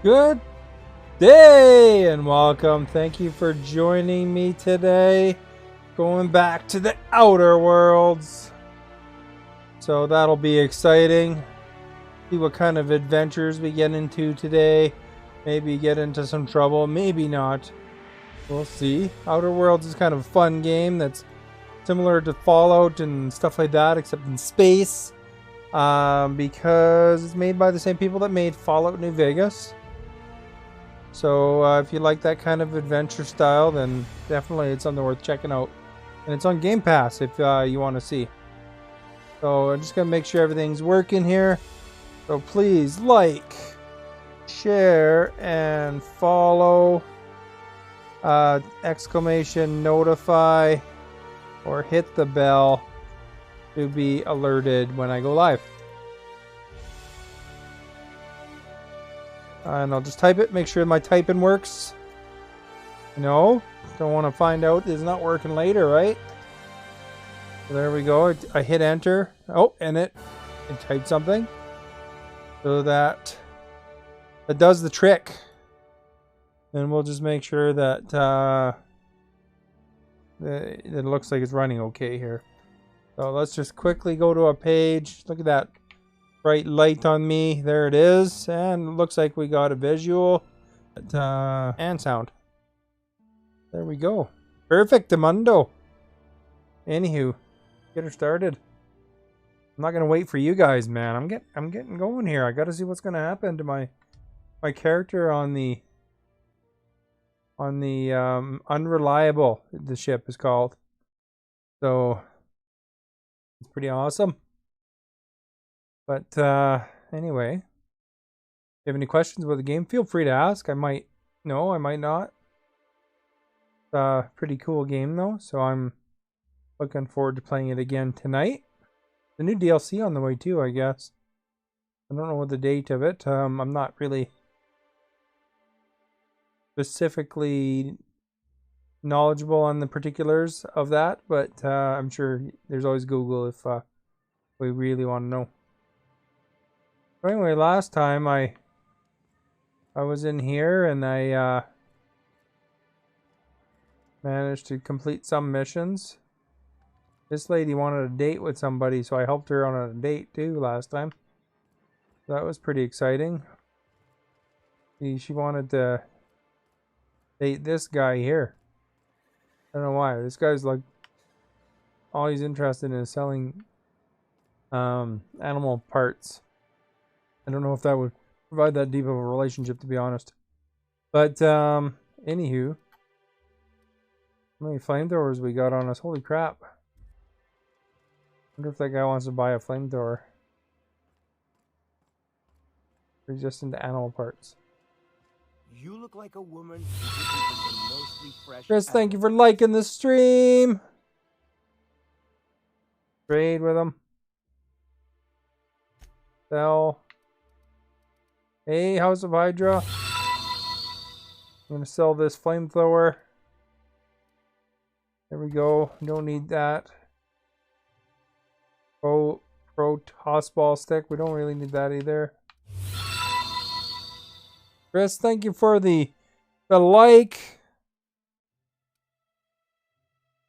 Good day and welcome. Thank you for joining me today. Going back to the Outer Worlds. So that'll be exciting. See what kind of adventures we get into today. Maybe get into some trouble, maybe not. We'll see. Outer Worlds is kind of a fun game that's similar to Fallout and stuff like that, except in space. Because it's made by the same people that made Fallout New Vegas. So if you like that kind of adventure style, then definitely it's something worth checking out. And it's on Game Pass if you want to see. So I'm just going to make sure everything's working here. So please like, share, and follow. Exclamation notify or hit the bell to be alerted when I go live. And I'll just type it, make sure my typing works. No, don't want to find out it's not working later, right? So there we go. I hit enter. Oh, and it typed something. So that does the trick. And we'll just make sure that it looks like it's running okay here. So let's just quickly go to a page. Look at that bright light on me. There it is. And it looks like we got a visual and sound. There we go. Perfectamundo. Anywho, get her started. I'm not gonna wait for you guys, man. I'm getting going here. I gotta see what's gonna happen to my character on the Unreliable, the ship is called. So it's pretty awesome. But anyway, if you have any questions about the game, feel free to ask. I might know, I might not. Pretty cool game though, so I'm looking forward to playing it again tonight. The new DLC on the way too, I guess. I don't know what the date of it. I'm not really specifically knowledgeable on the particulars of that, but I'm sure there's always Google if we really want to know. So anyway, last time I was in here and I managed to complete some missions. This lady wanted a date with somebody, so I helped her on a date too last time. So that was pretty exciting. She wanted to date this guy here. I don't know why. This guy's like, all he's interested in is selling animal parts. I don't know if that would provide that deep of a relationship, to be honest. But anywho, how many flamethrowers we got on us? Holy crap! Wonder if that guy wants to buy a flamethrower. Or he's just into animal parts. You look like a woman who mostly fresh. Chris, thank you for liking the stream. Trade with him. Sell. Hey, House of Hydra. I'm gonna sell this flamethrower. There we go. Don't need that. Pro tossball stick. We don't really need that either. Chris, thank you for the like.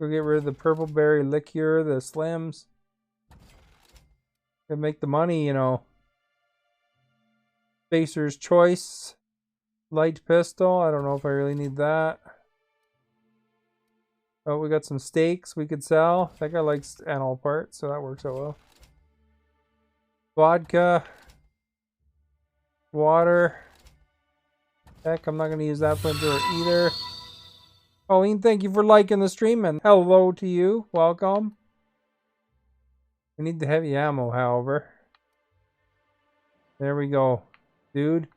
We'll get rid of the purple berry liqueur, the slims. Gonna make the money, you know. Spacer's choice. Light pistol. I don't know if I really need that. Oh, we got some steaks we could sell. That guy likes animal parts, so that works out well. Vodka. Water. Heck, I'm not going to use that flamethrower either. Colleen, thank you for liking the stream, and hello to you. Welcome. We need the heavy ammo, however. There we go. Dude.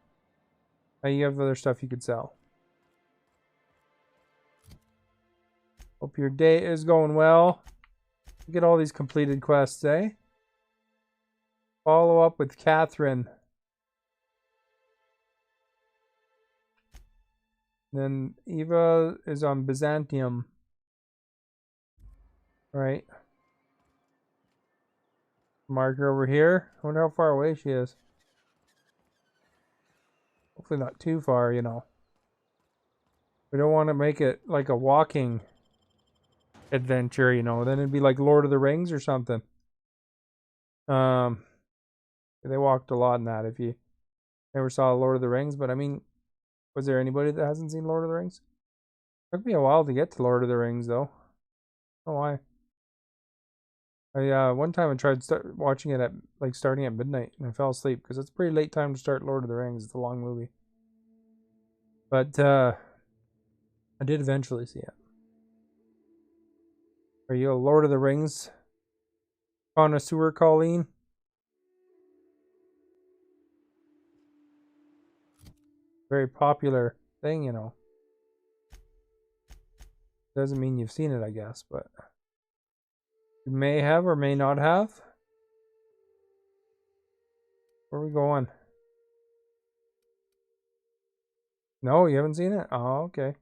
Now you have other stuff you could sell. Hope your day is going well. Get all these completed quests, eh? Follow up with Catherine. Then Eva is on Byzantium. Right. Mark her over here. I wonder how far away she is. hopefully not too far, you know. We don't want to make it like a walking adventure, you know. Then it'd be like Lord of the Rings or something. They walked a lot in that. If you never saw Lord of the Rings, but I mean, was there anybody that hasn't seen Lord of the Rings? Took me a while to get to Lord of the Rings, though. I don't know why. One time I tried watching it at like starting at midnight, and I fell asleep because it's a pretty late time to start Lord of the Rings. It's a long movie, but I did eventually see it. Are you a Lord of the Rings connoisseur, Colleen? Very popular thing, you know. Doesn't mean you've seen it, I guess, but you may have or may not have. Where are we going? No, you haven't seen it? Oh, okay.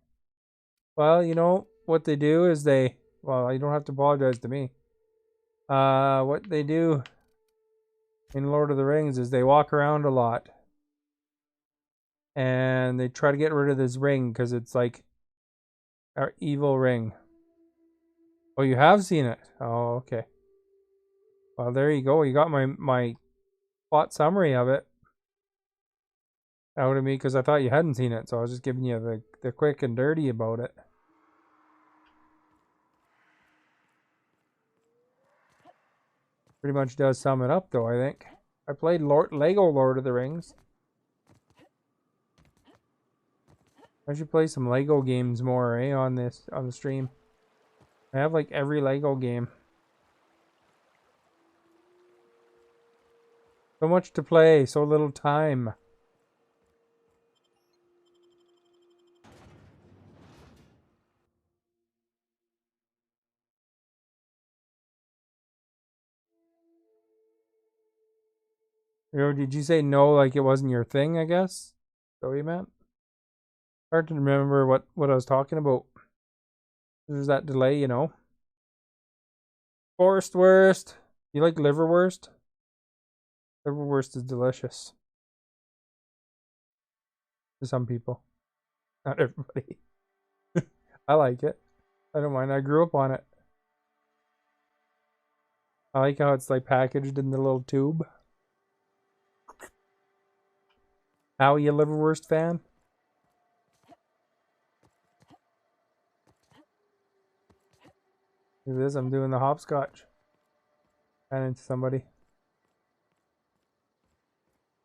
Well, you know, what they do is well, you don't have to apologize to me. What they do in Lord of the Rings is they walk around a lot. And they try to get rid of this ring because it's like our evil ring. Oh, you have seen it? Oh, okay. Well, there you go. You got my plot summary of it out of me because I thought you hadn't seen it. So I was just giving you the quick and dirty about it. Pretty much does sum it up, though, I think. I played Lego Lord of the Rings. I should play some Lego games more, on the stream. I have like every Lego game. So much to play, so little time. You know, did you say no like it wasn't your thing, I guess? Is that what you meant? Hard to remember what I was talking about. There's that delay, you know. Forstwurst. You like liverwurst? Liverwurst is delicious. To some people. Not everybody. I like it. I don't mind. I grew up on it. I like how it's like packaged in the little tube. How you a liverwurst fan? Look at this, I'm doing the hopscotch. Ran into somebody.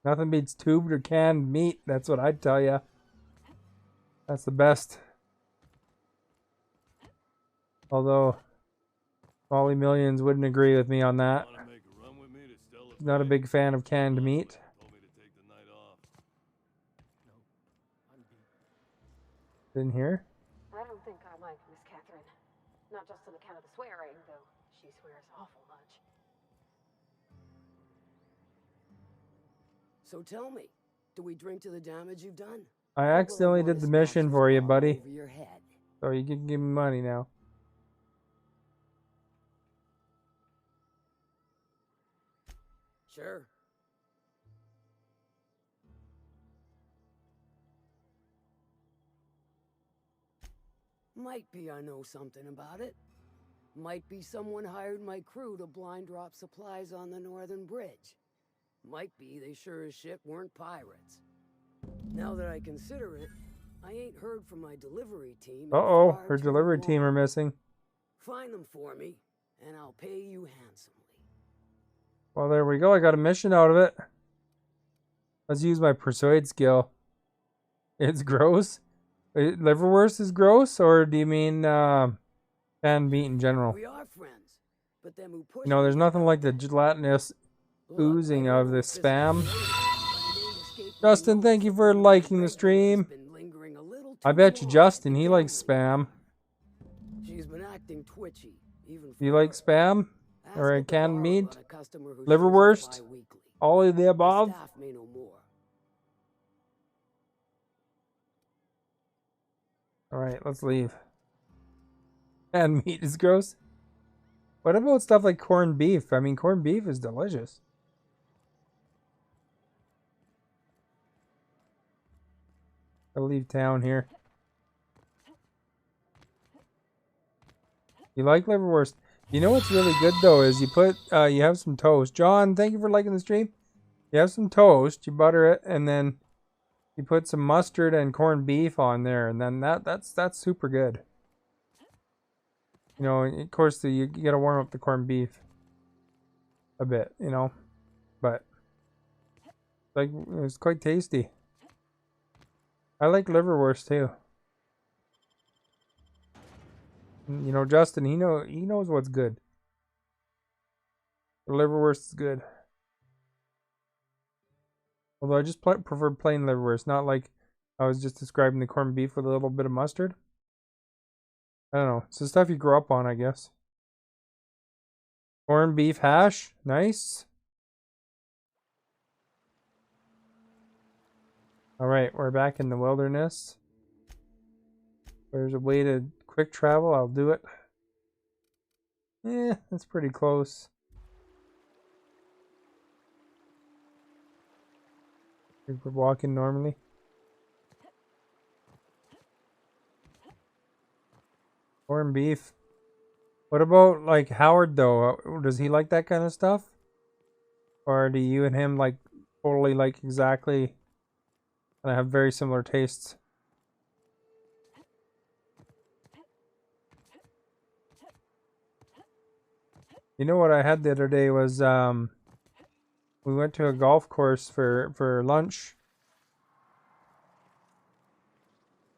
Nothing beats tubed or canned meat, that's what I'd tell you. That's the best. Although, Molly Millions wouldn't agree with me on that. He's not a big fan of canned meat. Didn't hear? I don't think I like Miss Catherine. Not just on account of the swearing, though she swears awful much. So tell me, do we drink to the damage you've done? I accidentally did the mission for you, buddy. So you can give me money now. Sure. Might be I know something about it. Might be someone hired my crew to blind drop supplies on the northern bridge. Might be they sure as shit weren't pirates. Now that I consider it, I ain't heard from my delivery team. Uh-oh, her delivery team are missing. Find them for me, and I'll pay you handsomely. Well, there we go. I got a mission out of it. Let's use my persuade skill. It's gross. Liverwurst is gross, or do you mean canned meat in general? We are friends, but them who push there's nothing like the gelatinous oozing of the spam. Justin, thank you for liking the stream. I bet you Justin, he likes spam. She's been acting twitchy. You like spam? Or canned meat? Liverwurst? All of the above? Alright, let's leave. Canned meat is gross. What about stuff like corned beef? I mean, corned beef is delicious. I'll leave town here. You like liverwurst? You know what's really good though is you have some toast. John, thank you for liking the stream. You have some toast, you butter it, and then you put some mustard and corned beef on there, and then that's super good. You know, of course you gotta warm up the corned beef a bit, you know, but like it's quite tasty. I like liverwurst too. You know, Justin, he knows what's good. The liverwurst is good. Although I just prefer plain liverwurst, not like I was just describing the corned beef with a little bit of mustard. I don't know. It's the stuff you grow up on, I guess. Corned beef hash. Nice. Alright, we're back in the wilderness. There's a way to quick travel. I'll do it. Yeah, that's pretty close. If we're walking normally. Corned beef. What about like Howard though? Does he like that kind of stuff? Or do you and him like totally like exactly and have very similar tastes? You know what I had the other day was we went to a golf course for lunch.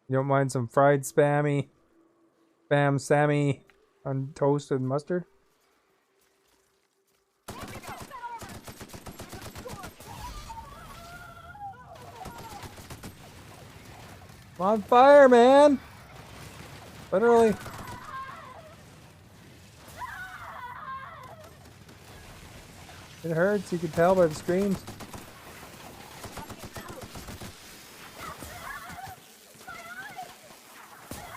You don't mind some fried spam Sammy on toast and mustard? I'm on fire, man! Literally. It hurts, you can tell by the screams.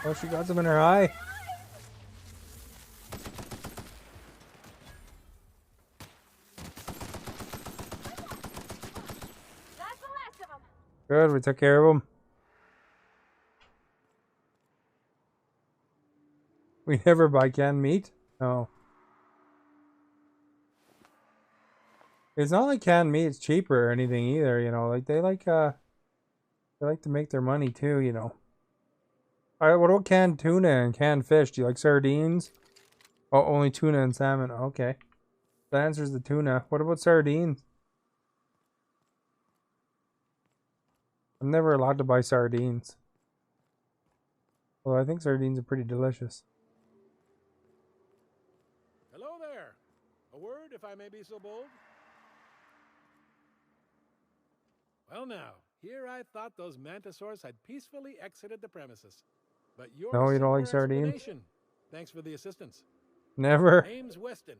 Oh, she got some in her eye. That's the last of them. Good, we took care of them. We never buy canned meat? No. It's not like canned meat's cheaper or anything either, you know, like they like to make their money too, you know. Alright, what about canned tuna and canned fish? Do you like sardines? Oh, only tuna and salmon. Okay. That answers the tuna. What about sardines? I'm never allowed to buy sardines. Well, I think sardines are pretty delicious. Hello there. A word, if I may be so bold? Well now, here I thought those mantisaurs had peacefully exited the premises. But your No, you don't like simpler sardines? explanation. Thanks for the assistance. Never. Name's Weston.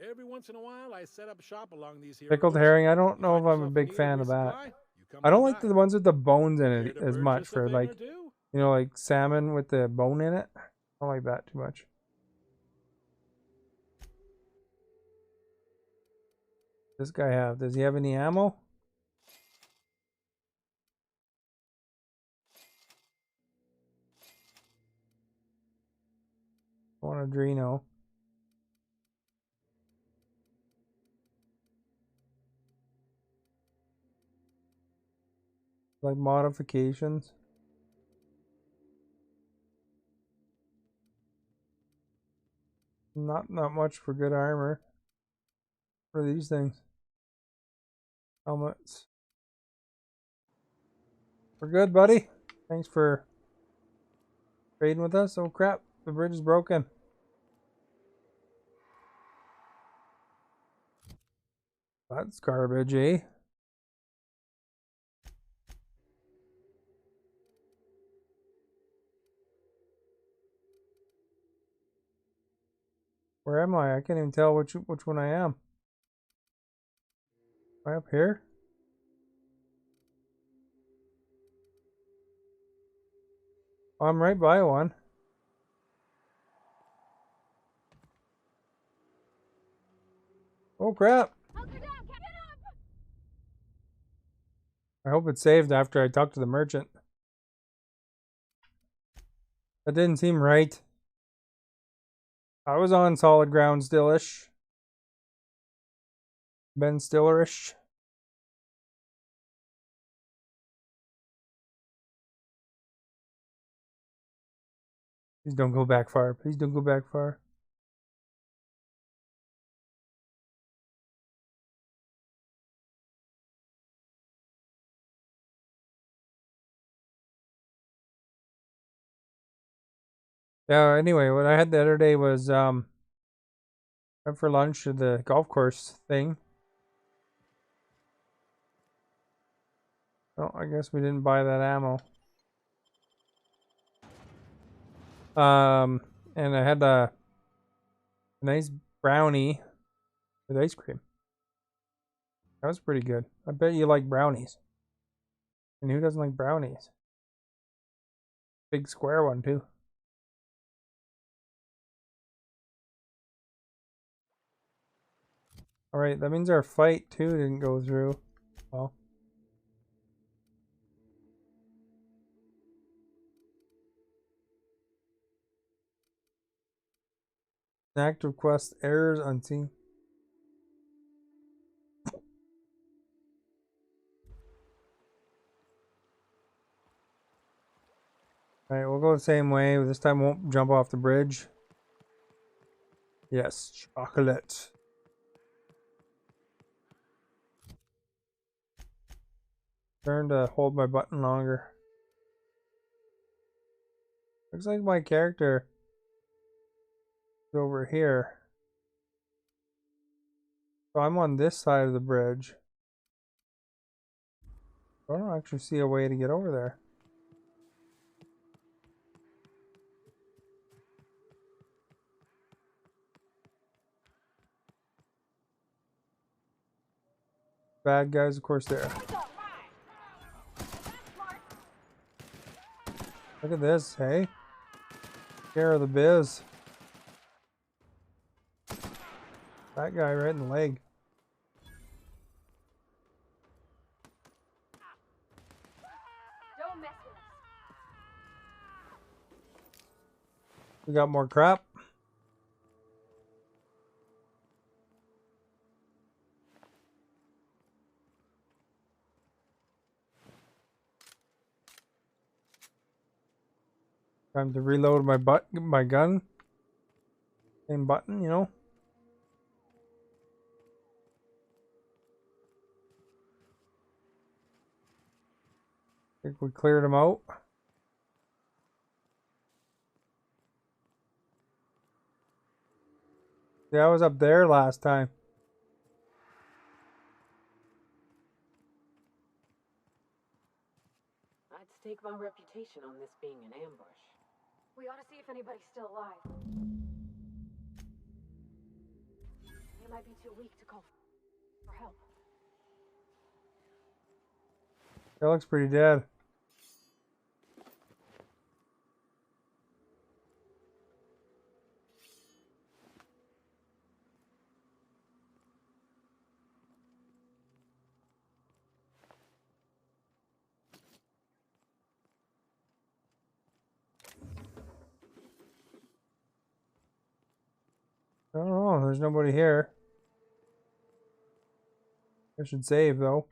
Every once in a while I set up shop along these here Pickled roads. herring, I don't You know find if I'm a yourself in big need of fan of that. resupply, you come I don't on like by. the ones with the bones in Care it to as much purchase a for thing like, or two? you know, like salmon with the bone in it. I don't like that too much. This guy have? Does he have any ammo? I want a Drino. Like modifications. Not much for good armor. For these things. Helmets. We're good, buddy. Thanks for trading with us. Oh crap, the bridge is broken. That's garbage, eh? Where am I? I can't even tell which one I am. Am I up here? Oh, I'm right by one. Oh crap! I hope it's saved after I talk to the merchant. That didn't seem right. I was on solid ground stillish. Ben Stillerish. Please don't go back far. Please don't go back far. Yeah, anyway, what I had the other day was went for lunch to the golf course thing. Oh, I guess we didn't buy that ammo. And I had a nice brownie with ice cream. That was pretty good. I bet you like brownies. And who doesn't like brownies? Big square one too. Alright, that means our fight too didn't go through. Well. Active quest errors unseen. Alright, we'll go the same way. This time won't jump off the bridge. Yes, chocolate. Turn to hold my button longer. Looks like my character is over here. So I'm on this side of the bridge. I don't actually see a way to get over there. Bad guys, of course, there. Look at this, hey? Care of the biz. That guy right in the leg. Don't mess with us. We got more crap. Time to reload my gun. Same button, you know. Think we cleared them out. Yeah, I was up there last time. I'd stake my reputation on this being an ambush. We ought to see if anybody's still alive. They might be too weak to call for help. That looks pretty dead. I don't know. There's nobody here. I should save though.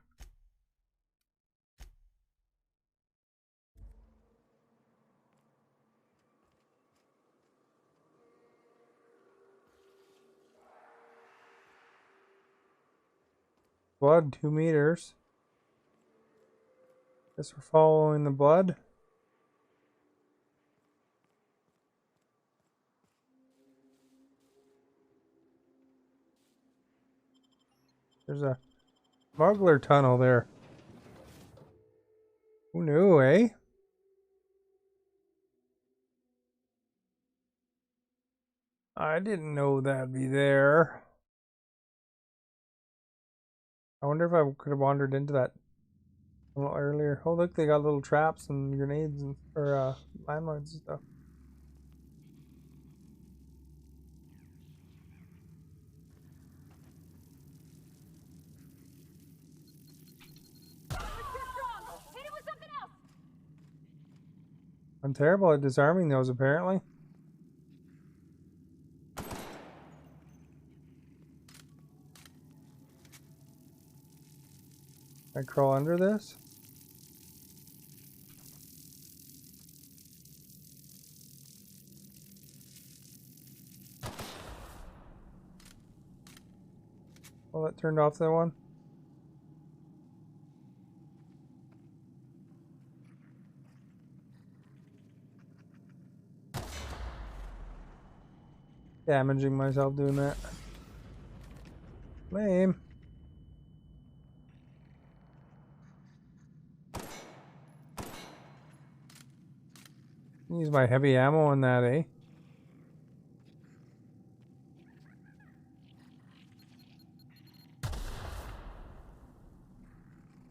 Blood, 2 meters. Guess we're following the blood. There's a smuggler tunnel there. Who knew, eh? I didn't know that'd be there. I wonder if I could have wandered into that a little earlier. Oh, look, they got little traps and grenades and or landmines and stuff. It's too strong! Hit it with something else! I'm terrible at disarming those, apparently. I crawl under this? Well, that turned off that one. Damaging myself doing that. Lame. Use my heavy ammo on that, eh?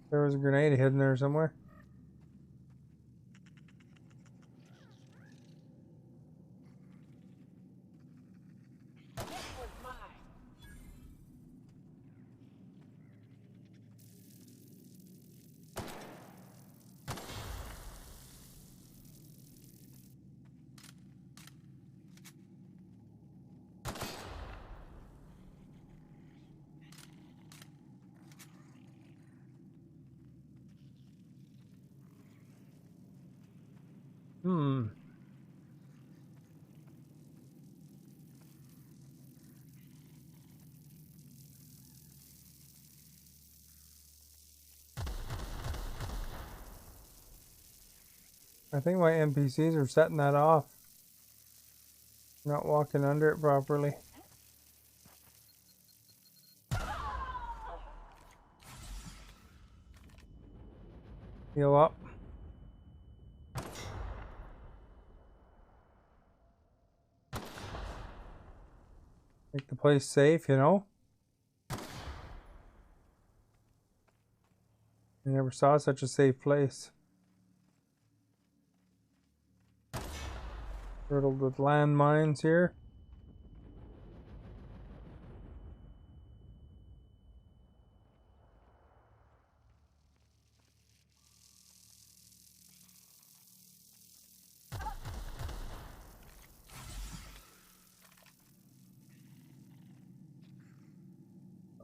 There was a grenade hidden there somewhere. I think my NPCs are setting that off. Not walking under it properly. Heal up. Make the place safe, you know? I never saw such a safe place. Riddled with landmines here.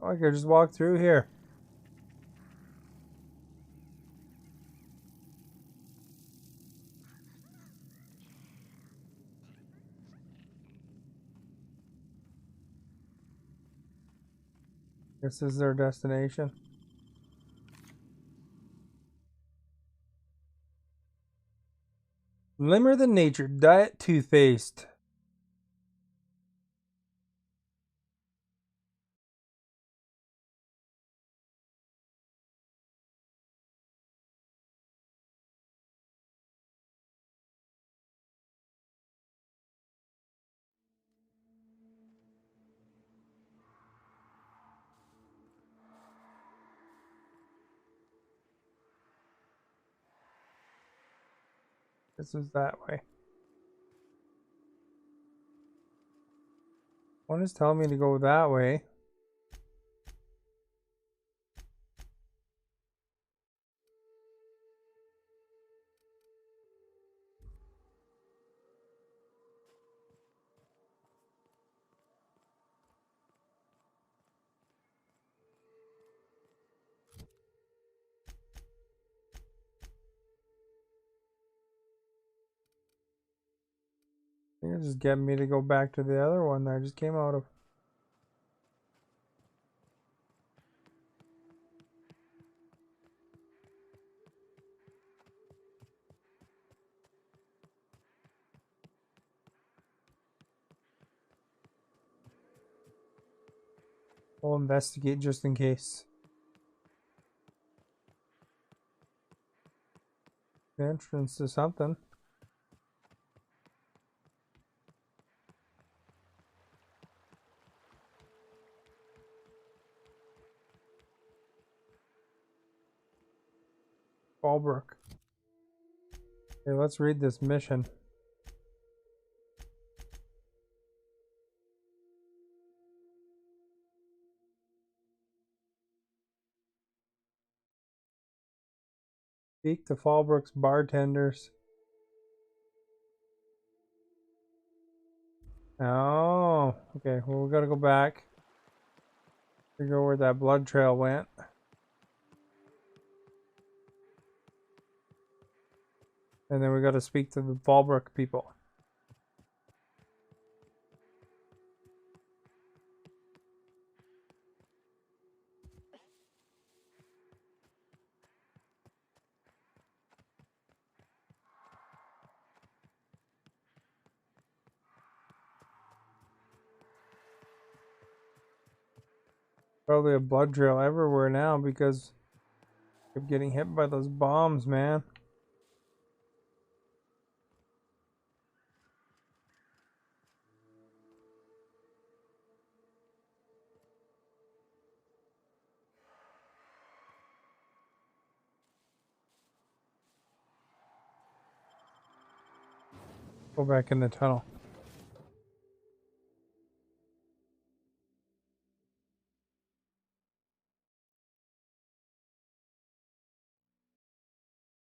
Oh, I could just walk through here. This is their destination. Limmer the Nature Diet Toothpaste. This is that way. One is telling me to go that way. I think it's just getting me to go back to the other one that I just came out of. I'll investigate just in case. The entrance to something. Fallbrook. Okay, let's read this mission. Speak to Fallbrook's bartenders. Oh, okay. Well, we gotta go back. Figure out where that blood trail went. And then we gotta speak to the Fallbrook people. Probably a blood trail everywhere now because of getting hit by those bombs, man. Go back in the tunnel.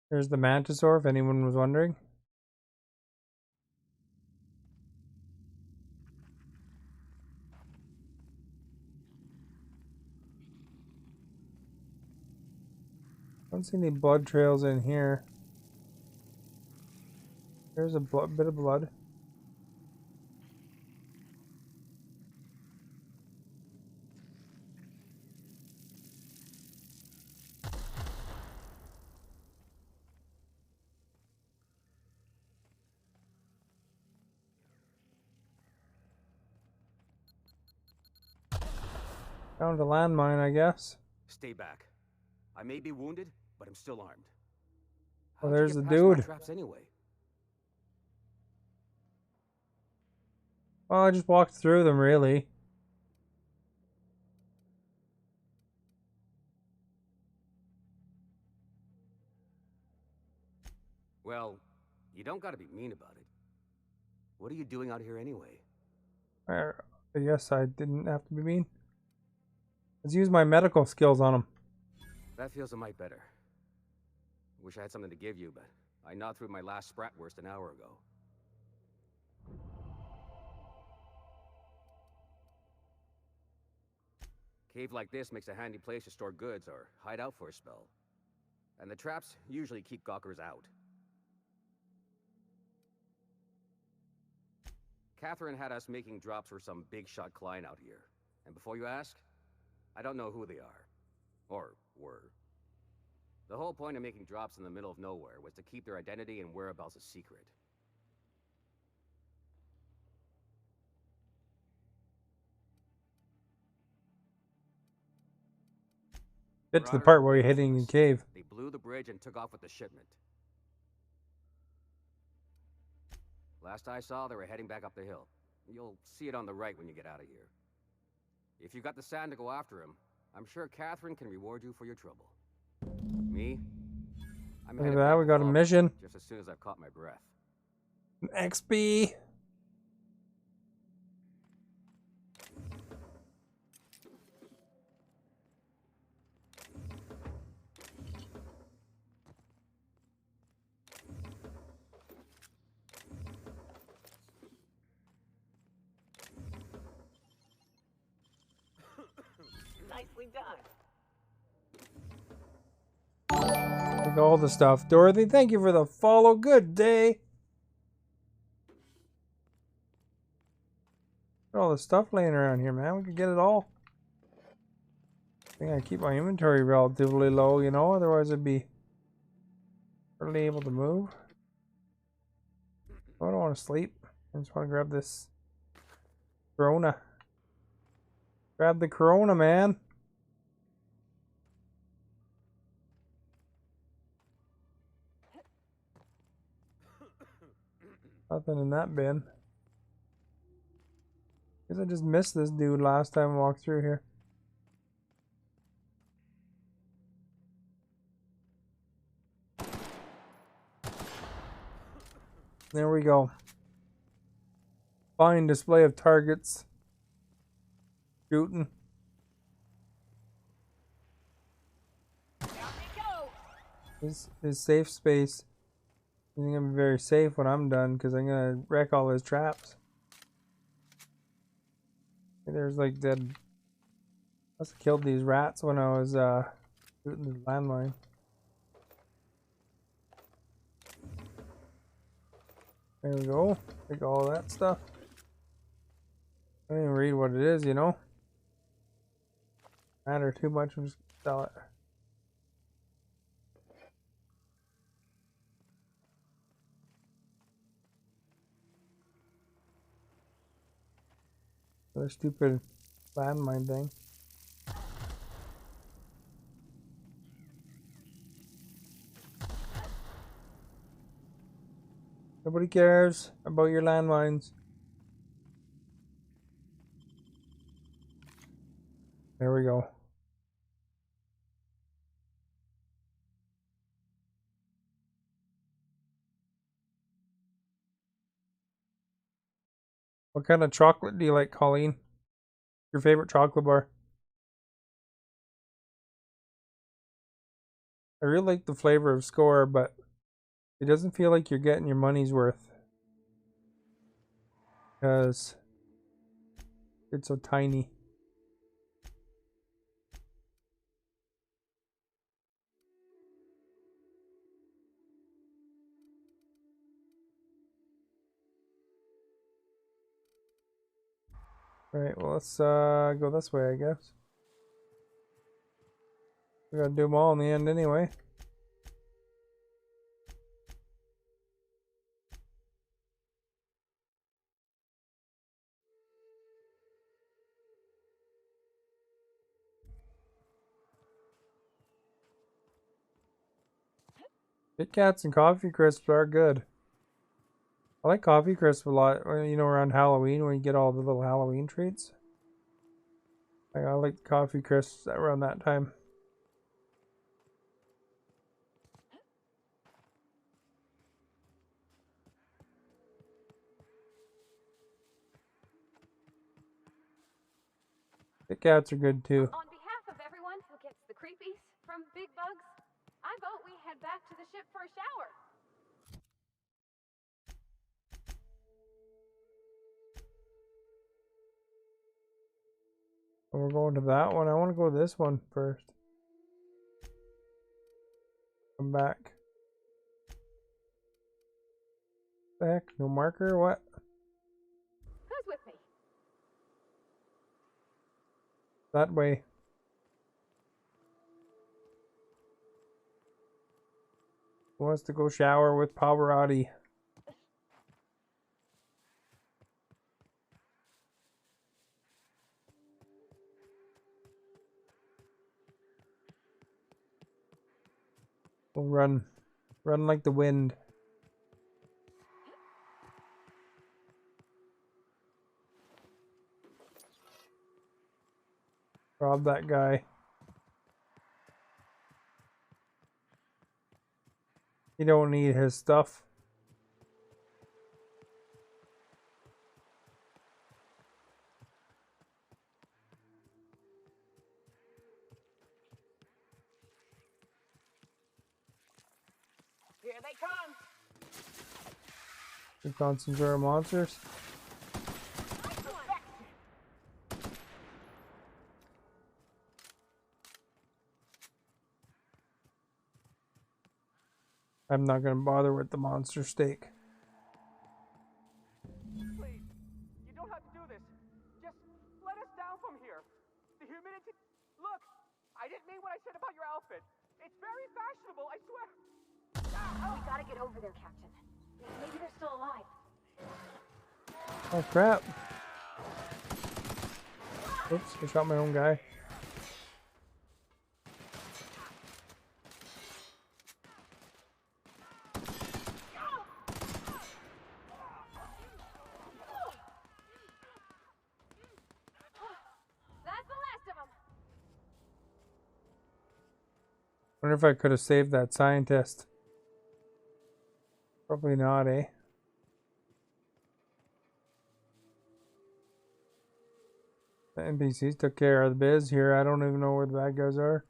There's the Mantisaur, if anyone was wondering. I don't see any blood trails in here. There's a bit of blood. Found a landmine, I guess. Stay back. I may be wounded, but I'm still armed. Well, How'd you there's get the past my dude. traps anyway? Well, I just walked through them, really. Well, you don't gotta be mean about it. What are you doing out here anyway? I guess I didn't have to be mean. Let's use my medical skills on him. That feels a mite better. Wish I had something to give you, but I gnawed through my last Spratwurst an hour ago. Cave like this makes a handy place to store goods or hide out for a spell. And the traps usually keep gawkers out. Catherine had us making drops for some big shot client out here. And before you ask, I don't know who they are. Or were. The whole point of making drops in the middle of nowhere was to keep their identity and whereabouts a secret. Get to the Marauders part were where you're waiting hitting for the us. cave. They blew the bridge and took off with the shipment. Last I saw, they were heading back up the hill. You'll see it on the right when you get out of here. If you got the sand to go after him, I'm sure Catherine can reward you for your trouble. Me? I'm Look at headed that, back we to got a Fallbrook mission. just as soon as I've caught my breath. XP. Nicely done. Take all the stuff. Dorothy, thank you for the follow. Good day. Look at all the stuff laying around here, man. We could get it all. I think I keep my inventory relatively low, you know, otherwise I'd be hardly able to move. I don't want to sleep. I just want to grab this Corona. Grab the Corona, man. Nothing in that bin. Guess I just missed this dude last time I walked through here. There we go. Fine display of targets. Shooting. His safe space isn't gonna be very safe when I'm done because I'm gonna wreck all his traps. There's like dead. Must have killed these rats when I was shooting the landmine. There we go. Take all that stuff. I didn't even read what it is, you know. Matter too much, I'm just gonna sell it. The stupid landmine thing. Nobody cares about your landmines. There we go. What kind of chocolate do you like, Colleen? Your favorite chocolate bar? I really like the flavor of Score, but it doesn't feel like you're getting your money's worth. Because it's so tiny. Alright, well let's go this way, I guess. We gotta do them all in the end anyway. Kit Kats and Coffee Crisps are good. I like Coffee Crisp a lot, you know, around Halloween when you get all the little Halloween treats. Like, I like Coffee Crisps around that time. Kit Kats are good too. On behalf of everyone who gets the creepies from big bugs, I vote we head back to the ship for a shower. We're going to that one. I want to go to this one first. Come back. The heck? No marker? What? Who's with me? That way. Who wants to go shower with Pavarotti? We'll run. Run like the wind. Rob that guy. You don't need his stuff. Here they come. We found some Zero monsters. I'm not gonna bother with the monster steak. Please, you don't have to do this. Just let us down from here. The humidity... Look, I didn't mean what I said about your outfit. It's very fashionable, I swear. We gotta get over there, Captain. Maybe they're still alive. Oh crap. Oops, I shot my own guy. That's the last of them. Wonder if I could have saved that scientist. Probably not, eh? The NPCs took care of the biz here. I don't even know where the bad guys are.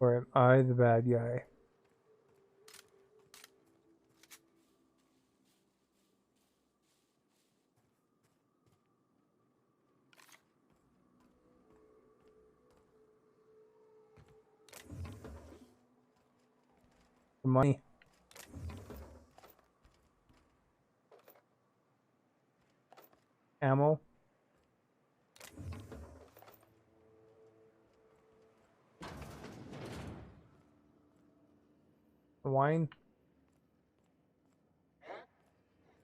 Or am I the bad guy? The money. Ammo. The wine.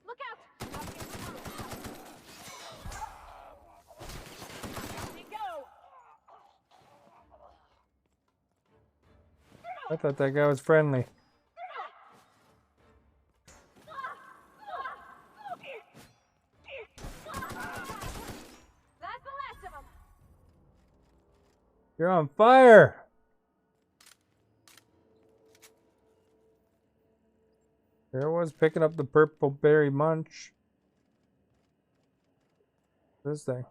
Look out! Down we go! I thought that guy was friendly. That's the last of them. You're on fire! There it was, picking up the purple berry munch. This thing.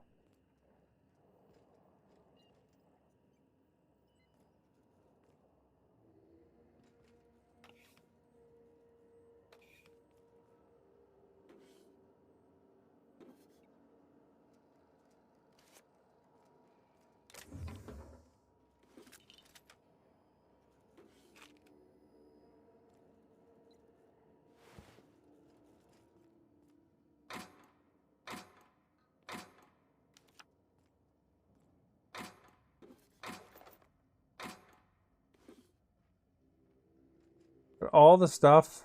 All the stuff.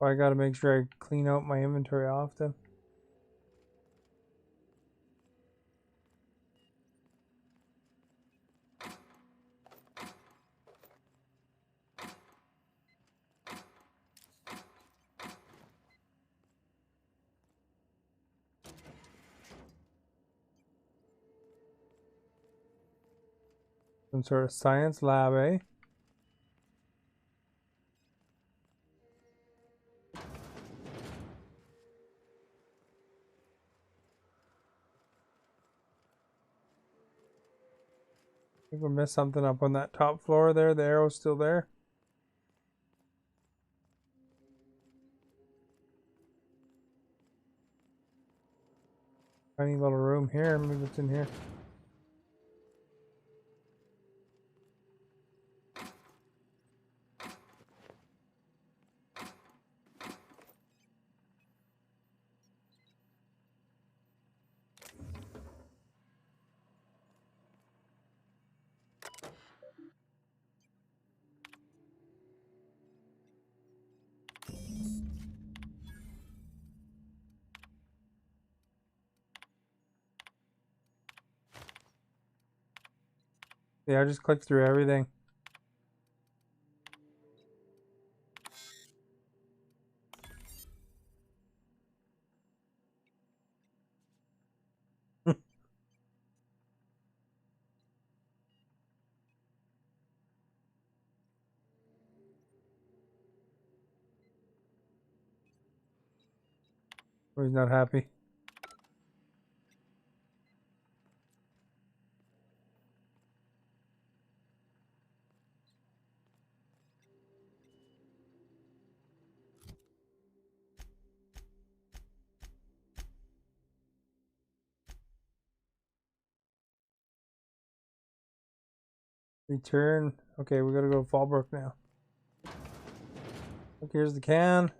I gotta make sure I clean out my inventory often. Some sort of science lab, eh? I think we missed something up on that top floor there. The arrow's still there. Tiny little room here. Maybe it's in here. Yeah, I just clicked through everything. Or he's not happy. Return. Okay, we gotta go to Fallbrook now. Look, here's the can.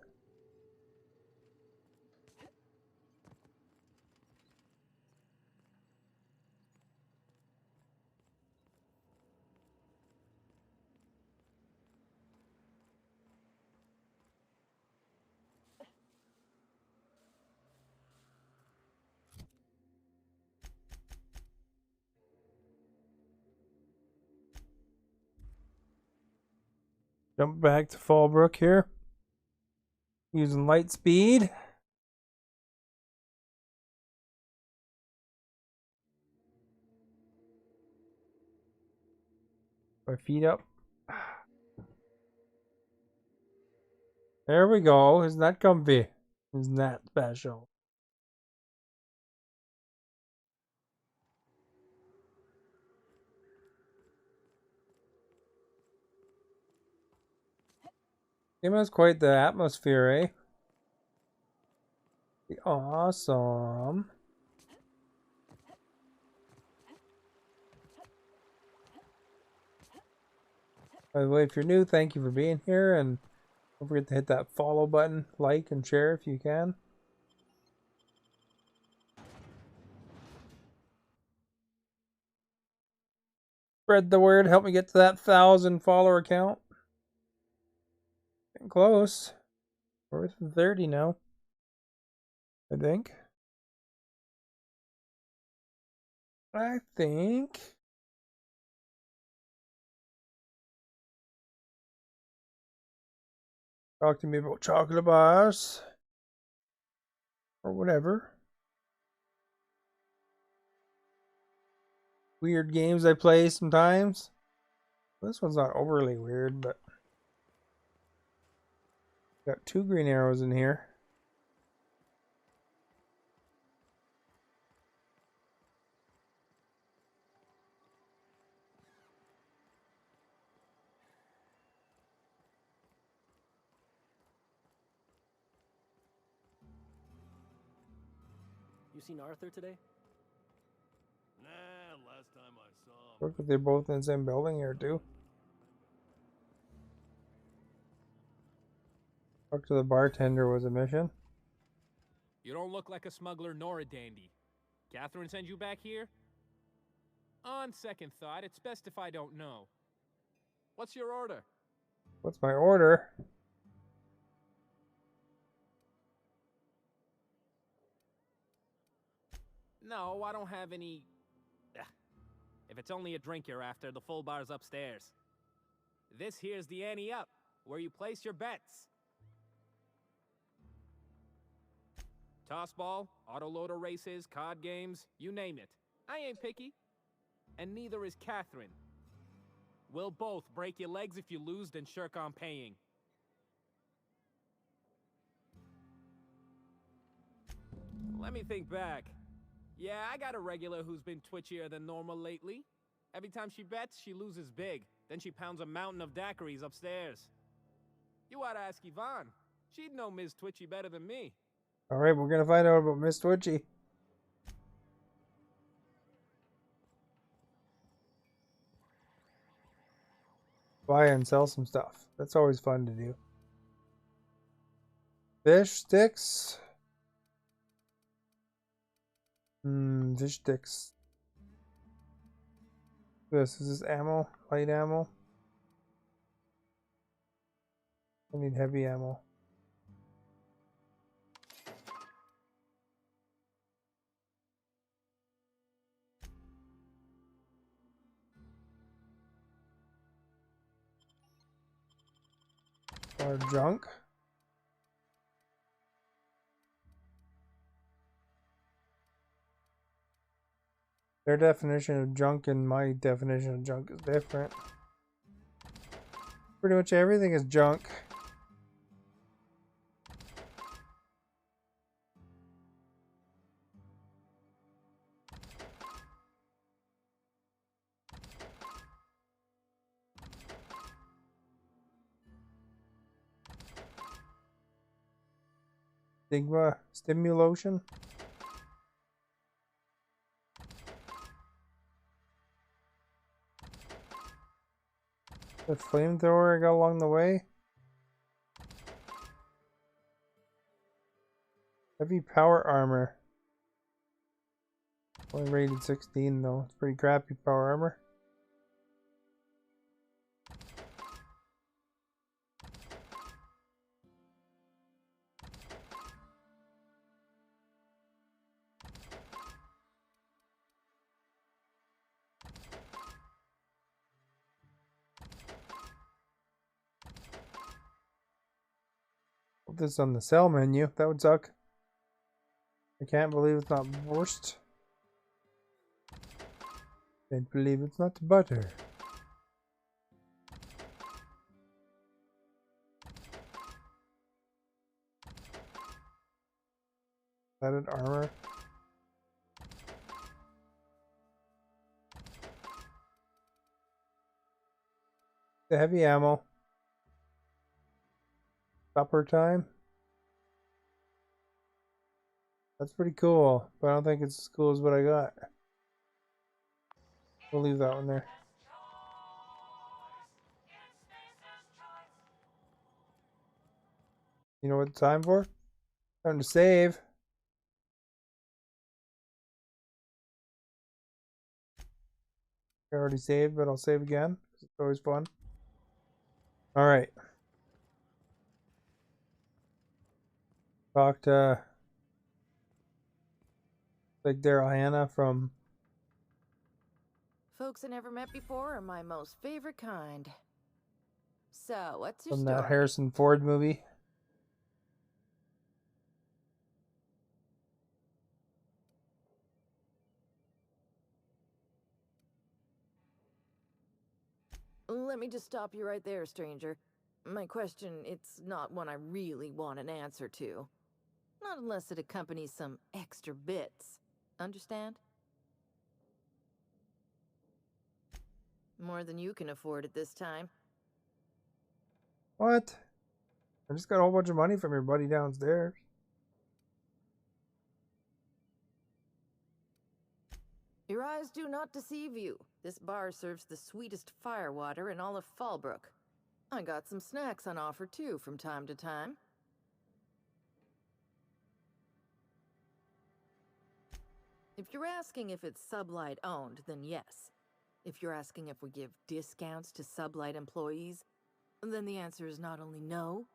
Jump back to Fallbrook here. Using light speed. My feet up. There we go. Isn't that comfy? Isn't that special? Game has quite the atmosphere, eh? Awesome. By the way, if you're new, thank you for being here, and don't forget to hit that follow button, like, and share if you can. Spread the word, help me get to that 1,000 follower count. Getting close. We're within 30 now, I think. Talk to me about chocolate bars. Or whatever. Weird games I play sometimes. This one's not overly weird, but got 2 green arrows in here. You seen Arthur today? Nah, last time I saw him. Look like they're both in the same building here too. Talk to the bartender was a mission. You don't look like a smuggler nor a dandy. Catherine sent you back here? On second thought, it's best if I don't know. What's your order? What's my order? No, I don't have any... If it's only a drink you're after, the full bar's upstairs. This here's the ante up, where you place your bets. Toss ball, autoloader races, card games, you name it. I ain't picky. And neither is Catherine. We'll both break your legs if you lose, then shirk on paying. Let me think back. Yeah, I got a regular who's been twitchier than normal lately. Every time she bets, she loses big. Then she pounds a mountain of daiquiris upstairs. You ought to ask Yvonne. She'd know Ms. Twitchy better than me. Alright, we're gonna find out about Miss Twitchy. Buy and sell some stuff. That's always fun to do. Fish sticks. Fish sticks. This is ammo, light ammo. I need heavy ammo. Or junk. Their definition of junk and my definition of junk is different. Pretty much everything is junk. Stigma, stimulation. The flamethrower I got along the way. Heavy power armor. Only rated 16 though. It's pretty crappy power armor. Put this on the sell menu. That would suck. I can't believe it's not borscht. Can't believe it's not butter. Added armor. The heavy ammo. supper time. That's pretty cool, but I don't think it's as cool as what I got. We'll leave that one there. You know what it's time for? Time to save. I already saved, but I'll save again. It's always fun. Alright. Talk to like Daryl Hannah from Folks I never met before are my most favorite kind. So, what's your that story? Harrison Ford movie. Let me just stop you right there, stranger. My question, it's not one I really want an answer to. Not unless it accompanies some extra bits. Understand? More than you can afford at this time. What? I just got a whole bunch of money from your buddy downstairs. Your eyes do not deceive you. This bar serves the sweetest firewater in all of Fallbrook. I got some snacks on offer too from time to time. If you're asking if it's Sublight owned, then yes. If you're asking if we give discounts to Sublight employees, then the answer is not only no,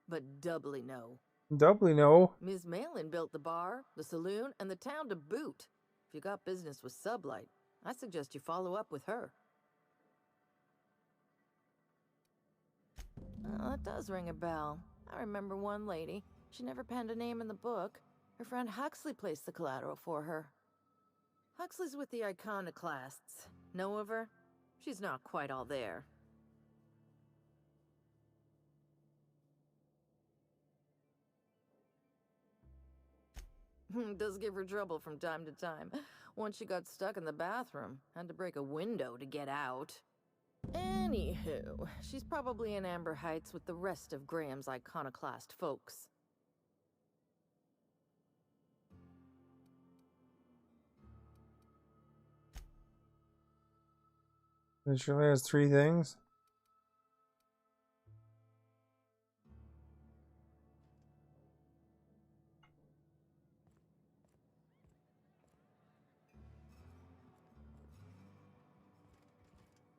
but doubly no. Doubly no. Ms. Malin built the bar, the saloon, and the town to boot. If you got business with Sublight, I suggest you follow up with her. Well, that does ring a bell. I remember one lady. She never penned a name in the book. Her friend Huxley placed the collateral for her. Huxley's with the Iconoclasts. Know of her? She's not quite all there. Does give her trouble from time to time. Once she got stuck in the bathroom, had to break a window to get out. Anywho, she's probably in Amber Heights with the rest of Graham's Iconoclast folks. It surely has 3 things.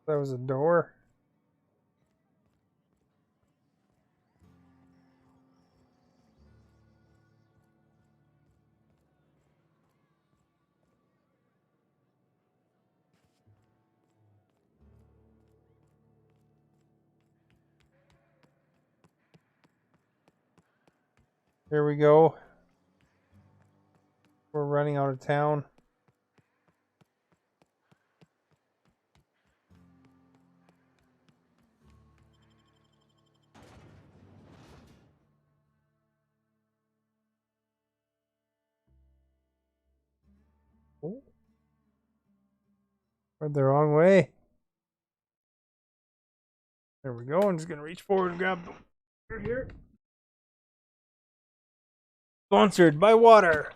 That was a door. Here we go. We're running out of town. Oh. Went the wrong way. There we go. I'm just gonna reach forward and grab the here. Sponsored by water.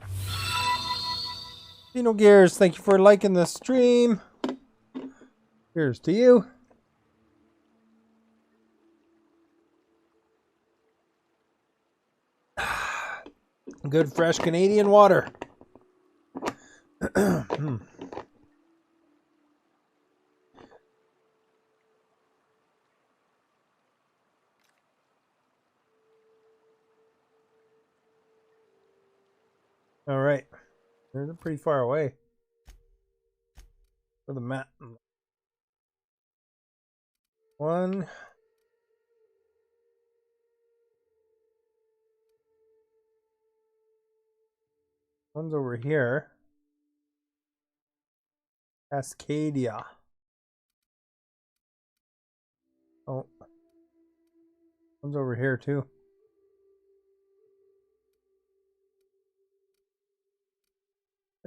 Dino Gears, thank you for liking the stream. Here's to you. Good fresh Canadian water. All right. They're pretty far away. For the map. One. One's over here. Cascadia. Oh. One's over here too.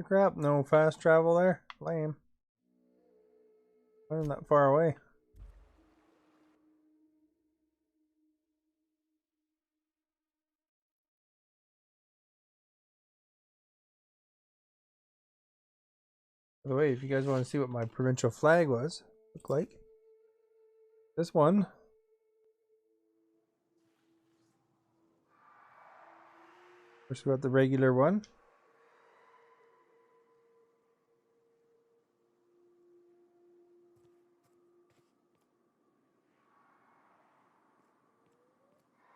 Crap, no fast travel there. Lame. Wasn't that far away. By the way, if you guys want to see what my provincial flag look like, this one. First we got the regular one.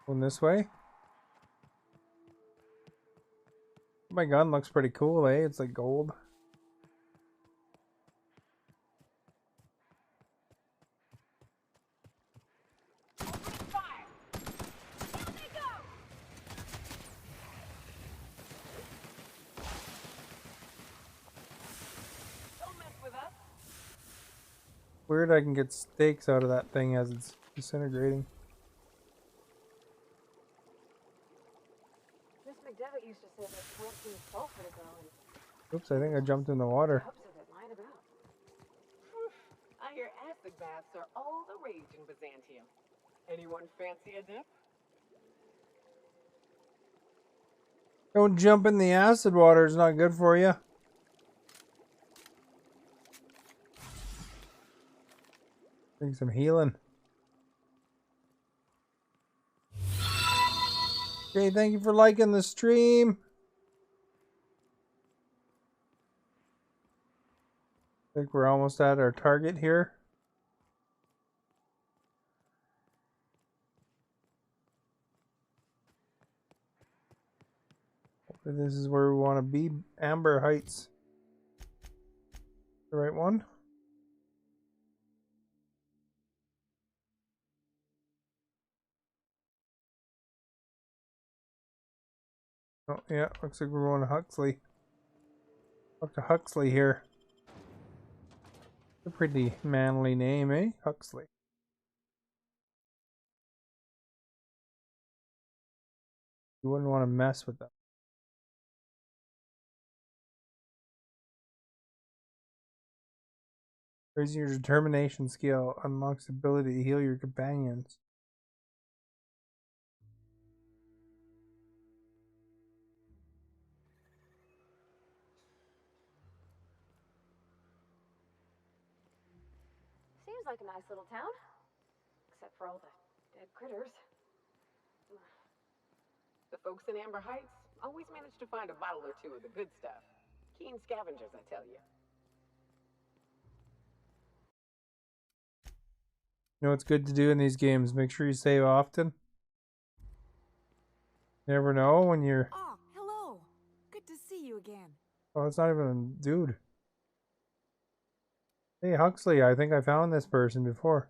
Going this way. My gun looks pretty cool, eh? It's like gold. Weird I can get steaks out of that thing as it's disintegrating. Miss McDevitt used to say that she went through sulfur to go and Oops, I think I jumped in the water. hopes of it lying about. I hear acid baths are all the rage in Byzantium. Anyone fancy a dip? Don't jump in the acid water, it's not good for you. Need some healing. Okay, thank you for liking the stream. I think we're almost at our target here. Hopefully this is where we want to be. Amber Heights. The right one? Oh, yeah, looks like we're going to Huxley. Up to Huxley here. A pretty manly name, eh? Huxley. You wouldn't want to mess with them. Raising your determination skill unlocks the ability to heal your companions. Seems like a nice little town. Except for all the dead critters. The folks in Amber Heights always manage to find a bottle or two of the good stuff. Keen scavengers, I tell you. You know what's good to do in these games? Make sure you save often. You never know when you're... Oh, hello. Good to see you again. Oh, it's not even a dude. Hey, Huxley, I think I found this person before.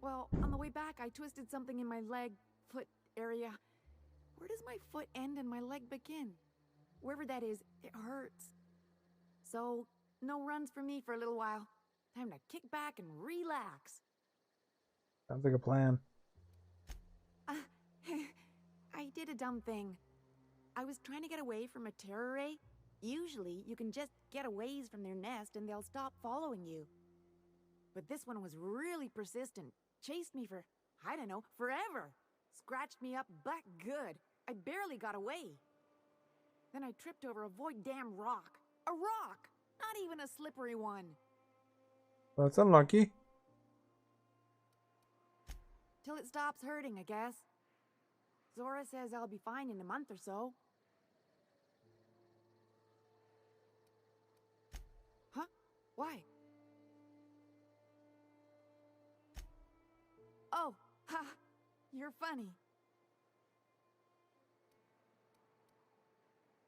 Well, on the way back, I twisted something in my leg, foot area. Where does my foot end and my leg begin? Wherever that is, it hurts. So, no runs for me for a little while. Time to kick back and relax. Sounds like a plan. I did a dumb thing. I was trying to get away from a terror ray. Usually, you can just get a ways from their nest and they'll stop following you. But this one was really persistent. Chased me for, I don't know, forever. Scratched me up butt good. I barely got away. Then I tripped over a void damn rock. A rock! Not even a slippery one. Well, that's unlucky. Till it stops hurting, I guess. Zora says I'll be fine in a month or so. Huh? Why? Oh, ha! You're funny.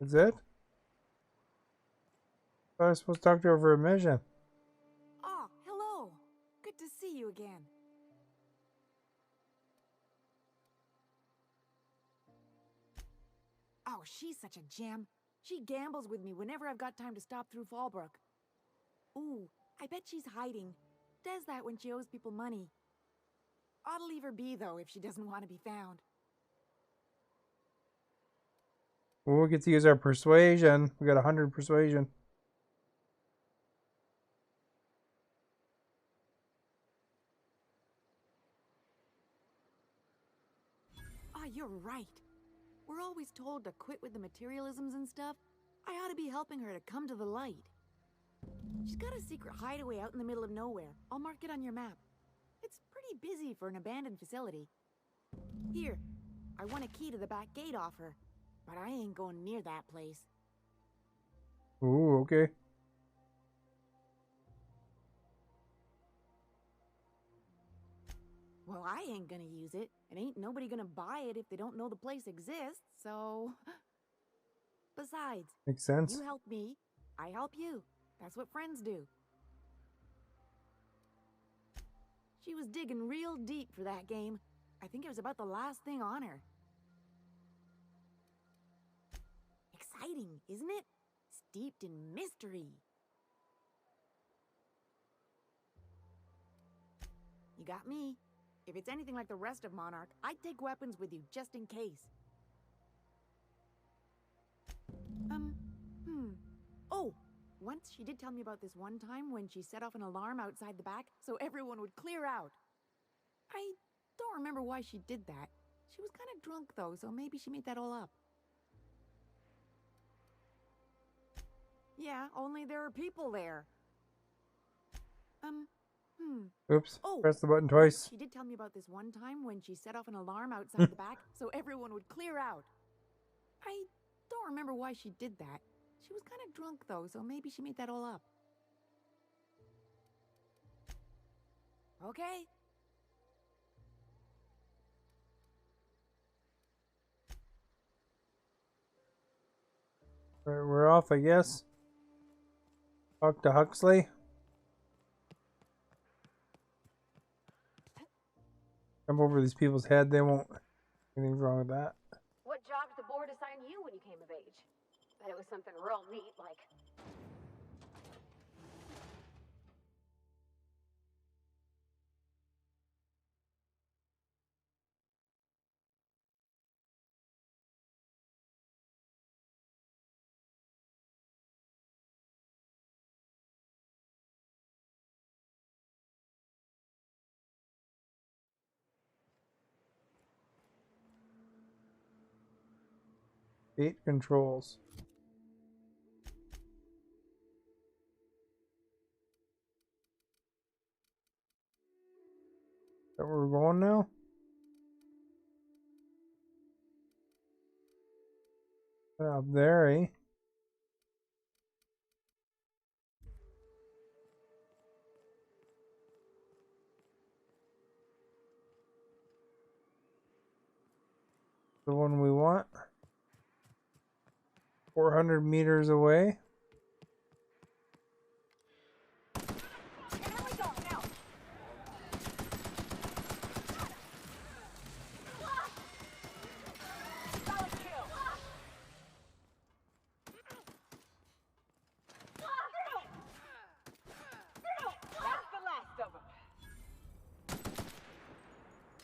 That's it? I was supposed to talk to her over a mission. Oh, hello. Good to see you again. Oh, she's such a gem. She gambles with me whenever I've got time to stop through Fallbrook. Ooh, I bet she's hiding. Does that when she owes people money. Ought to leave her be, though, if she doesn't want to be found. Well, we get to use our persuasion. We got 100 persuasion. Ah, you're right. We're always told to quit with the materialisms and stuff. I ought to be helping her to come to the light. She's got a secret hideaway out in the middle of nowhere. I'll mark it on your map. It's pretty busy for an abandoned facility. Here, I want a key to the back gate off her, but I ain't going near that place. Ooh, okay. Well, I ain't gonna use it, and ain't nobody gonna buy it if they don't know the place exists, so... Besides, Makes sense. you help me, I help you. That's what friends do. She was digging real deep for that game. I think it was about the last thing on her. Exciting, isn't it? Steeped in mystery. You got me. If it's anything like the rest of Monarch, I'd take weapons with you just in case. Oh, once she did tell me about this one time when she set off an alarm outside the back so everyone would clear out. I don't remember why she did that. She was kind of drunk though, so maybe she made that all up. Yeah, only there are people there. Oops. Oh, Press the button twice. She did tell me about this one time when she set off an alarm outside the back so everyone would clear out. I don't remember why she did that. She was kind of drunk though, so maybe she made that all up. Okay. Right, we're off, I guess. Talk to Huxley. Jump over these people's head. They won't. Anything wrong with that? What job did the board assign you when you came of age? Bet it was something real neat, like... Gate controls. Is that where we're going now? Up there, eh? The one we want. 400 meters away.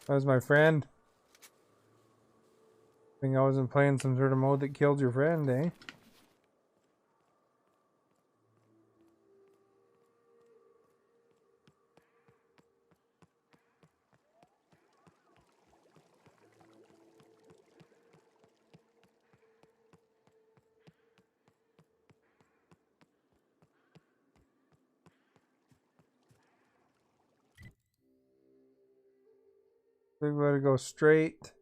That was my friend. I think I wasn't playing some sort of mode that killed your friend, eh? I think we gotta go straight.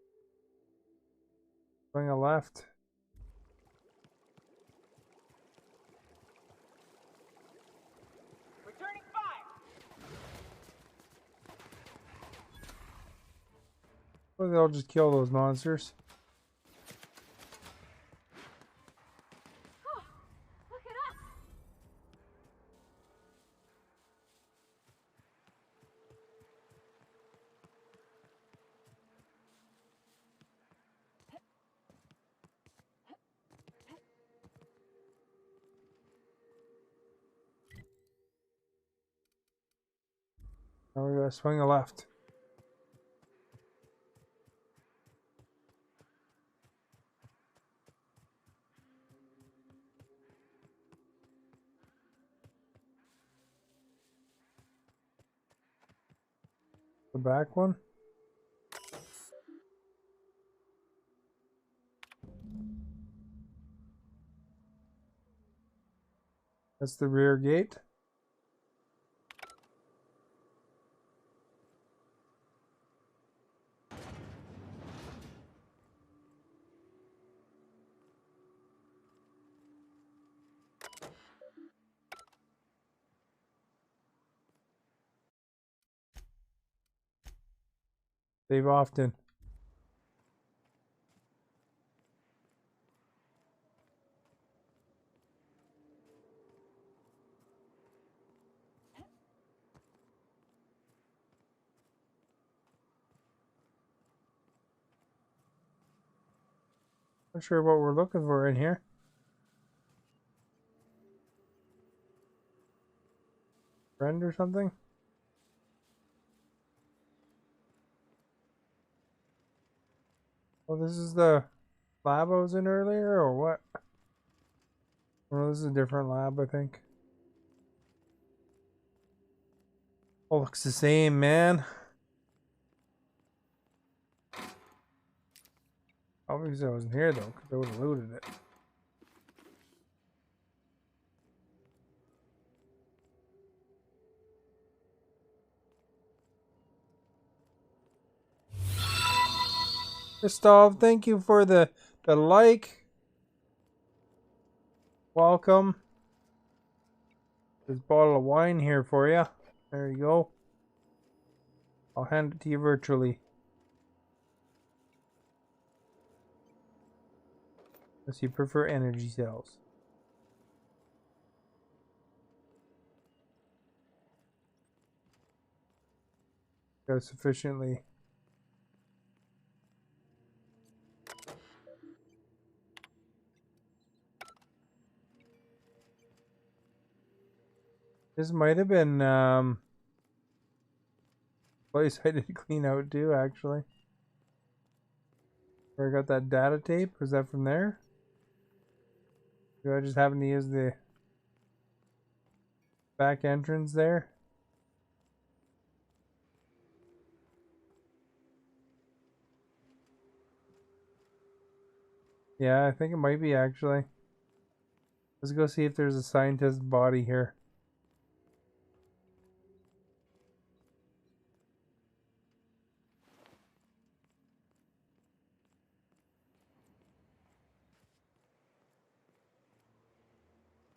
Swing a left. Returning fire. Well, they'll just kill those monsters. Oh, look at us! Now we gotta swing a left. The back one. That's the rear gate. Save often. Not sure what we're looking for in here. Friend or something? Oh, this is the lab I was in earlier, or what? Oh, this is a different lab, I think. Oh, looks the same, man. Obviously, I wasn't here, though, because I would have looted it. Christoph, thank you for the like. Welcome. There's a bottle of wine here for you. There you go. I'll hand it to you virtually. Unless you prefer energy cells. Got sufficiently. This might have been place I did clean out too, actually. Where I got that data tape. Was that from there? Do I just happen to use the back entrance there? Yeah, I think it might be actually. Let's go see if there's a scientist body here.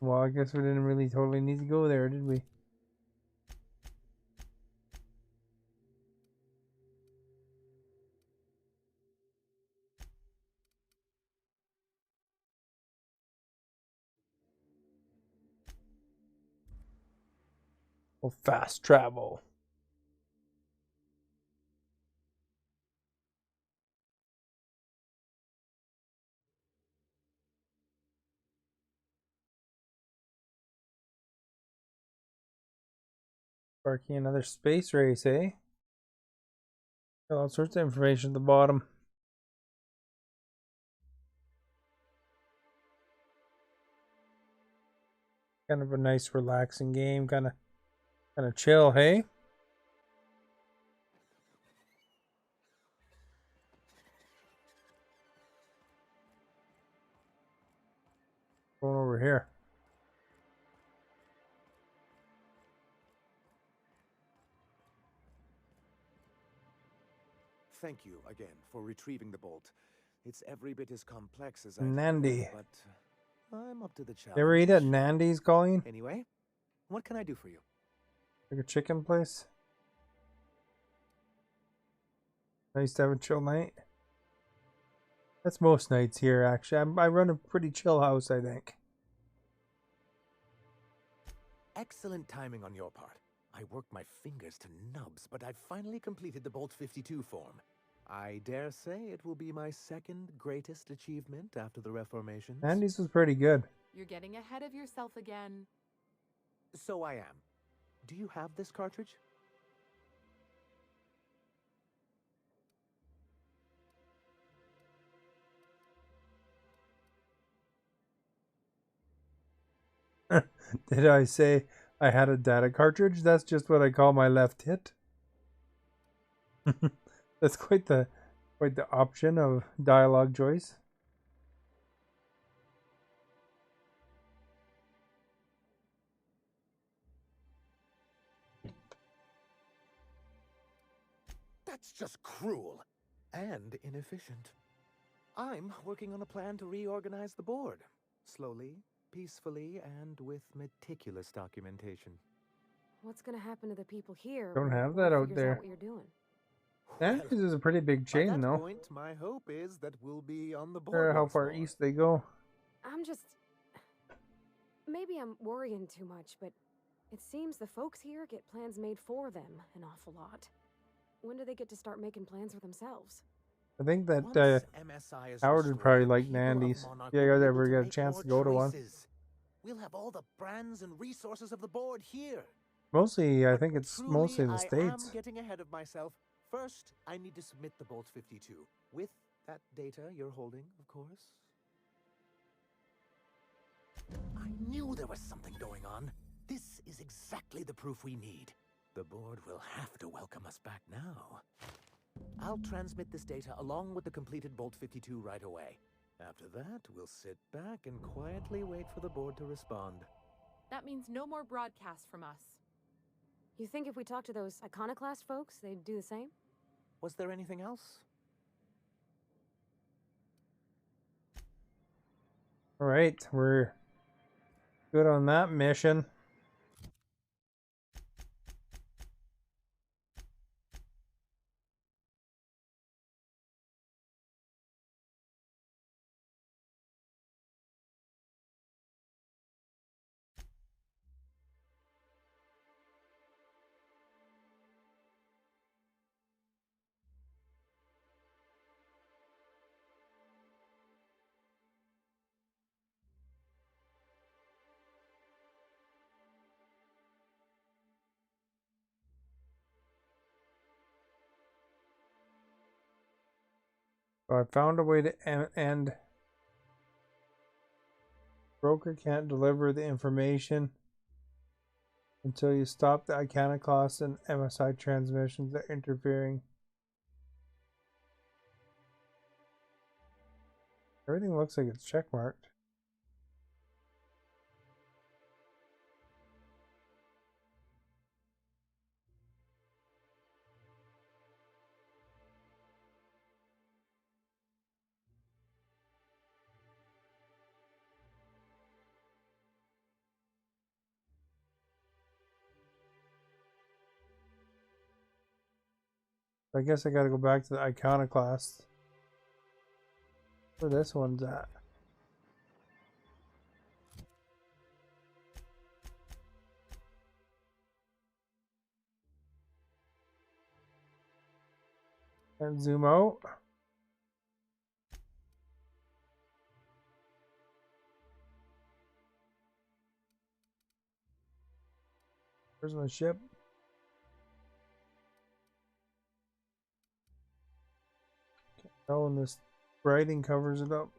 Well, I guess we didn't really totally need to go there, did we? Well, fast travel. Sparking another space race, eh? Got all sorts of information at the bottom. Kind of a nice, relaxing game. Kind of chill, hey? Going over here. Thank you again for retrieving the bolt. It's every bit as complex as I Nandy. thought, but I'm up to the challenge. You ever eat at Nandy's, Colleen? Anyway, what can I do for you? Like a chicken place? Nice to have a chill night. That's most nights here, actually. I run a pretty chill house, I think. Excellent timing on your part. I worked my fingers to nubs, but I've finally completed the Bolt 52 form. I dare say it will be my second greatest achievement after the Reformation. Nandy's was pretty good. You're getting ahead of yourself again. So I am. Do you have this cartridge? Did I say I had a data cartridge? That's just what I call my left hit. That's quite the option of dialogue choice. That's just cruel and inefficient. I'm working on a plan to reorganize the board. Slowly, peacefully, and with meticulous documentation. What's gonna happen to the people here? Don't when the have board that out figures there. Out what you're doing? Nandy's is a pretty big chain, By that though. point, my hope is that we'll be on the Or board. how far east they go. I'm just. Maybe I'm worrying too much, but it seems the folks here get plans made for them an awful lot. When do they get to start making plans for themselves? I think that Once MSI is Howard would restored, probably the like people of Nandy's. Monarch Yeah, you will guys be ever able get a make chance more to go to one? choices. We'll have all the brands and resources of the board here. Mostly, I But think it's truly, mostly in the I States. am getting ahead of myself. First, I need to submit the Bolt 52. With that data you're holding, of course. I knew there was something going on. This is exactly the proof we need. The board will have to welcome us back now. I'll transmit this data along with the completed Bolt 52 right away. After that, we'll sit back and quietly wait for the board to respond. That means no more broadcasts from us. You think if we talk to those Iconoclast folks, they'd do the same? Was there anything else? All right, we're good on that mission. So I found a way to end. Broker can't deliver the information until you stop the Iconoclast and MSI transmissions that are interfering. Everything looks like it's checkmarked. I guess I gotta go back to the Iconoclast. Where this one's at. And zoom out. Where's my ship? Oh, and this writing covers it up.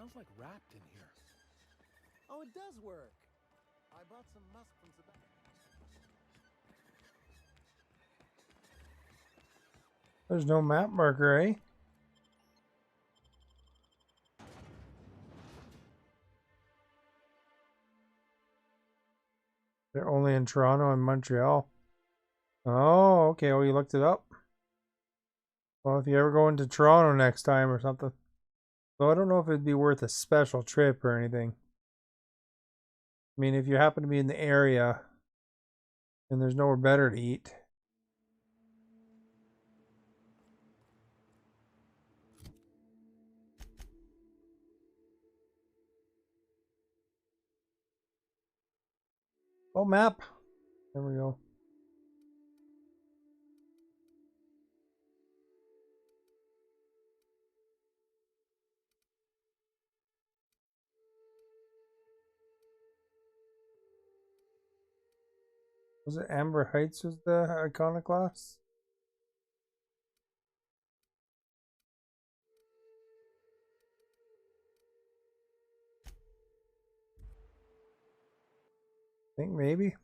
Smells like wrapped in here. Oh, it does work. I bought some musk from Sebastian. There's no map marker, eh? They're only in Toronto and Montreal. Oh, okay. Well, you looked it up. Well, if you ever go into Toronto next time or something. So I don't know if it'd be worth a special trip or anything. I mean, if you happen to be in the area and there's nowhere better to eat. Oh, map. There we go. Was it Amber Heights was the Iconoclast? think maybe.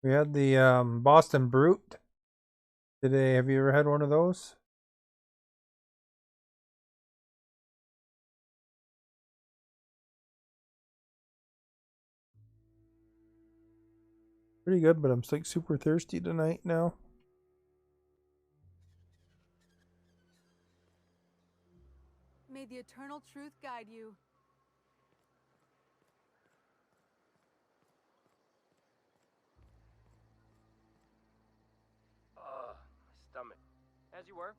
We had the Boston Brute today. Have you ever had one of those? Pretty good, but I'm like super thirsty tonight now. May the eternal truth guide you. Ugh, my stomach. As you were.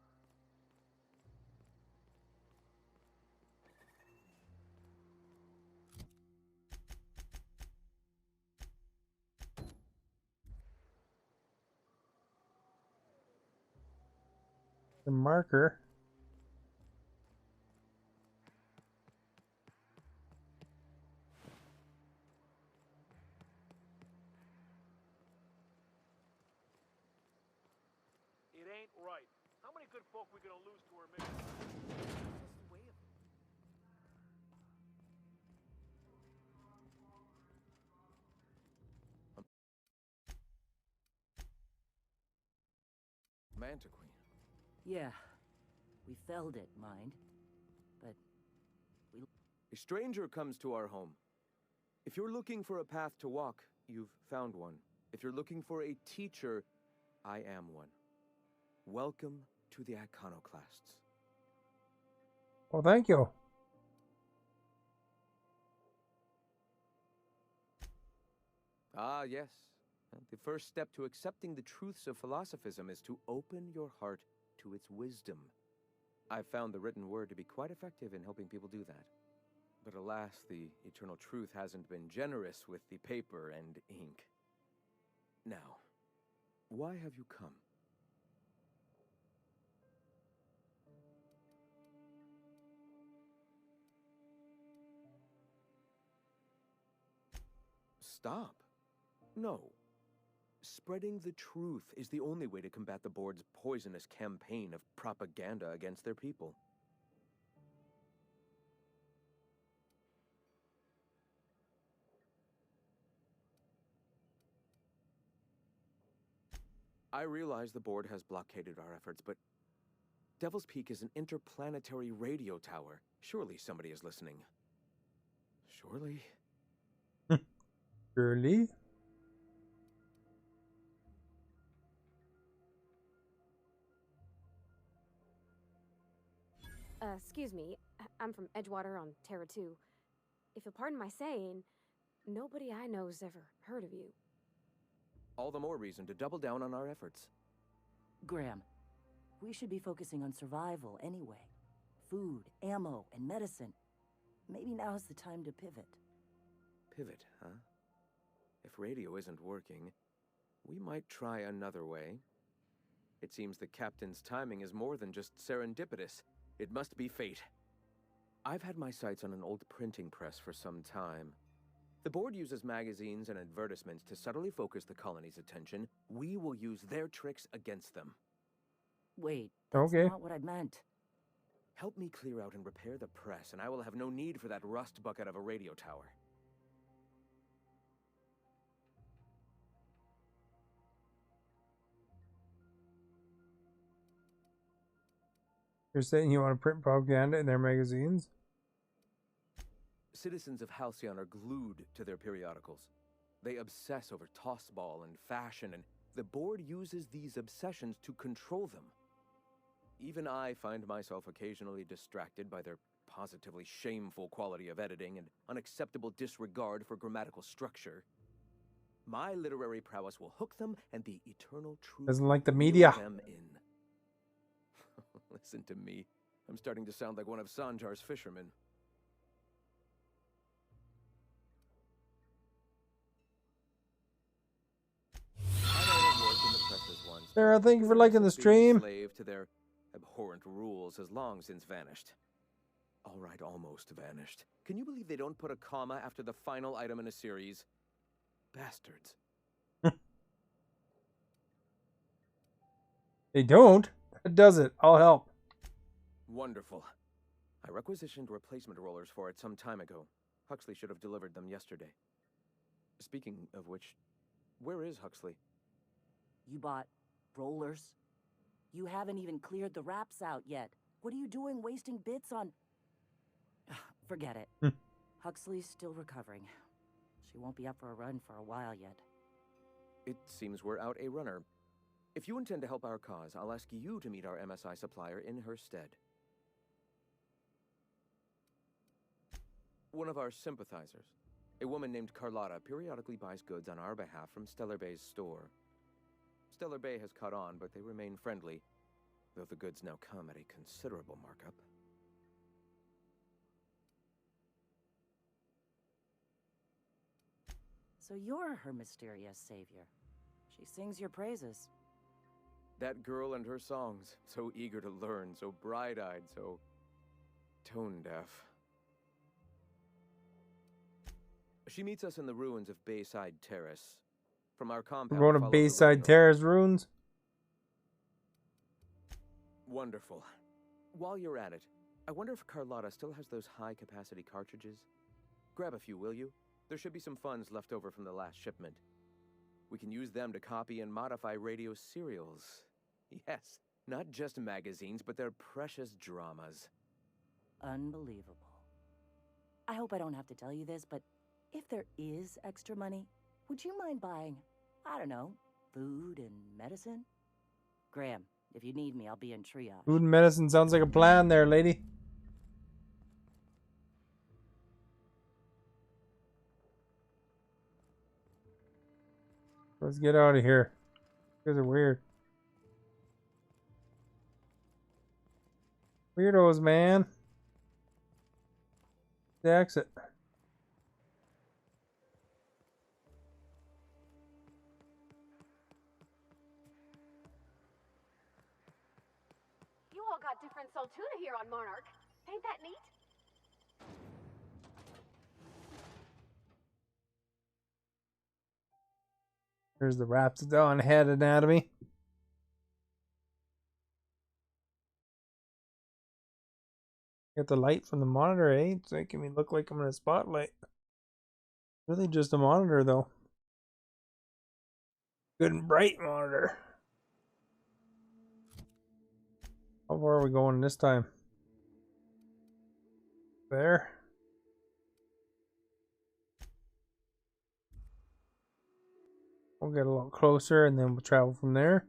The marker. It ain't right. How many good folk we gonna lose to her mission? That's the way of it. Mantiqueen. Yeah. We felled it, mind. But we... A stranger comes to our home. If you're looking for a path to walk, you've found one. If you're looking for a teacher, I am one. Welcome to the Iconoclasts. Well, thank you. Ah, yes. The first step to accepting the truths of philosophism is to open your heart to its wisdom. I've found the written word to be quite effective in helping people do that. But alas, the eternal truth hasn't been generous with the paper and ink. Now, why have you come? Stop. No. Spreading the truth is the only way to combat the board's poisonous campaign of propaganda against their people. I realize the board has blockaded our efforts, but Devil's Peak is an interplanetary radio tower. Surely somebody is listening. Surely? Surely? Excuse me. I'm from Edgewater on Terra 2. If you'll pardon my saying, nobody I know's ever heard of you. All the more reason to double down on our efforts. Graham, we should be focusing on survival anyway. Food, ammo, and medicine. Maybe now's the time to pivot. Pivot, huh? If radio isn't working, we might try another way. It seems the captain's timing is more than just serendipitous. It must be fate. I've had my sights on an old printing press for some time. The board uses magazines and advertisements to subtly focus the colony's attention. We will use their tricks against them. Wait, that's okay. not what I meant. Help me clear out and repair the press, and I will have no need for that rust bucket of a radio tower. You're saying you want to print propaganda in their magazines? Citizens of Halcyon are glued to their periodicals. They obsess over tossball and fashion, and the board uses these obsessions to control them. Even I find myself occasionally distracted by their positively shameful quality of editing and unacceptable disregard for grammatical structure. My literary prowess will hook them, and the eternal truth Doesn't like the will media. reel them in. Listen to me. I'm starting to sound like one of Sanjar's fishermen. Sarah, thank you for liking the stream. Slave to their abhorrent rules has long since vanished. All right, almost vanished. Can you believe they don't put a comma after the final item in a series? Bastards. They don't. That does it. I'll help. Wonderful. I requisitioned replacement rollers for it some time ago. Huxley should have delivered them yesterday. Speaking of which, where is Huxley? You bought rollers? You haven't even cleared the wraps out yet. What are you doing wasting bits on... Forget it. Huxley's still recovering. She won't be up for a run for a while yet. It seems we're out a runner. If you intend to help our cause, I'll ask you to meet our MSI supplier in her stead. One of our sympathizers, a woman named Carlotta, periodically buys goods on our behalf from Stellar Bay's store. Stellar Bay has caught on, but they remain friendly, though the goods now come at a considerable markup. So you're her mysterious savior. She sings your praises. That girl and her songs, so eager to learn, so bright-eyed, so tone-deaf. She meets us in the ruins of Bayside Terrace. From our compound, We're going to Bayside Terrace ruins. Wonderful. While you're at it, I wonder if Carlotta still has those high-capacity cartridges? Grab a few, will you? There should be some funds left over from the last shipment. We can use them to copy and modify radio serials. Yes, not just magazines, but their precious dramas. Unbelievable. I hope I don't have to tell you this, but if there is extra money, would you mind buying, I don't know, food and medicine? Graham, if you need me, I'll be in triage. Food and medicine sounds like a plan there, lady. Let's get out of here. You guys are weird. Weirdos, man. The exit. You all got different Saltuna here on Monarch. Ain't that neat? Here's the Raptidon head anatomy. Get the light from the monitor, eh? It's making me look like I'm in a spotlight. Really just a monitor, though. Good and bright monitor. How far are we going this time? There. We'll get a little closer and then we'll travel from there.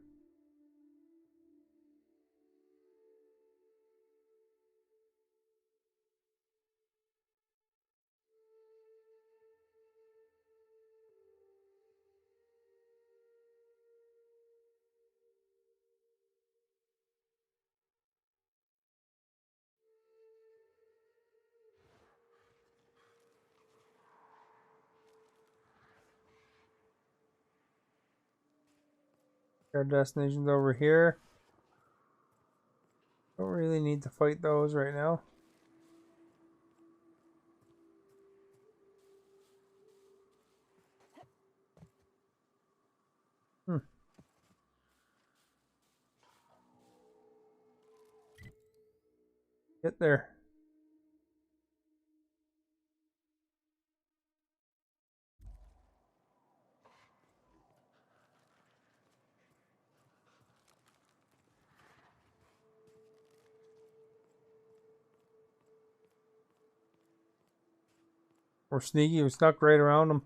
Our destination's over here. Don't really need to fight those right now. Get there. We're sneaky. We snuck right around them.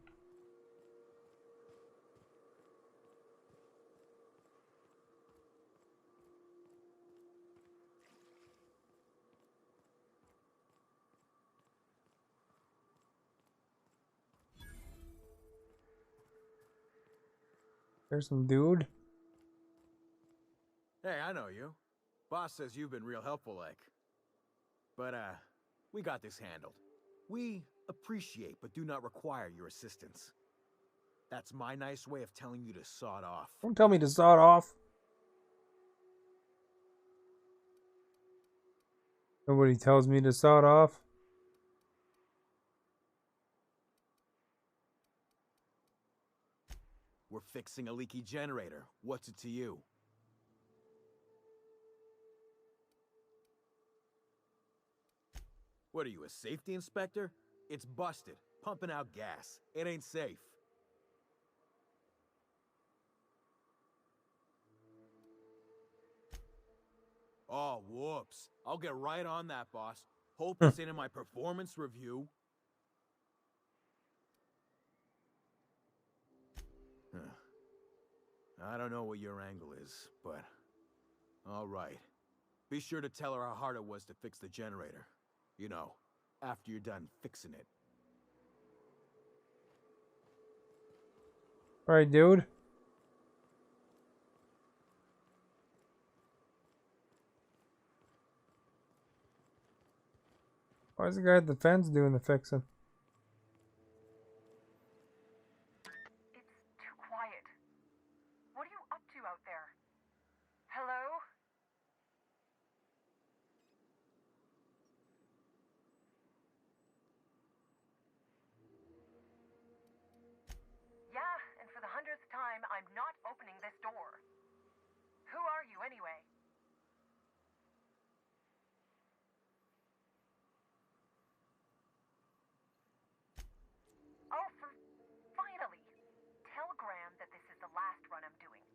There's some dude. Hey, I know you. Boss says you've been real helpful, like. But, we got this handled. We appreciate but do not require your assistance. That's my nice way of telling you to sod off. Don't tell me to sod off. Nobody tells me to sod off. We're fixing a leaky generator. What's it to you? What are you, a safety inspector? It's busted, pumping out gas. It ain't safe. Oh, whoops. I'll get right on that, boss. Hope it's in my performance review. I don't know what your angle is, but... all right. Be sure to tell her how hard it was to fix the generator. You know, after you're done fixing it. Alright, dude. Why is the guy at the fence doing the fixing? It's too quiet. What are you up to out there? Hello? Yeah, and for the 100th time, I'm not opening this door. Who are you, anyway? Oh, finally! Tell Graham that this is the last run I'm doing.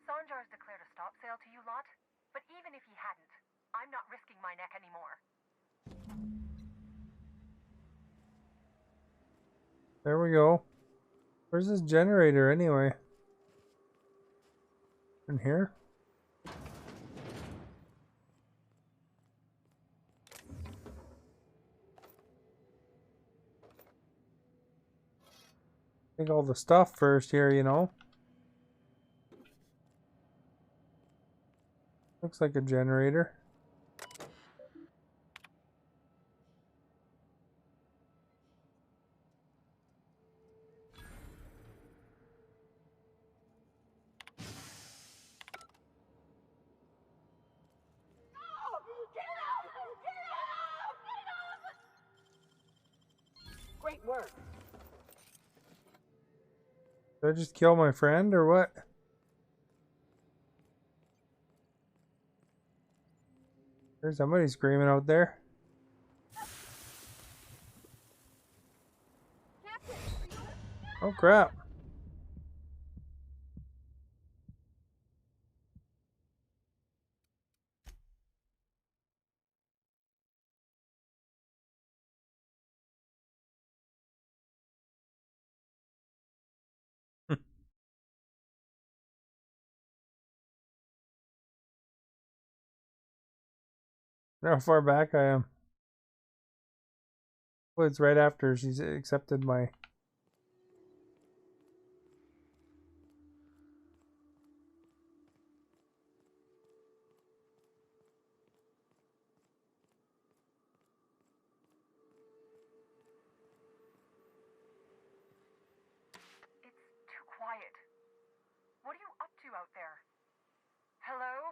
Sanjar's declared a stop sale to you lot, but even if he hadn't, I'm not risking my neck anymore. There we go. Where's this generator anyway? In here? Take all the stuff first here, you know. Looks like a generator. Great work. Did I just kill my friend or what? There's somebody screaming out there. Oh crap. How far back I am. Well, it's right after she's accepted my... It's too quiet. What are you up to out there? Hello?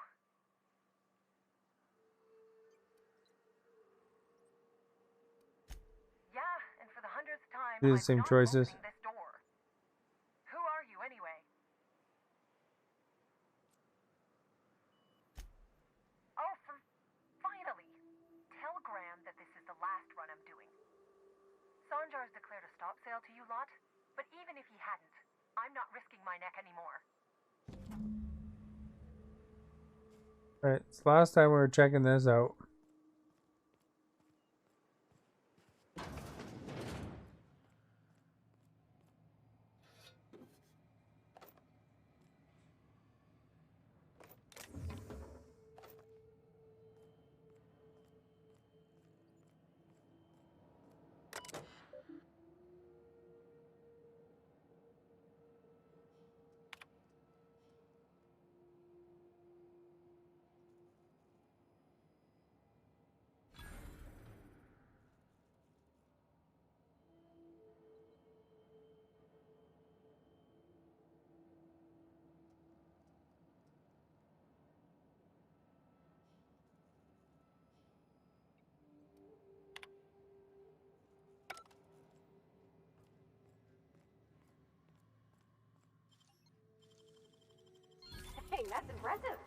Yeah, and for the 100th time, Do the I'm same not choices. opening this door. Who are you, anyway? Oh, finally! Tell Graham that this is the last run I'm doing. Sanjar's declared a stop sale to you lot, but even if he hadn't, I'm not risking my neck anymore. Alright, it's the last time we were checking this out. Dang, that's impressive.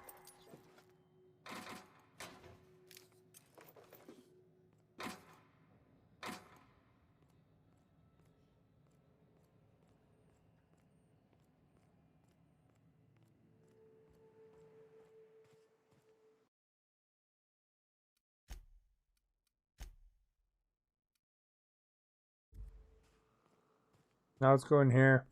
Now let's go in here.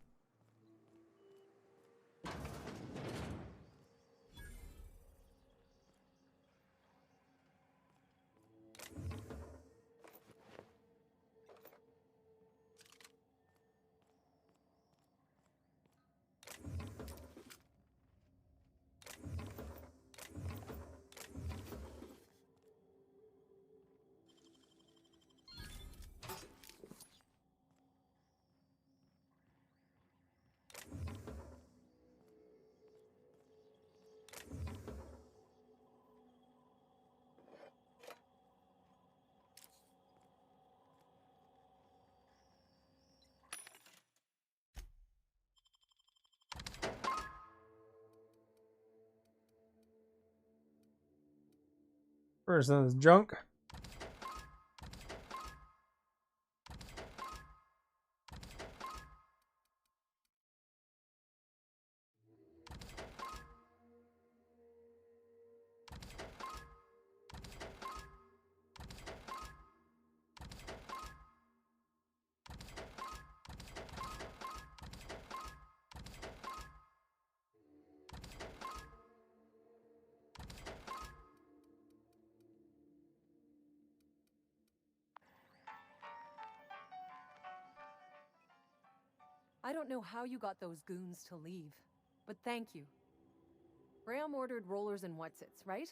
Where's this junk? I don't know how you got those goons to leave, but thank you. Graham ordered rollers and whatsits, right?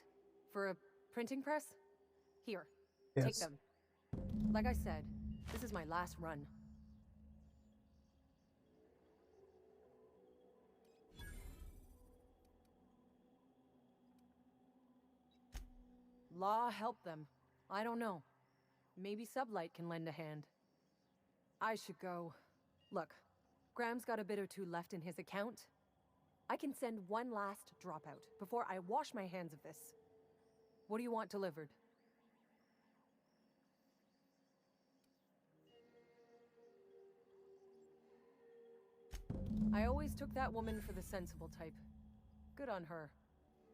For a printing press? Here, take Yes. them. Like I said, this is my last run. Law help them. I don't know. Maybe Sublight can lend a hand. I should go. Look, Graham's got a bit or two left in his account. I can send one last dropout before I wash my hands of this. What do you want delivered? I always took that woman for the sensible type. Good on her.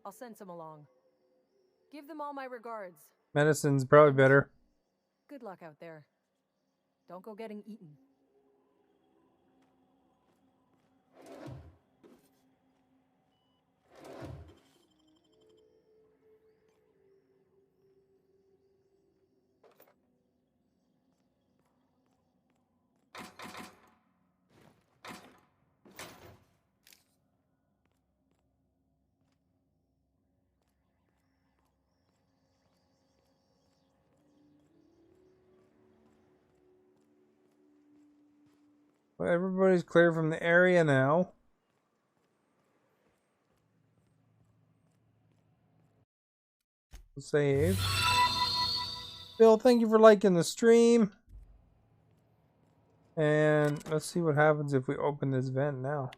I'll send some along. Give them all my regards. Medicine's probably better. Good luck out there. Don't go getting eaten. Well, everybody's clear from the area now. Save. Bill, thank you for liking the stream. And let's see what happens if we open this vent now.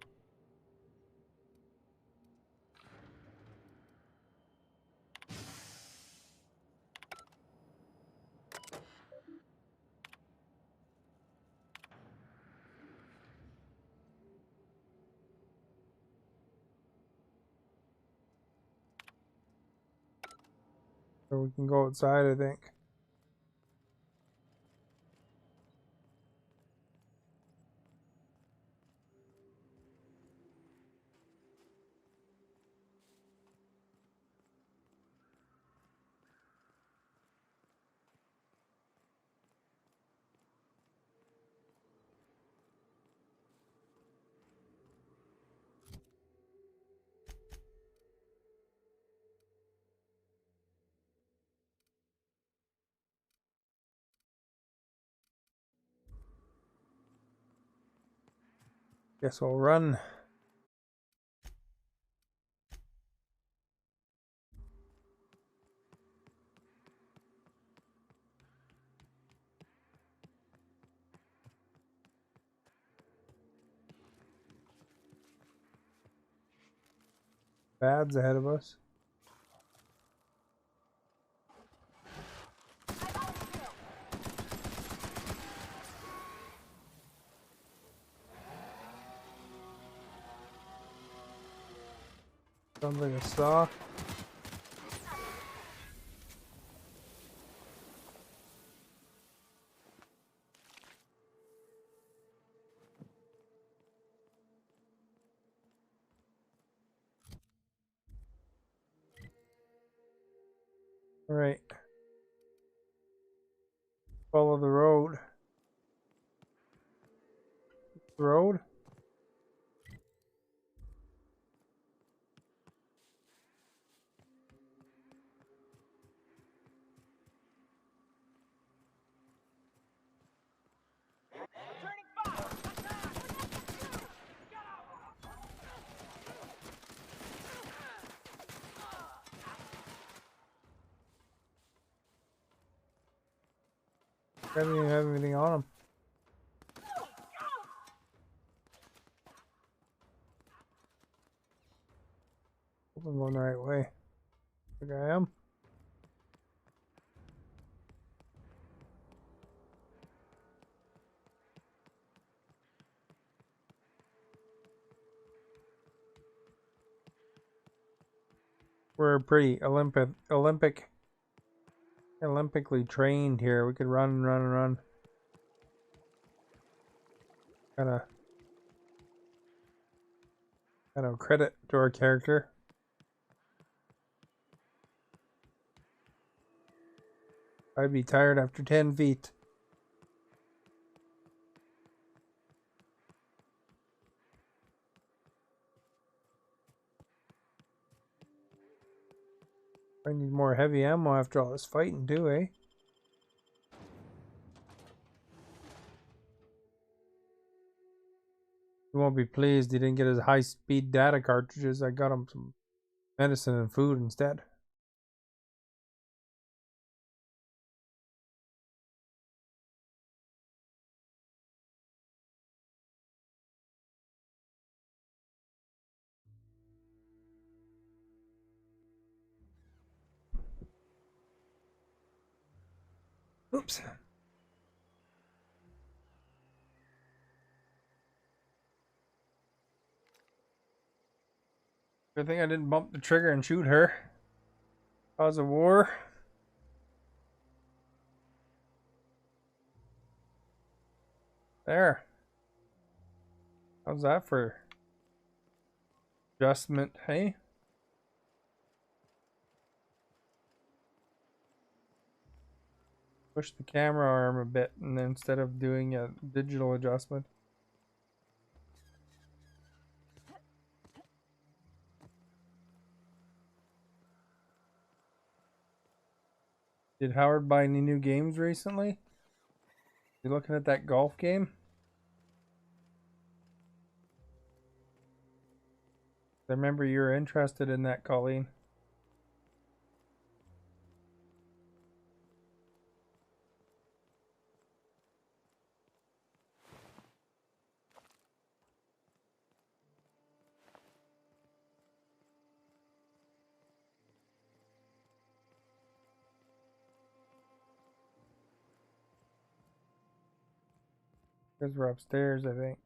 So we can go outside, I think. Guess we'll run. Bad's ahead of us. Sounds like a saw. All right. Follow the road. Road? I don't even have anything on him. Hope I'm going the right way. I think I am. We're pretty Olympically trained here. We could run and run and run. Kind of credit to our character. I'd be tired after 10 feet. I need more heavy ammo after all this fighting too, eh? He won't be pleased he didn't get his high-speed data cartridges. I got him some medicine and food instead. Oops. Good thing I didn't bump the trigger and shoot her. Cause a war. There. How's that for adjustment, hey? Push the camera arm a bit, and then instead of doing a digital adjustment. Did Howard buy any new games recently? You looking at that golf game? I remember you were interested in that, Colleen. Because we're upstairs, I think.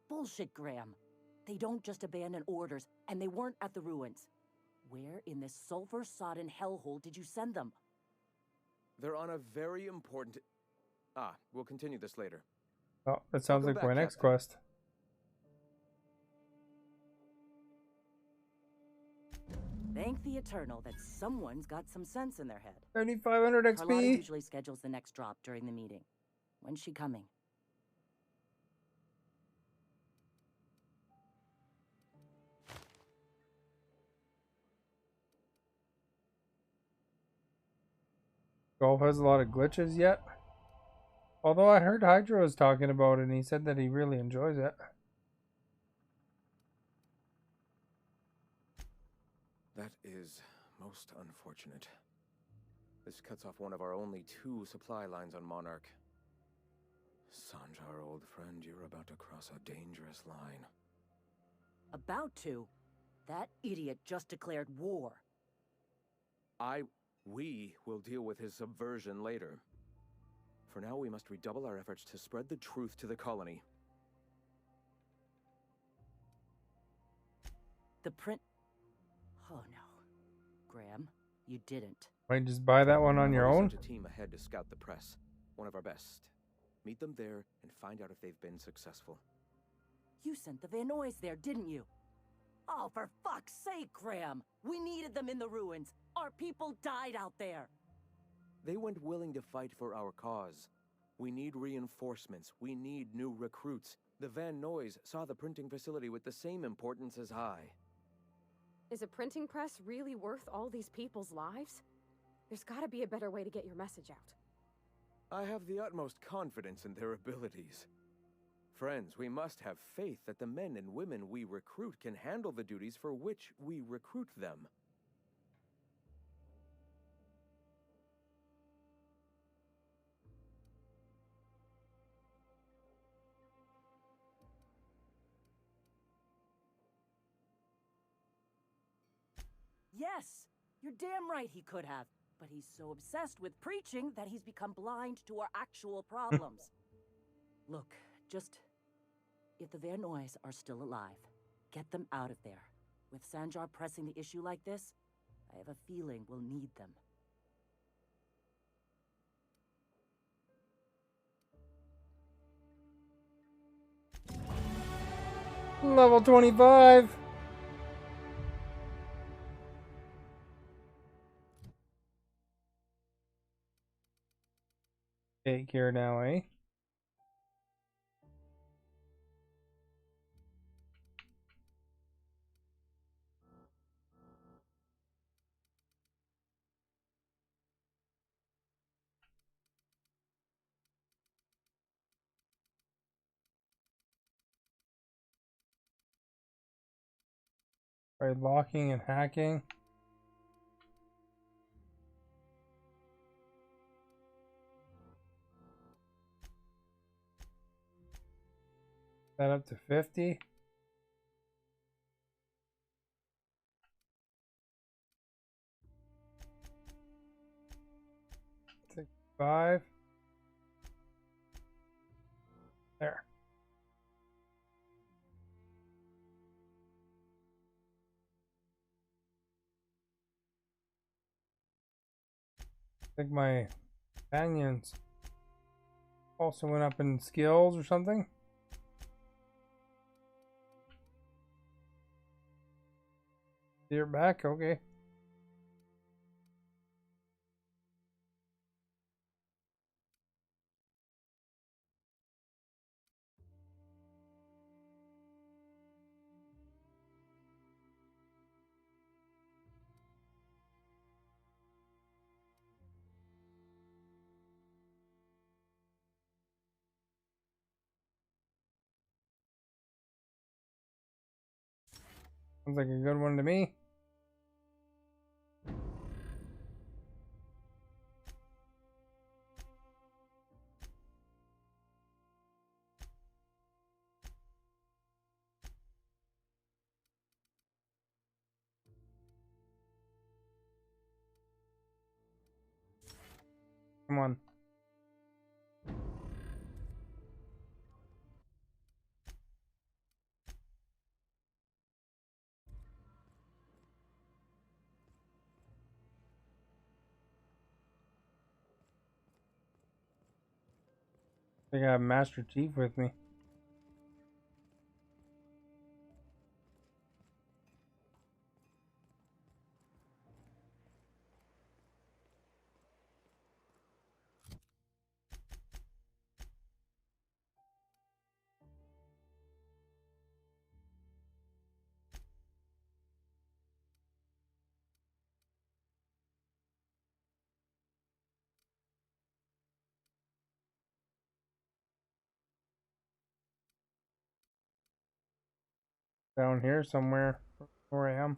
Bullshit, Graham. They don't just abandon orders, and they weren't at the ruins. Where in this sulfur-sodden hellhole did you send them? They're on a very important... we'll continue this later. Oh, that sounds like my next quest. Thank the Eternal that someone's got some sense in their head. 7,500 XP. Carlotta usually schedules the next drop during the meeting. When's she coming? Golf has a lot of glitches yet. Although I heard Hydra was talking about it and he said that he really enjoys it. That is most unfortunate. This cuts off one of our only 2 supply lines on Monarch. Sanjar, old friend, you're about to cross a dangerous line. About to? That idiot just declared war. We will deal with his subversion later. For now, we must redouble our efforts to spread the truth to the colony. The print... Oh no. Graham, you didn't. Might just buy that one on your own? Sent a team ahead to scout the press. One of our best. Meet them there and find out if they've been successful. You sent the Van Noys there, didn't you? Oh, for fuck's sake, Graham! We needed them in the ruins. Our people died out there. They went willing to fight for our cause. We need reinforcements. We need new recruits. The Van Noys saw the printing facility with the same importance as I. Is a printing press really worth all these people's lives? There's gotta be a better way to get your message out. I have the utmost confidence in their abilities. Friends, we must have faith that the men and women we recruit can handle the duties for which we recruit them. Yes, you're damn right he could have. But he's so obsessed with preaching that he's become blind to our actual problems. Look, just... if the Van Noys are still alive, get them out of there. With Sanjar pressing the issue like this, I have a feeling we'll need them. Level 25. Take care now, eh? By locking and hacking. That up to 50. Five. There. I think my companions also went up in skills or something. You're back, okay. Sounds like a good one to me. Come on. I think I have Master Chief with me. Down here somewhere where I am.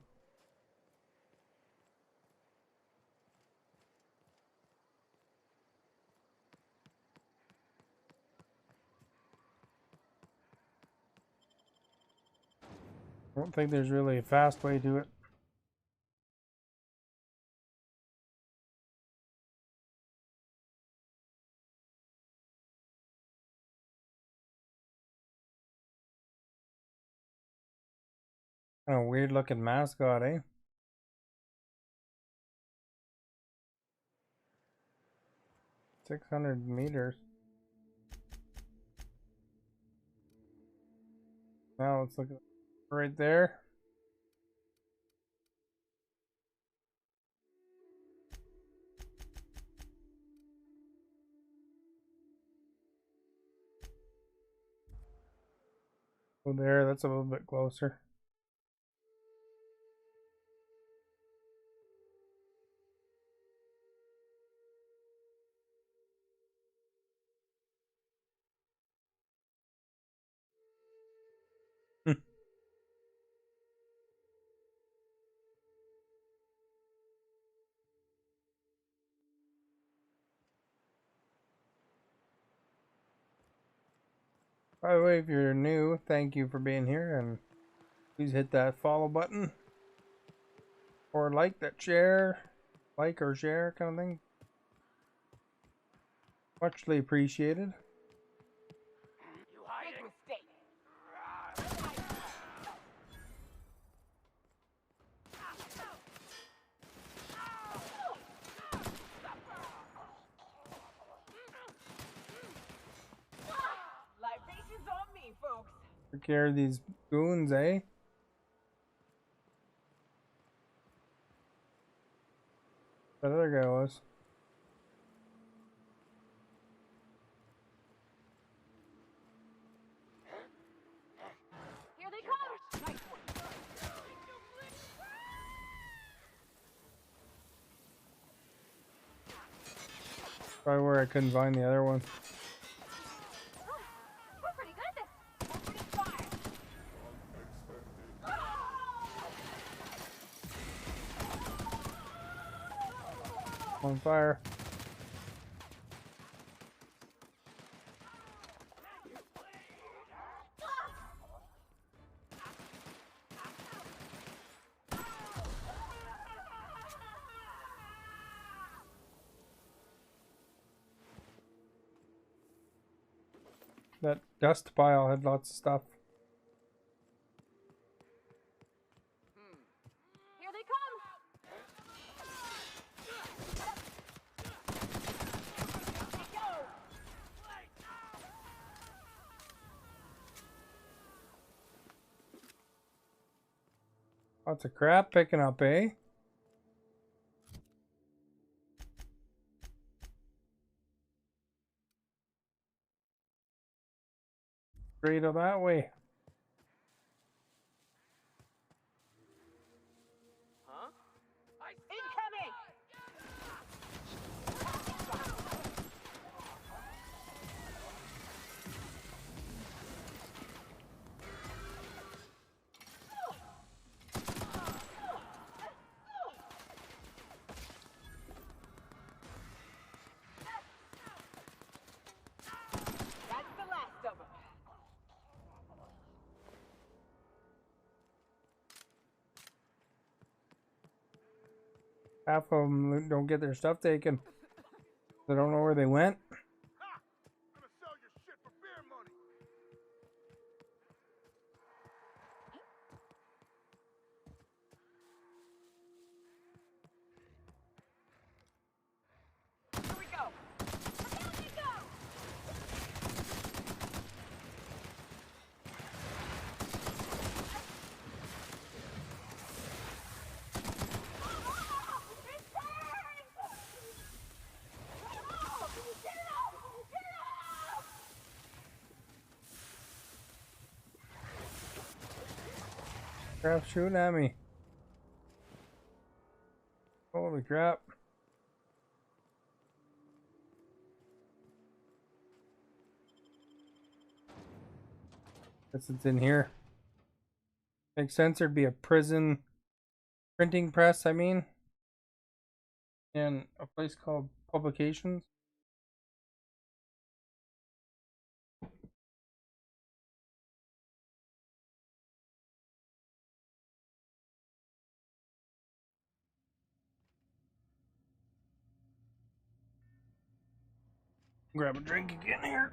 I don't think there's really a fast way to it. Kind of weird looking mascot, eh? $600 meters. Now let's look at right there. Oh, there, that's a little bit closer. By the way, if you're new, thank you for being here, and please hit that follow button or like that share, like or share kind of thing. Muchly appreciated. Big mistake. Libations on me, folks. Take care of these goons, eh? That other guy was. Here they come! Nice one. Probably where I couldn't find the other one. We're pretty good at this. Opening fire. On fire. That dust pile had lots of stuff. Here they come! Lots of crap picking up, eh? Straight up that way. Huh? Incoming! That's the last of them. Half of them don't get their stuff taken. They don't know where they went. Here we go. Down they go. Crap shooting at me. Holy crap. Guess it's in here. Makes sense there'd be a prison printing press, I mean. And a place called Publications. Grab a drink again here.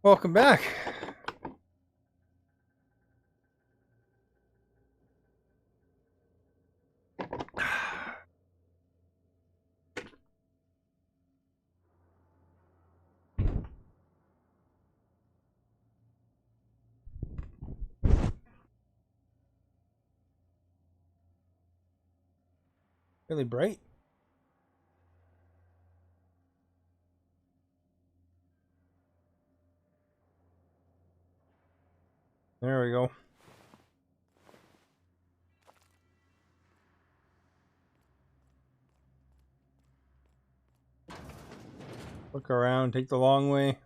Welcome back. Really bright. There we go. Look around, take the long way.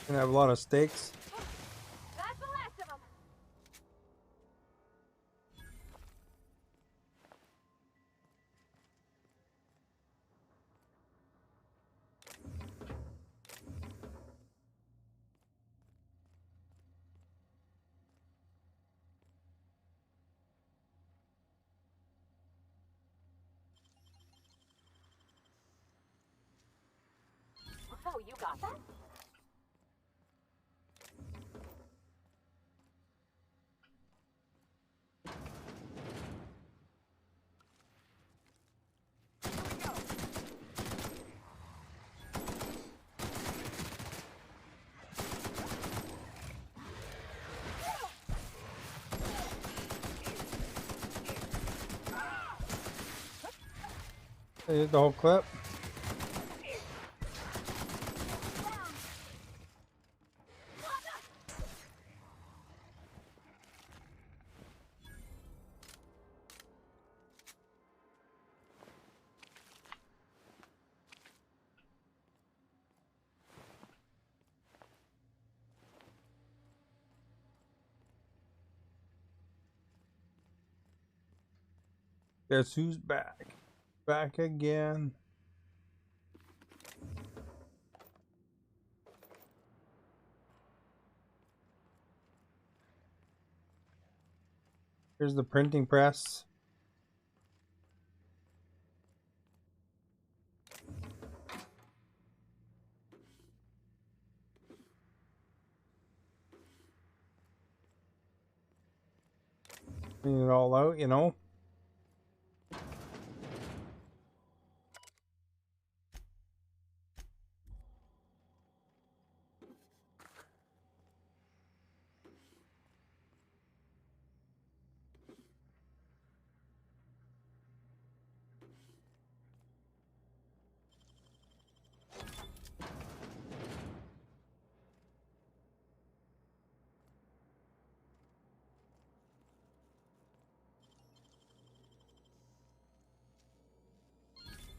Gonna have a lot of stakes. That's the last of them. Oh, you got that? Here's the whole clip. Guess who's back? Back again. Here's the printing press. Clean it all out, you know.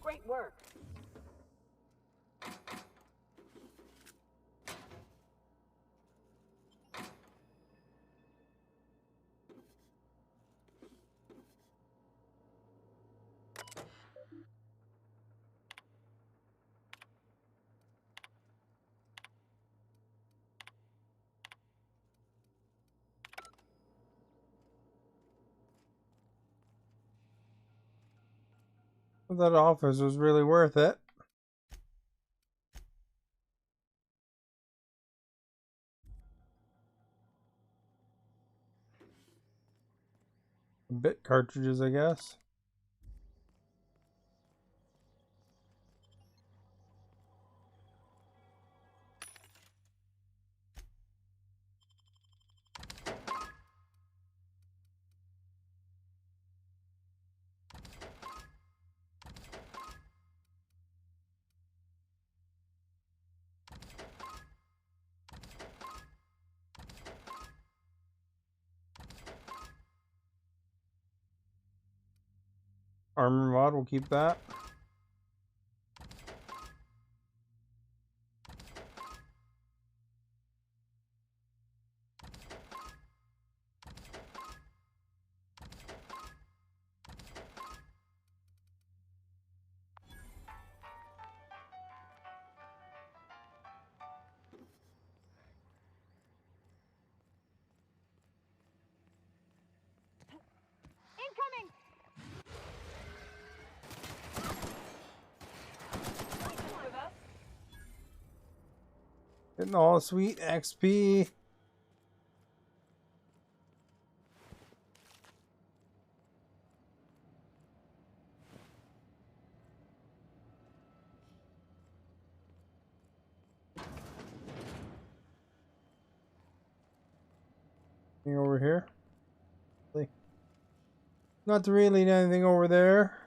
Great work. That office was really worth it. Bit cartridges, I guess. Armor mod, we'll keep that. Incoming! Getting all sweet XP. Anything over here? Not really anything over there.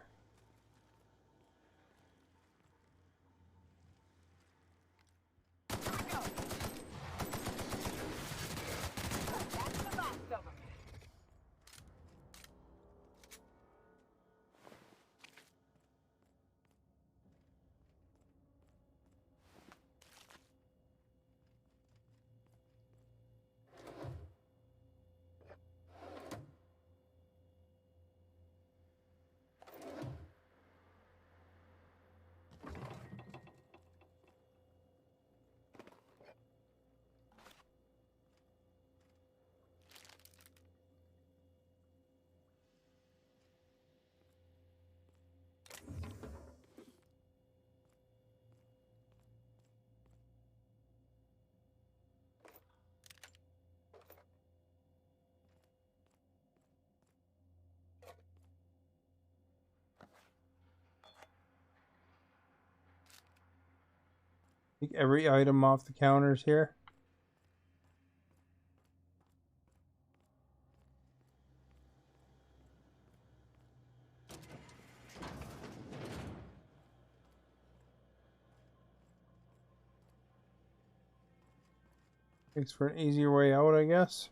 Take every item off the counters here. Makes for an easier way out, I guess.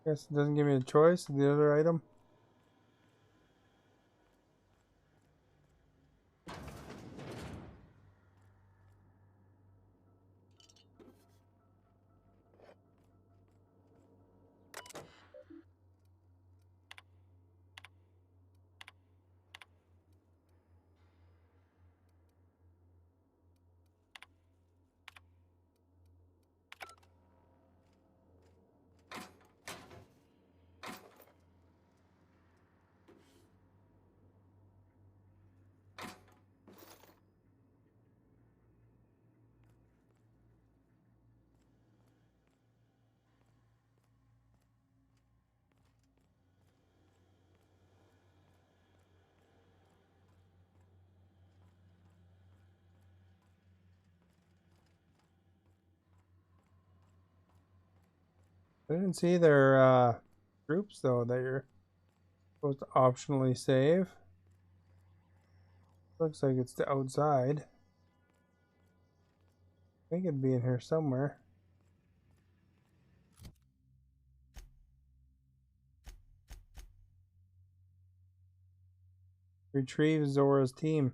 Guess it doesn't give me a choice. The other item. I didn't see their groups though that you're supposed to optionally save. Looks like it's the outside. I think it'd be in here somewhere. Retrieve Zora's team.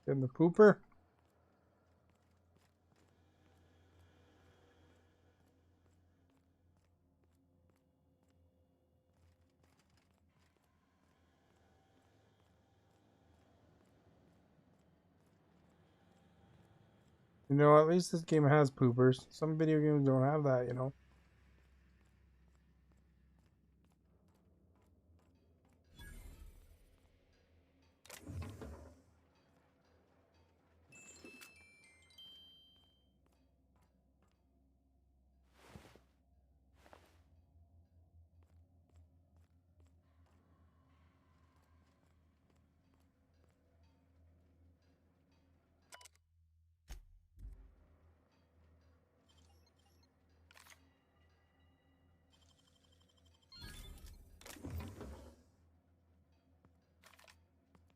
In the pooper. You know, at least this game has poopers. Some video games don't have that, you know.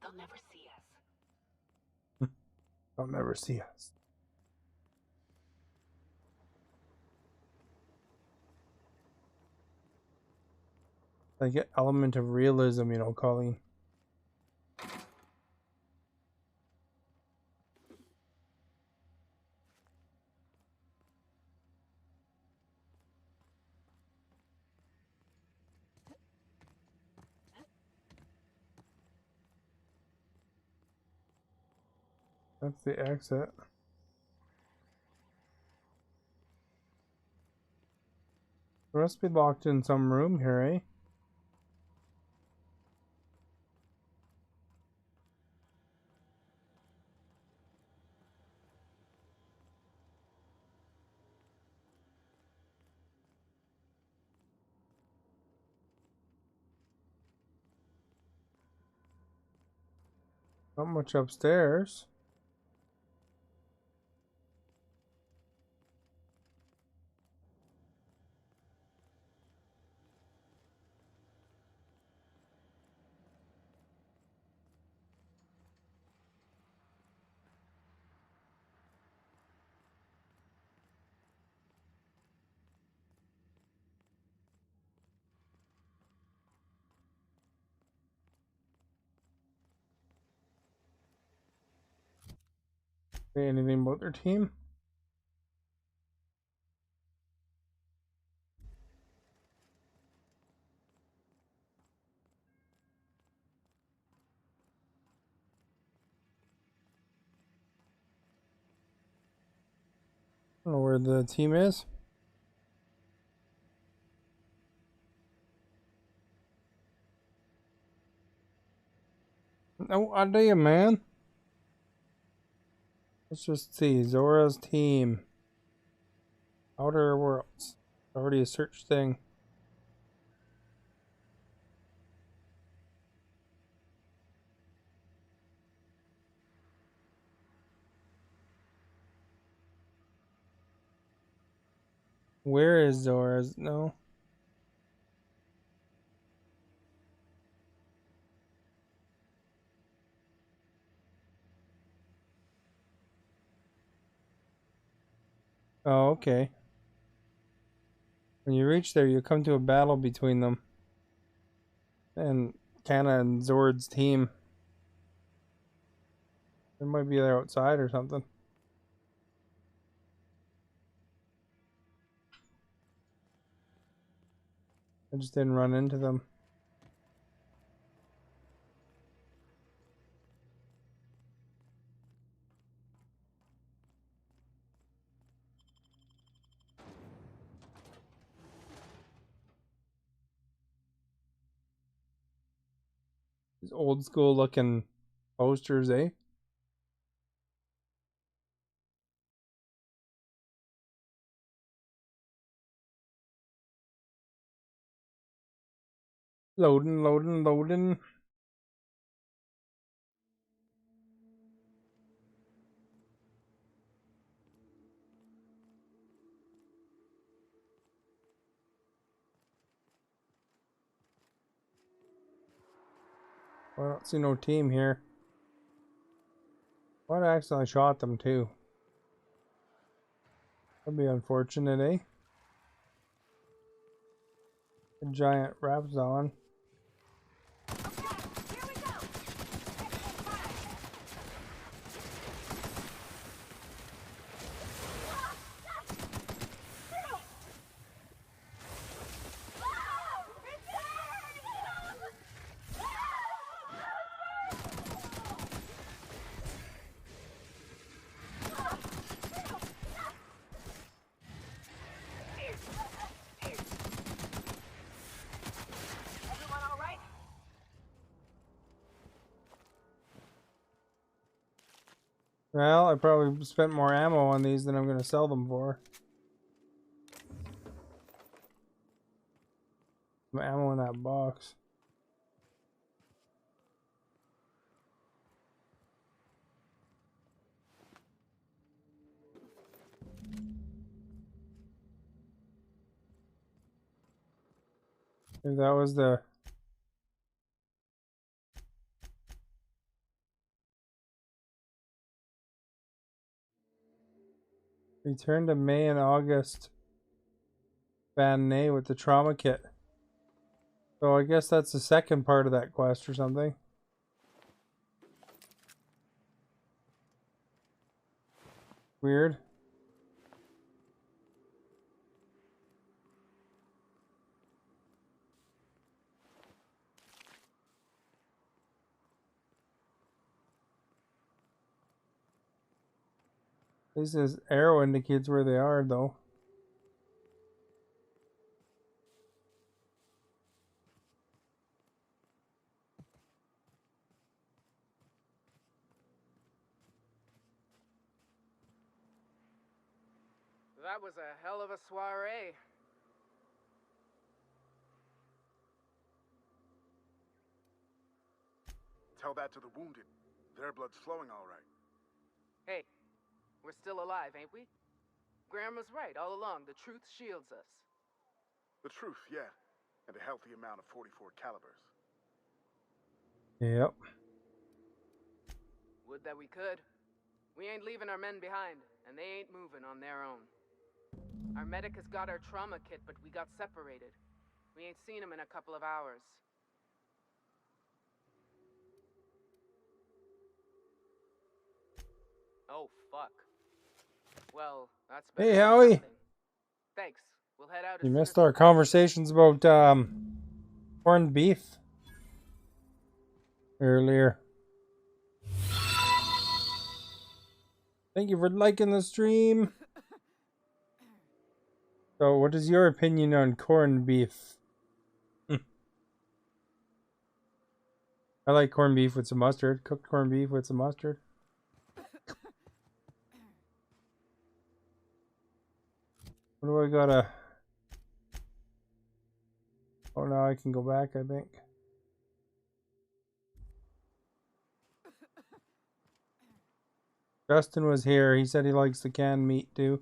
They'll never see us. They'll never see us. Like an element of realism, you know, Colleen. That's the exit. We must be locked in some room here, eh? Not much upstairs. Say anything about their team? I don't know where the team is. No idea, man. Let's just see. Zora's team. Outer Worlds. Already a search thing. Where is Zora's? No. Oh, okay. When you reach there, you come to a battle between them. And Kana and Zord's team. They might be there outside or something. I just didn't run into them. These old school looking posters, eh? Loading, loading, loading. Well, I don't see no team here. What accidentally shot them too? That'd be unfortunate, eh? A giant Rapzon. Well, I probably spent more ammo on these than I'm going to sell them for. Some ammo in that box. If that was the... Return to May and August. Van Nay with the trauma kit. So I guess that's the second part of that quest or something. Weird. This arrow indicates where they are, though. That was a hell of a soiree. Tell that to the wounded. Their blood's flowing all right. Hey, we're still alive, ain't we? Graham was right all along. The truth shields us. The truth, yeah. And a healthy amount of 44 calibers. Yep. Would that we could. We ain't leaving our men behind, and they ain't moving on their own. Our medic has got our trauma kit, but we got separated. We ain't seen him in a couple of hours. Oh, fuck. Well, that's better. Hey, Howie. Thanks. We'll head out. You missed our conversations about corned beef earlier. Thank you for liking the stream. So, what is your opinion on corned beef? I like corned beef with some mustard. Cooked corned beef with some mustard. What do I gotta... Oh, now I can go back, I think. Justin was here. He said he likes the canned meat too.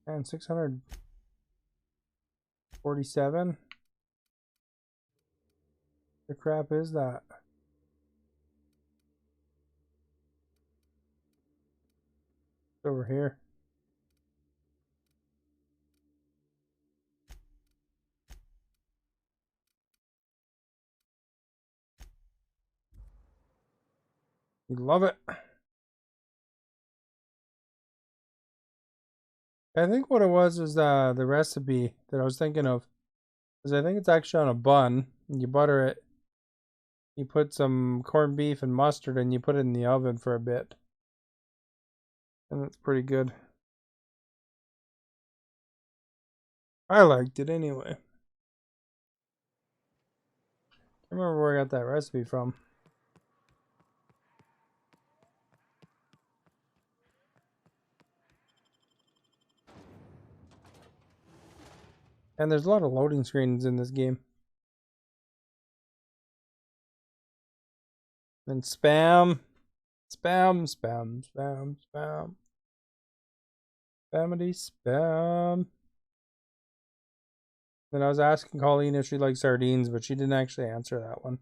And 647. The crap is that? It's over here. You love it. I think what it was is the recipe that I was thinking of. Because I think it's actually on a bun. And you butter it. You put some corned beef and mustard and you put it in the oven for a bit. And it's pretty good. I liked it anyway. I remember where I got that recipe from. And there's a lot of loading screens in this game. And spam. Spam, spam, spam, spam. Spamity spam. Then I was asking Colleen if she likes sardines, but she didn't actually answer that one.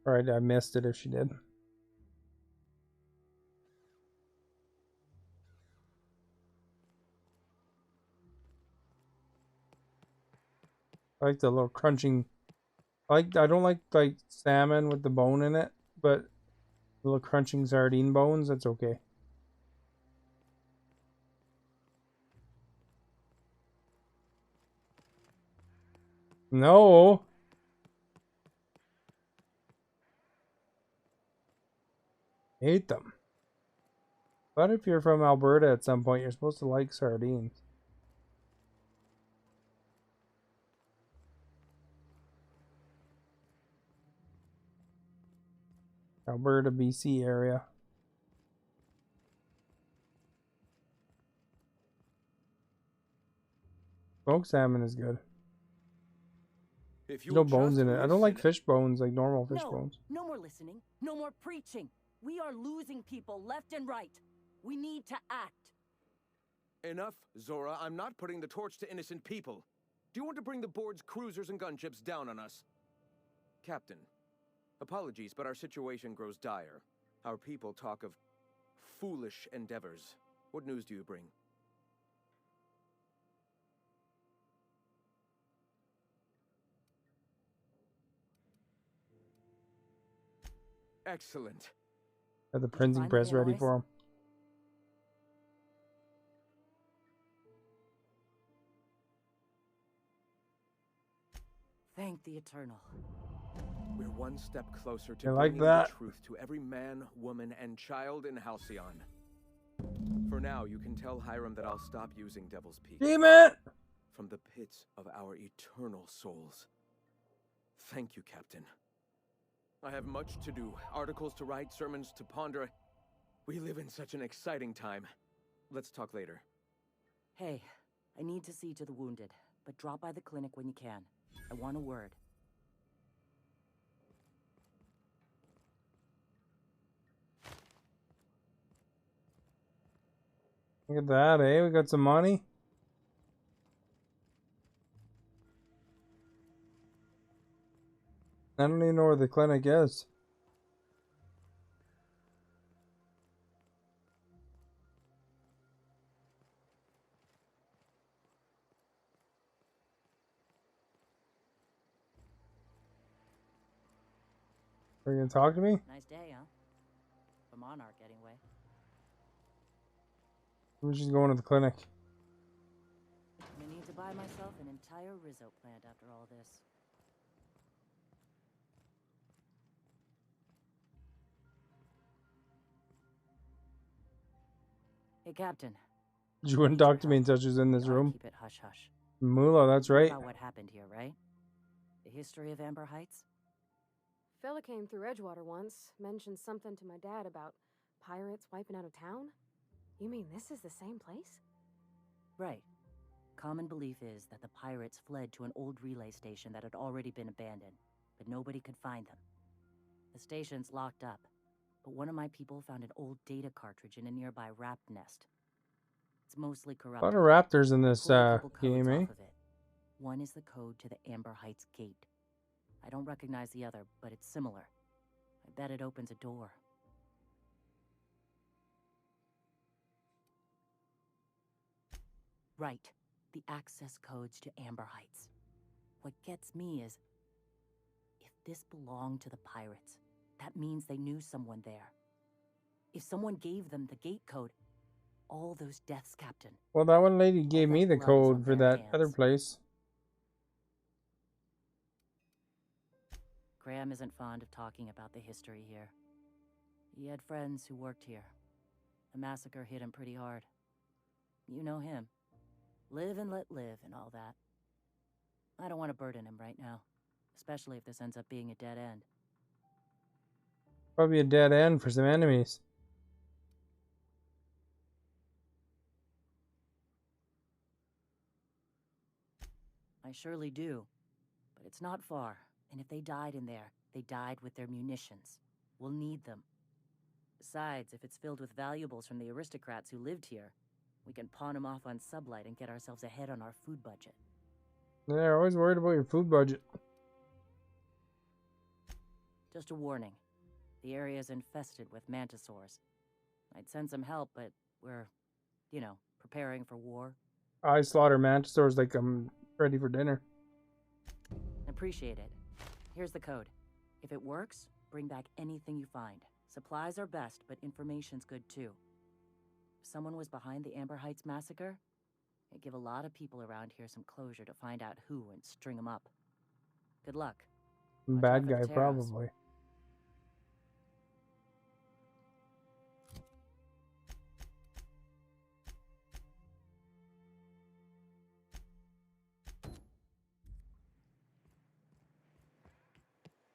Or I missed it if she did. I like the little crunching. I don't like salmon with the bone in it, but little crunching sardine bones, that's okay. No. Hate them. But if you're from Alberta at some point, you're supposed to like sardines. Alberta, BC area. Smoked salmon is good. No bones in it. I don't like fish bones, like normal fish bones. No more listening. No more preaching. We are losing people left and right. We need to act. Enough, Zora. I'm not putting the torch to innocent people. Do you want to bring the board's cruisers and gunships down on us? Captain, Apologies, but our situation grows dire. Our people talk of foolish endeavors. What news do you bring? Excellent. Got the printing press ready for him. Thank the Eternal. We're one step closer to I like bringing that. the truth to every man, woman, and child in Halcyon. For now, you can tell Hiram that I'll stop using Devil's Peak. Damn it! From the pits of our eternal souls. Thank you, Captain. I have much to do. Articles to write, sermons to ponder. We live in such an exciting time. Let's talk later. Hey, I need to see to the wounded, but drop by the clinic when you can. I want a word. Look at that, eh? We got some money. I don't even know where the clinic is. Are you gonna talk to me? Nice day, huh? The Monarch, anyway. We're just going to the clinic. I'm gonna need to buy myself an entire Rizzo plant after all this. Hey, Captain. You wouldn't talk to me until she was in this room. Keep it hush hush. Moolah, that's You know right. about what happened here, right? The history of Amber Heights? Fella came through Edgewater once, mentioned something to my dad about pirates wiping out a town. You mean this is the same place? Right. Common belief is that the pirates fled to an old relay station that had already been abandoned, but nobody could find them. The station's locked up, but one of my people found an old data cartridge in a nearby rat nest. It's mostly A lot corrupted. of raptors in this Pulled a couple codes game, eh? off of it. One is the code to the Amber Heights gate. I don't recognize the other, but it's similar. I bet it opens a door. Right. The access codes to Amber Heights. What gets me is, if this belonged to the pirates, that means they knew someone there. If someone gave them the gate code, all those deaths, Captain. Well, that one lady gave me the blood is code on for their that other hands. place. Graham isn't fond of talking about the history here. He had friends who worked here. The massacre hit him pretty hard. You know him. Live and let live and all that. I don't want to burden him right now, especially if this ends up being a dead end. Probably a dead end for some enemies. I surely do. But it's not far, and if they died in there, they died with their munitions. We'll need them. Besides, if it's filled with valuables from the aristocrats who lived here, we can pawn them off on Sublight and get ourselves ahead on our food budget. Yeah, they're always worried about your food budget. Just a warning. The area's infested with mantisaurs. I'd send some help, but we're, you know, preparing for war. I slaughter mantisaurs like I'm ready for dinner. Appreciate it. Here's the code. If it works, bring back anything you find. Supplies are best, but information's good too. If someone was behind the Amber Heights massacre, it'd give a lot of people around here some closure to find out who and string them up. Good luck. Bad out for guy, the Terras. probably.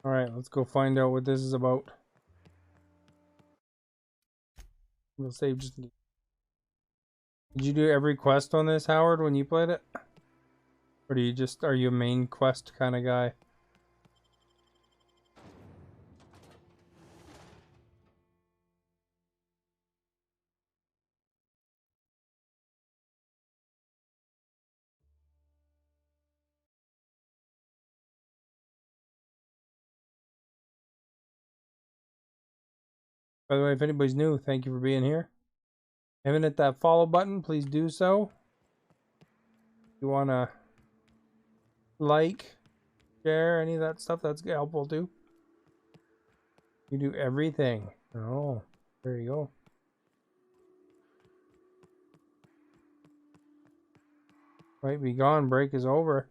Alright, let's go find out what this is about. We'll save just. Did you do every quest on this, Howard, when you played it? Or are you a main quest kind of guy? By the way, if anybody's new, thank you for being here. Haven't hit that follow button, please do so. If you want to like, share, any of that stuff, that's helpful too. You do everything. Oh, there you go. Might be gone. Break is over.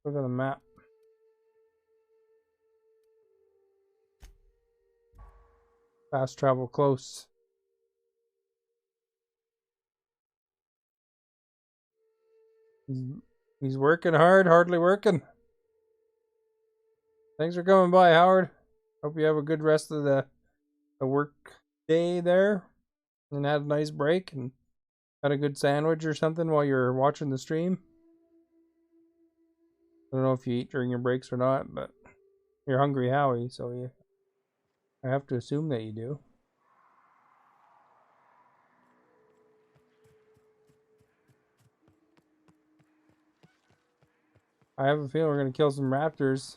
Look at the map. Fast travel close. He's working hard, hardly working. Thanks for coming by, Howard. Hope you have a good rest of the work day there. And had a nice break and had a good sandwich or something while you're watching the stream. I don't know if you eat during your breaks or not, but you're hungry, Howie, so I have to assume that you do. I have a feeling we're going to kill some raptors.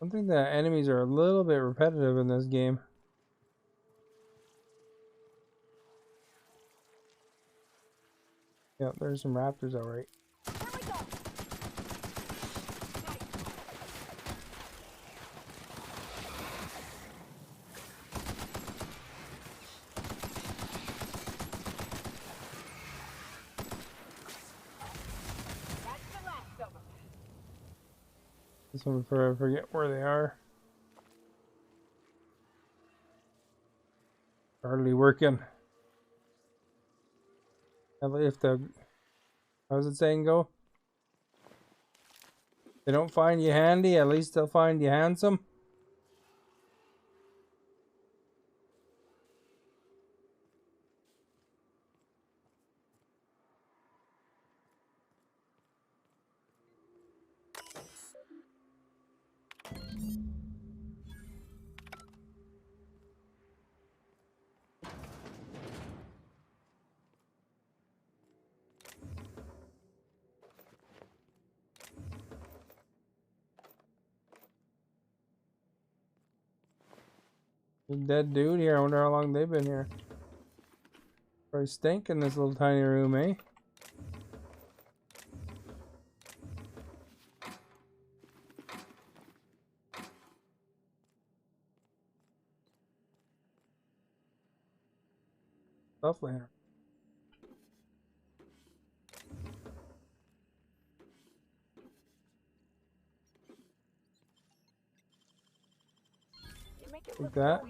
I think the enemies are a little bit repetitive in this game. Yeah, there's some raptors, alright. This one before I forget where they are. Hardly working. If the, how's it saying go? They don't find you handy, at least they'll find you handsome. Dead dude here. I wonder how long they've been here. Probably stink in this little tiny room, eh? Lovely. Like that.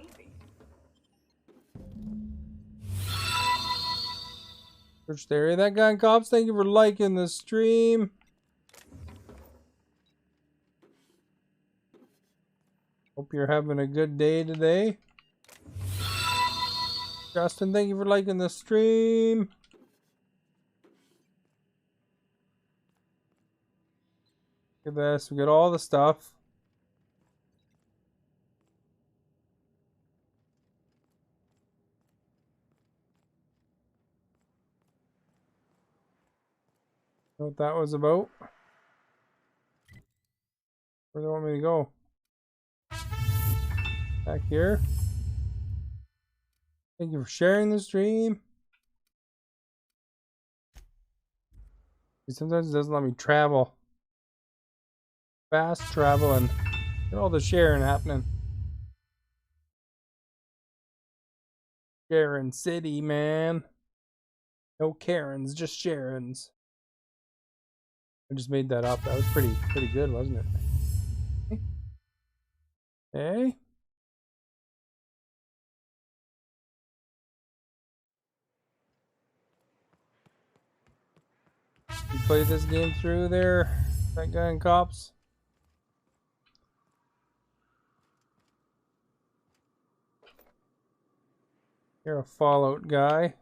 Search the area. That guy in cops, thank you for liking the stream. Hope you're having a good day today. Justin, thank you for liking the stream. Look at this. We got all the stuff. Know what that was about? Where do they want me to go? Back here. Thank you for sharing the stream. Sometimes it doesn't let me travel. Fast traveling. Look at all the sharing happening. Sharon City, man. No Karens, just Sharons. I just made that up. That was pretty good, wasn't it? Hey? You play this game through there? That guy in cops? You're a Fallout guy.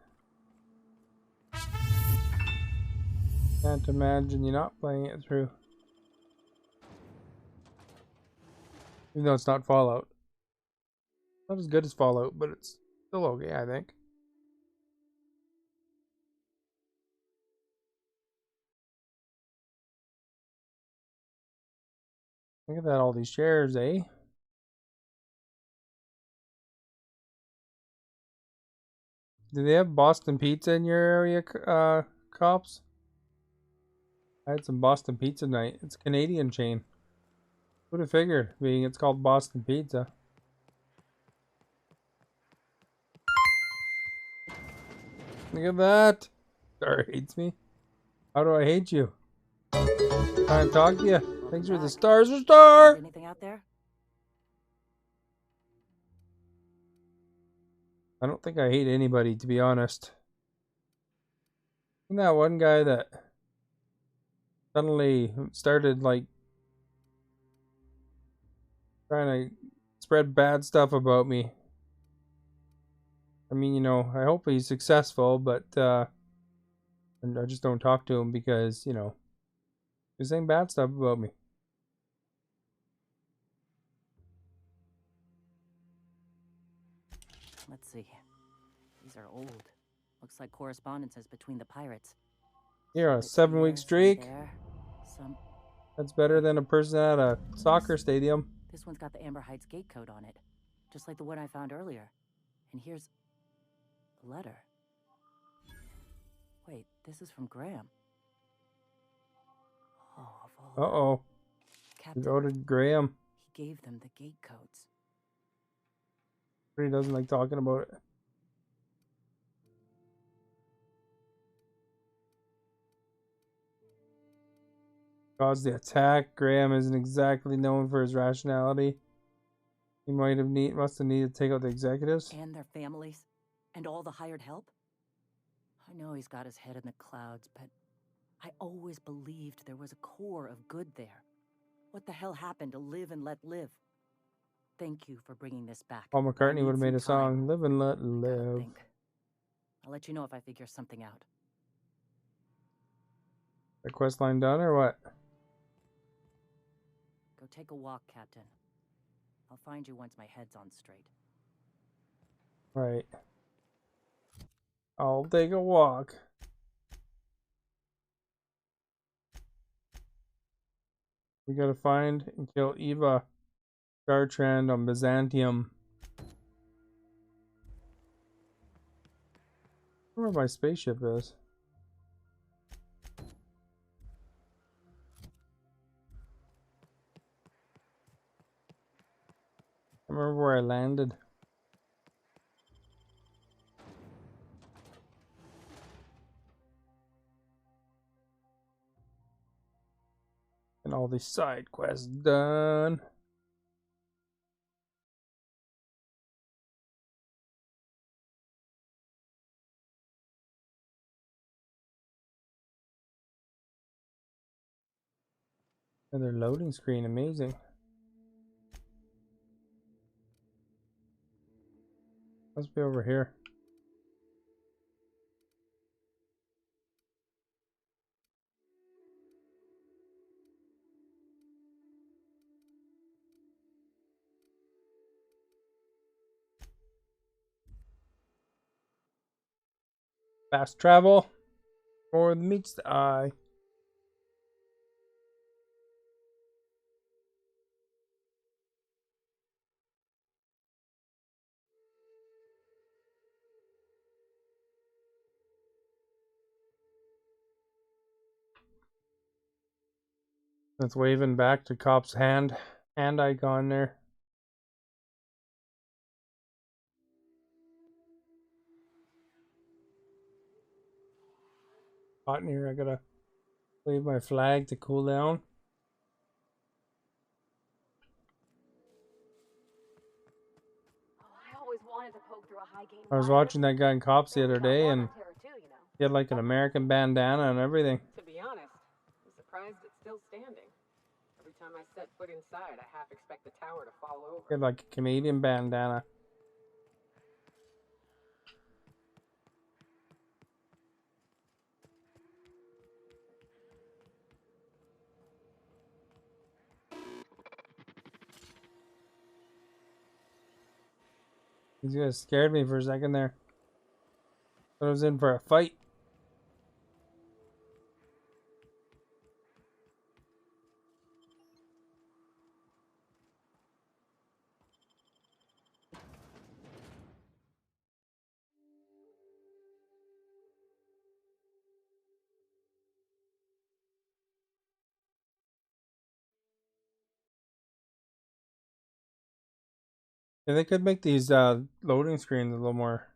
Can't imagine you not playing it through. Even though it's not Fallout. Not as good as Fallout, but it's still okay, I think. Look at that, all these chairs, eh? Do they have Boston Pizza in your area, cops? I had some Boston Pizza night. It's a Canadian chain. Who'd have figured, being it's called Boston Pizza. Look at that. Star hates me. How do I hate you? Trying to talk to you. Thanks for the stars, for star. Anything out there? I don't think I hate anybody, to be honest. Isn't that one guy that suddenly started like trying to spread bad stuff about me? I mean, you know, I hope he's successful, but and I just don't talk to him because, you know, he's saying bad stuff about me. Let's see. These are old. Looks like correspondences between the pirates. You're on a 7-week streak. Some. That's better than a person at a soccer stadium. This one's got the Amber Heights gate code on it, just like the one I found earlier. And here's a letter. Wait, this is from Graham. Oh, of all. Uh-oh. Captain, Go to Graham. he gave them the gate codes. He doesn't like talking about it. Caused the attack. Graham isn't exactly known for his rationality. He must have needed to take out the executives. And their families. And all the hired help. I know he's got his head in the clouds, but I always believed there was a core of good there. What the hell happened to live and let live? Thank you for bringing this back. Paul McCartney would have made a song, Live and Let Live. I'll let you know if I figure something out. The quest line done or what? Go take a walk, Captain. I'll find you once my head's on straight. Right. I'll take a walk. We gotta find and kill Eva Gartrand on Byzantium. I wonder where my spaceship is. I remember where I landed. And all these side quests done. Another loading screen, amazing. Must be over here. Fast travel, more than meets the eye. That's waving back to Cop's hand icon there. Hot in here, I gotta wave my flag to cool down. I always wanted to poke through a high gain. I was watching that guy in Cops the other day and he had like an American bandana and everything. To be honest, I'm surprised it's still standing. Every time I set foot inside, I half expect the tower to fall over. He had like a Canadian bandana. These guys scared me for a second there. Thought I was in for a fight. Yeah, they could make these loading screens a little more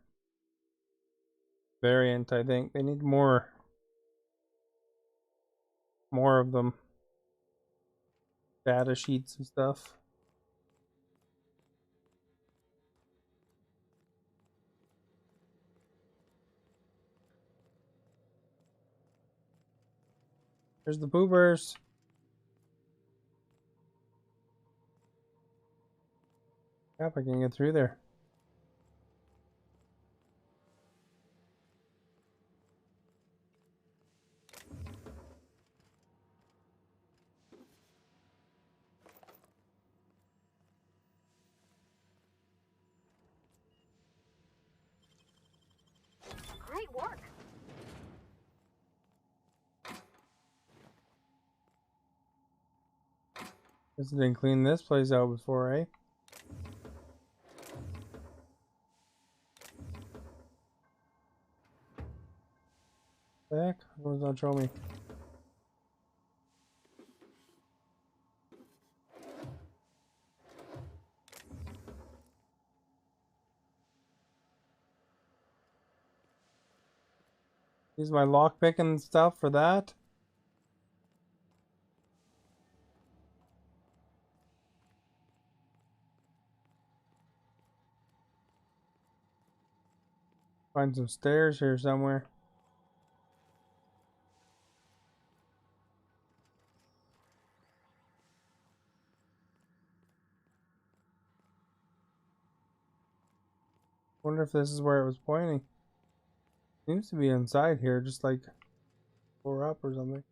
variant, I think. They need more of them. Data sheets and stuff. There's the boobers. Yep, I can get through there. Great work. Guess I didn't clean this place out before, eh? Back? What does that show me? Use my lockpick and stuff for that. Find some stairs here somewhere. Wonder if this is where it was pointing. Seems to be inside here, just like 4 up or something.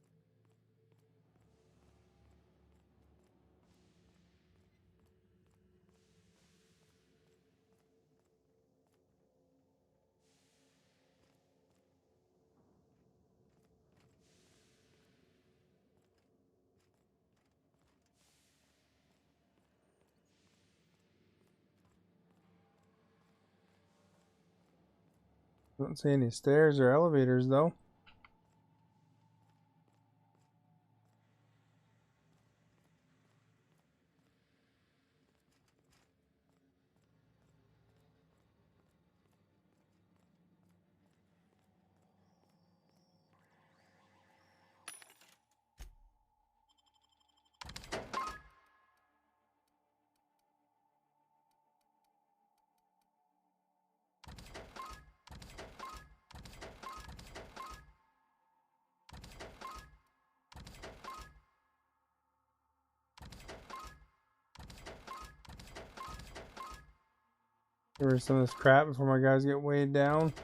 Don't see any stairs or elevators though. Get rid of some of this crap before my guys get weighed down.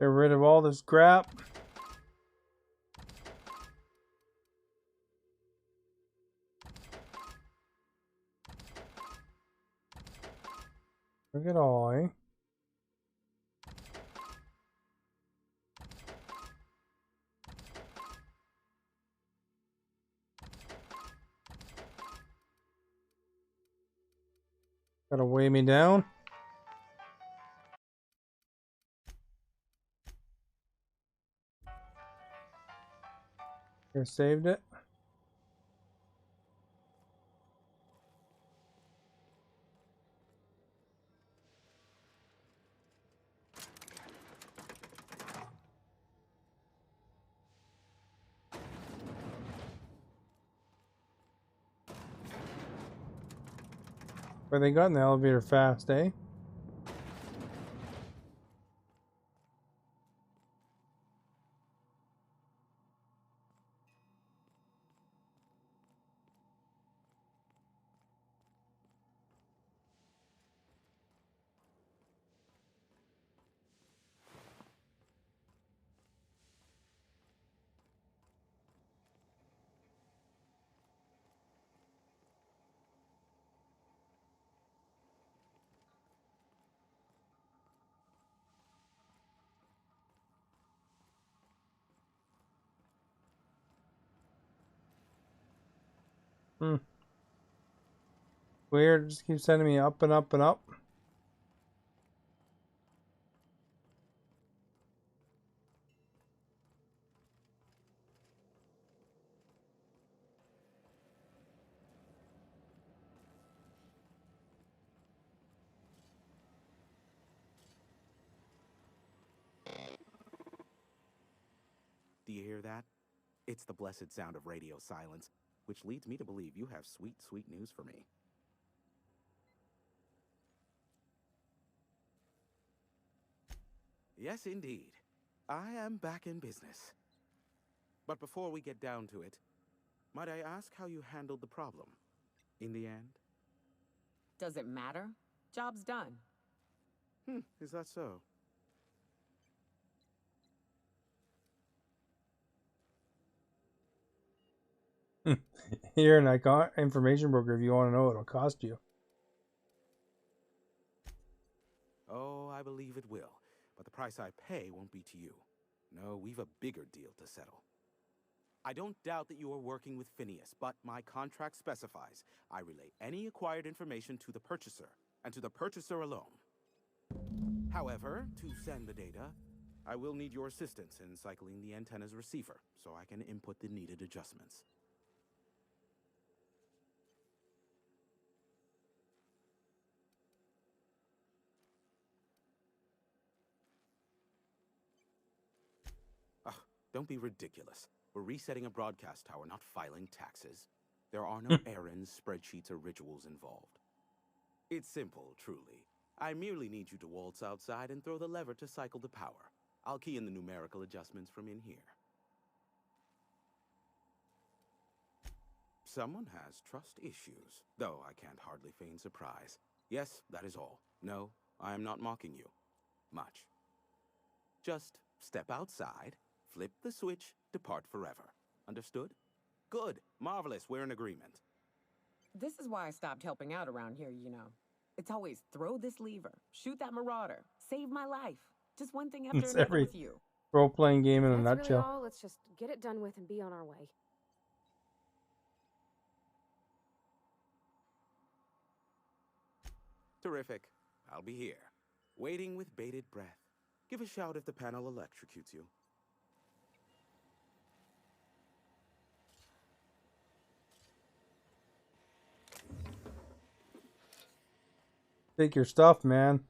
Get rid of all this crap. Look at all, eh? Gotta weigh me down. I saved it. Where they got in the elevator fast, eh? Hmm. Weird. Just keep sending me up and up and up. Do you hear that? It's the blessed sound of radio silence, which leads me to believe you have sweet, sweet news for me. Yes, indeed. I am back in business. But before we get down to it, might I ask how you handled the problem? In the end? Does it matter? Job's done. Is that so? Here, and I got information broker if you want to know what it'll cost you. Oh, I believe it will. But the price I pay won't be to you. No, we've a bigger deal to settle. I don't doubt that you are working with Phineas, but my contract specifies I relay any acquired information to the purchaser, and to the purchaser alone. However, to send the data, I will need your assistance in cycling the antenna's receiver, so I can input the needed adjustments. Don't be ridiculous. We're resetting a broadcast tower, not filing taxes. There are no errands, spreadsheets, or rituals involved. It's simple, truly. I merely need you to waltz outside and throw the lever to cycle the power. I'll key in the numerical adjustments from in here. Someone has trust issues, though I can't hardly feign surprise. Yes, that is all. No, I am not mocking you. Much. Just step outside, flip the switch, depart forever. Understood? Good. Marvelous. We're in agreement. This is why I stopped helping out around here, you know. It's always throw this lever, shoot that marauder, save my life. Just one thing after It's another every with you. role-playing game in a That's nutshell. really all. Let's just get it done with and be on our way. Terrific. I'll be here, waiting with bated breath. Give a shout if the panel electrocutes you. Take your stuff, man.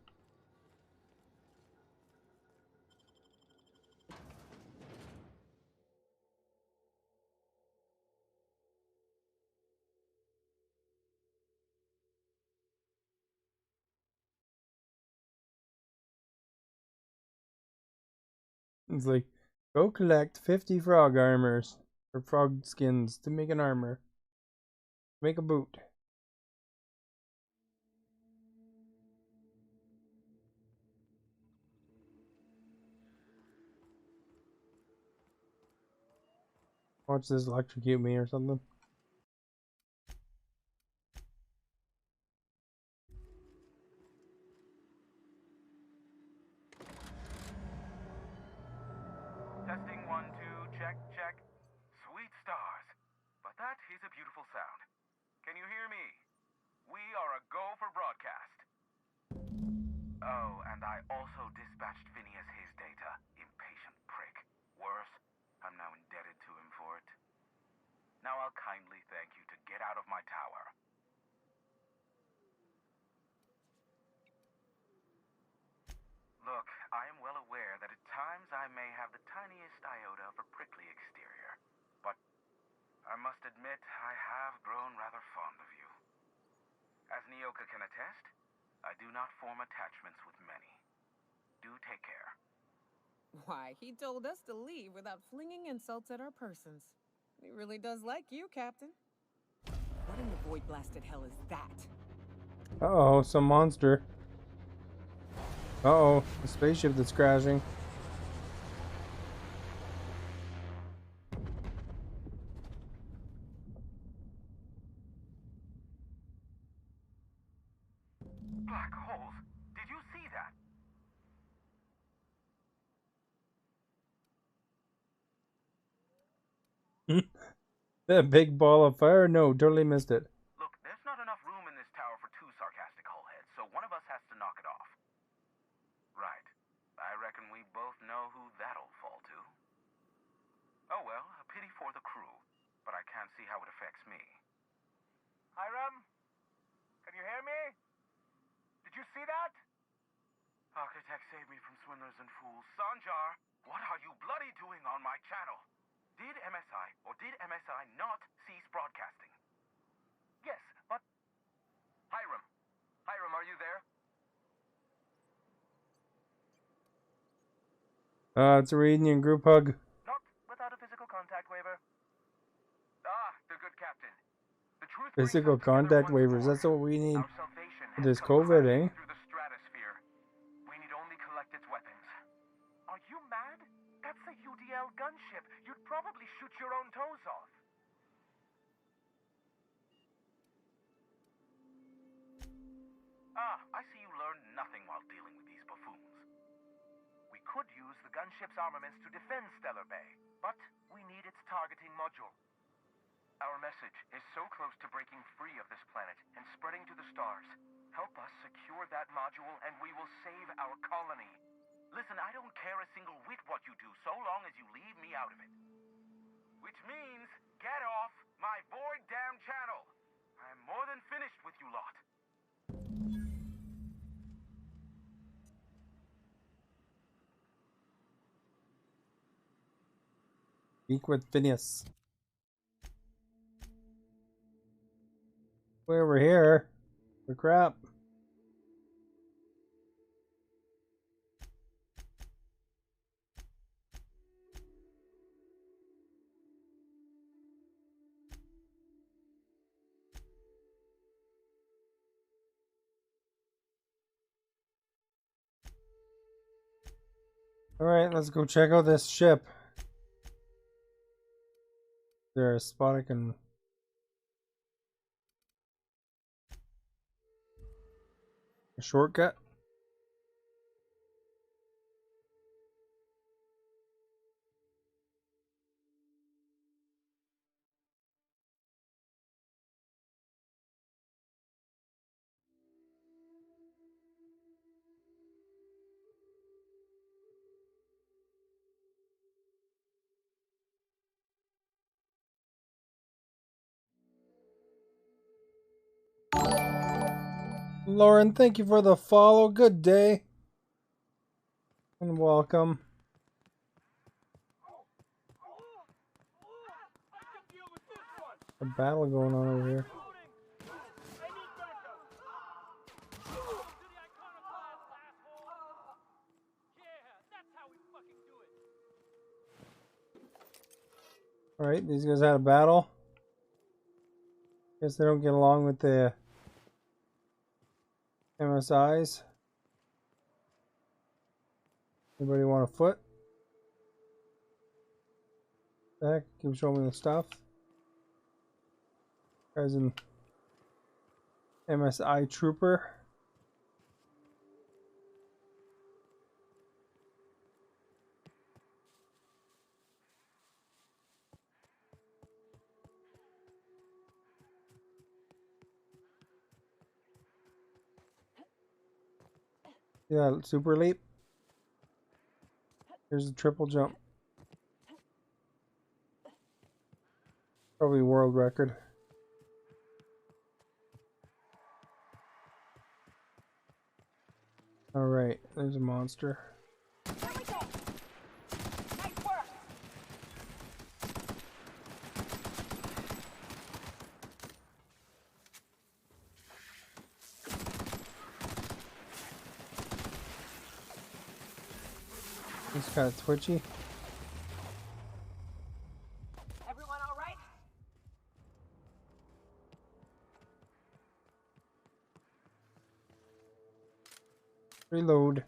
It's like, go collect 50 frog armors, or frog skins to make an armor. Make a boot. Watch this electrocute me or something. Testing 1, 2, check, check. Sweet stars. But that is a beautiful sound. Can you hear me? We are a go for broadcast. Oh, and I also dispatched Phineas his data. Impatient prick. Worse, I'm now indebted to him for it. Now I'll kindly thank you to get out of my tower. Look, I am well aware that at times I may have the tiniest iota of a prickly exterior, but I must admit I have grown rather fond of you. As Nyoka can attest, I do not form attachments with many. Do take care. Why, he told us to leave without flinging insults at our persons. He really does like you, Captain. What in the void blasted hell is that? Uh-oh, some monster. Uh-oh, a spaceship that's crashing. Black holes! Did you see that? That big ball of fire? No, totally missed it. Look, there's not enough room in this tower for two sarcastic hullheads, so one of us has to knock it off. Right. I reckon we both know who that'll fall to. Oh well, a pity for the crew, but I can't see how it affects me. Hiram? Can you hear me? Did you see that? Architect, save me from swindlers and fools. Sanjar, what are you bloody doing on my channel? Did MSI or did MSI not cease broadcasting? Yes, but... Hiram. Hiram, are you there? It's a reunion group hug. Not without a physical contact waiver. Ah, the good captain. The truth Physical contact waivers. That's what we need for this COVID, eh? through the stratosphere. We need only collect its weapons. Are you mad? That's a UDL gunship. You'd probably shoot your own toes off. Ah, I see you learned nothing while dealing with these buffoons. We could use the gunship's armaments to defend Stellar Bay, but we need its targeting module. Our message is so close to breaking free of this planet and spreading to the stars. Help us secure that module and we will save our colony. Listen, I don't care a single whit what you do so long as you leave me out of it. Which means, get off my void damn channel. I'm more than finished with you lot. Speak with Phineas. Way over here. For crap. Alright, let's go check out this ship. Is there a spot I can... a shortcut? Lauren, thank you for the follow. Good day. And welcome. A battle going on over here. Alright, these guys had a battle. Guess they don't get along with the MSIs. Anybody want a foot? The heck? Keep showing me the stuff. Guys in MSI Trooper. Yeah, super leap. Here's a triple jump. Probably world record. Alright, there's a monster. He's kind of twitchy. Everyone all right? Reload.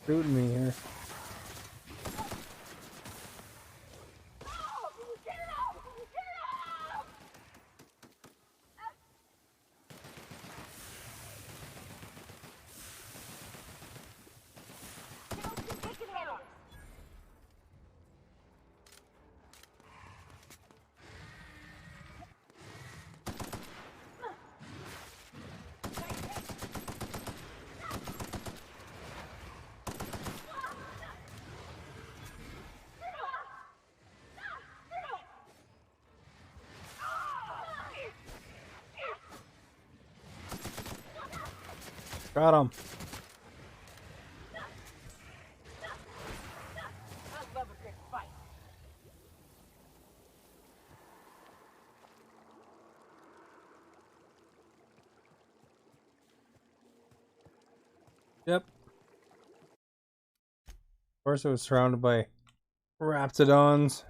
shooting me here. Got him. Yep. Of course, it was surrounded by raptidons.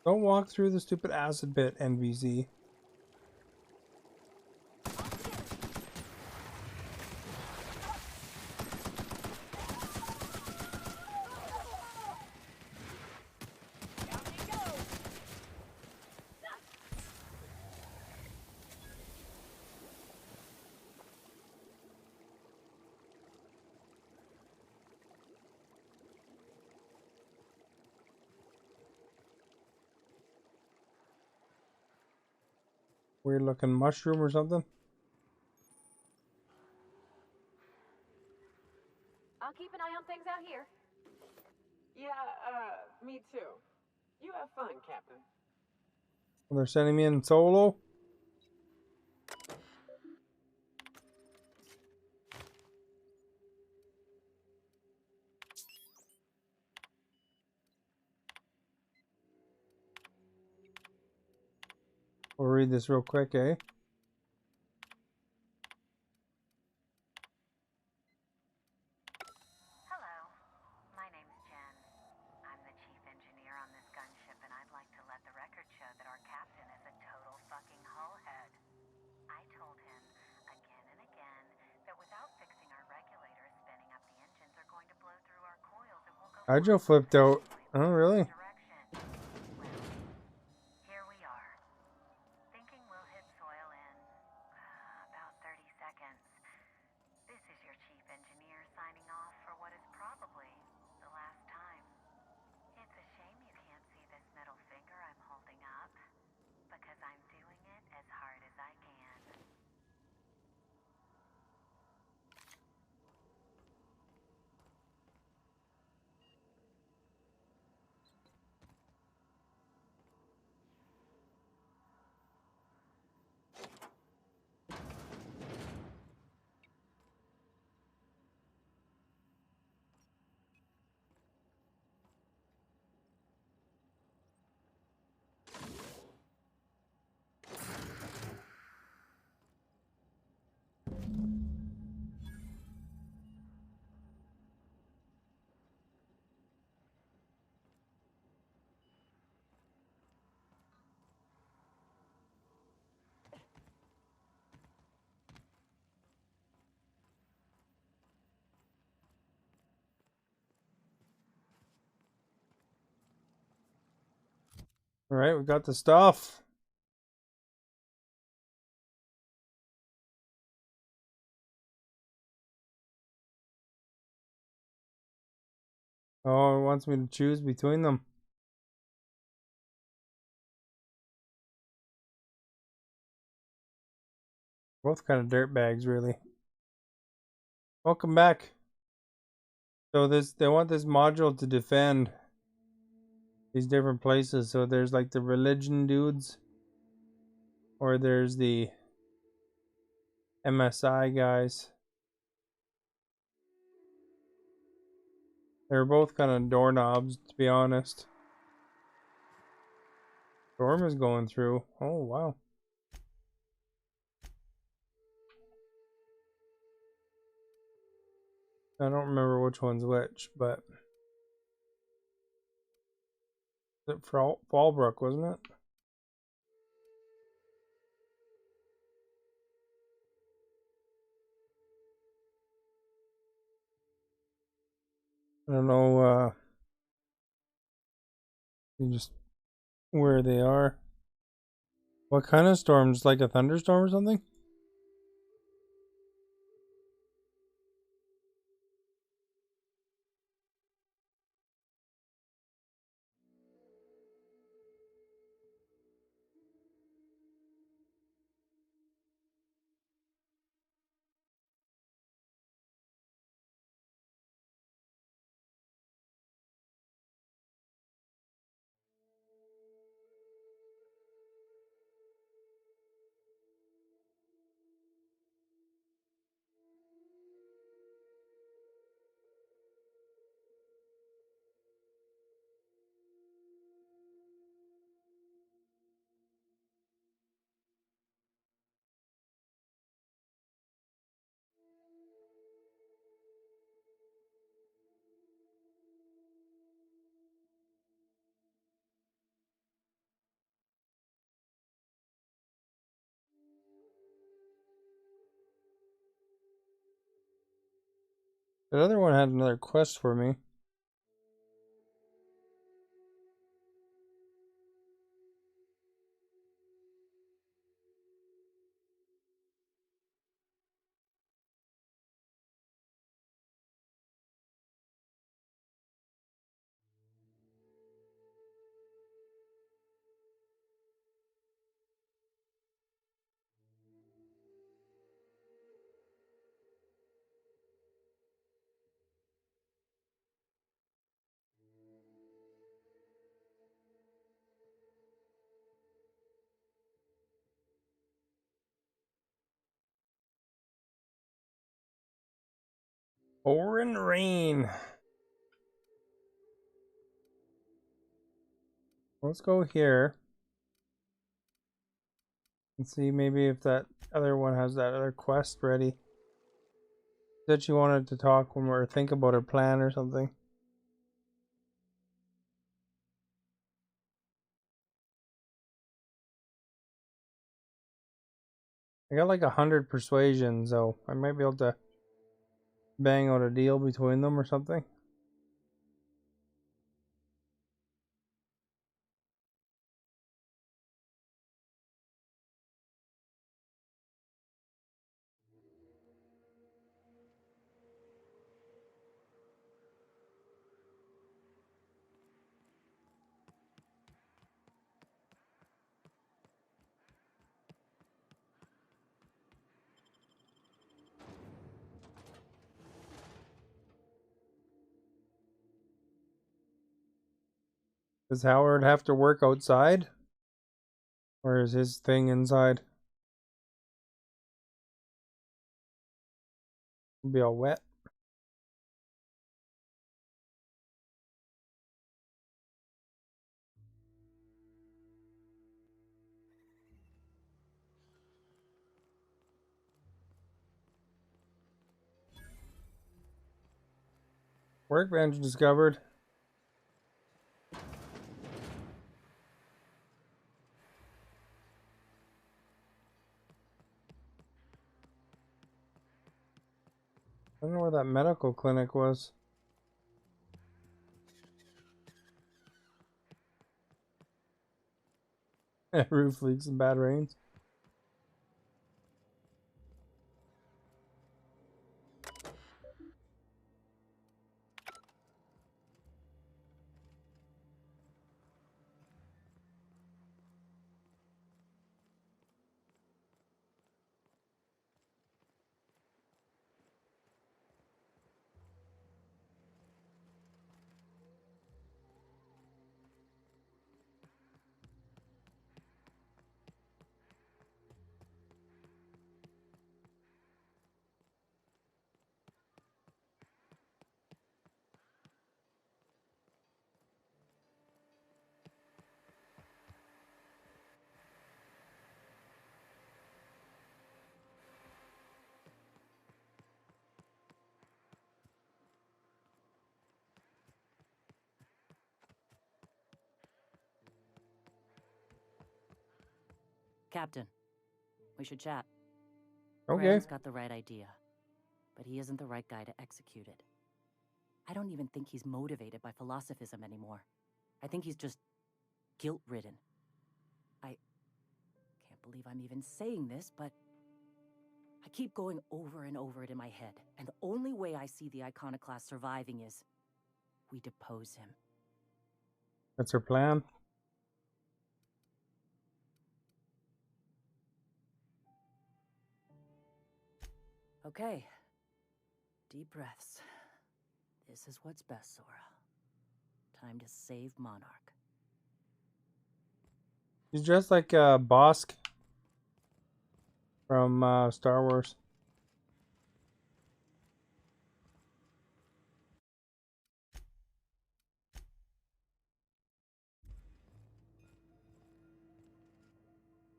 Don't walk through the stupid acid pit, NBC. Weird looking mushroom or something. I'll keep an eye on things out here. Yeah, me too. You have fun, Captain. They're sending me in solo. We'll read this real quick, eh? Hello, my name's Jen. I'm the chief engineer on this gunship, and I'd like to let the record show that our captain is a total fucking hullhead. I told him again and again that without fixing our regulators, spinning up the engines are going to blow through our coils and we'll go Hydro flipped out. Oh, really? Here we are. Thinking we'll hit soil in about 30 seconds. This is your chief engineer signing off for what is probably the last time. It's a shame you can't see this middle finger I'm holding up, because I'm doing it as hard as I can. All right, we got the stuff. Oh, it wants me to choose between them. Both kind of dirt bags, really. Welcome back. So they want this module to defend these different places. So there's like the religion dudes, or there's the MSI guys. They're both kind of doorknobs, to be honest. Storm is going through. Oh, wow. I don't remember which one's which, but it Fallbrook, wasn't it? I don't know just where they are. What kind of storms? Like a thunderstorm or something? The other one had another quest for me. Orin Rain. Let's go here. And see maybe if that other one has that other quest ready. That she wanted to talk when we think about her plan or something. I got like 100 persuasion, so I might be able to bang out a deal between them or something. Does Howard have to work outside? Or is his thing inside? It'll be all wet. Workbench discovered. I don't know where that medical clinic was. Roof leaks and bad rains. Captain, we should chat. Okay. Graham's got the right idea, but he isn't the right guy to execute it. I don't even think he's motivated by philosophism anymore. I think he's just guilt-ridden. I can't believe I'm even saying this, but I keep going over and over it in my head, and the only way I see the Iconoclast surviving is we depose him. That's her plan. Okay. Deep breaths. This is what's best, Sora. Time to save Monarch. He's dressed like Bosk from Star Wars.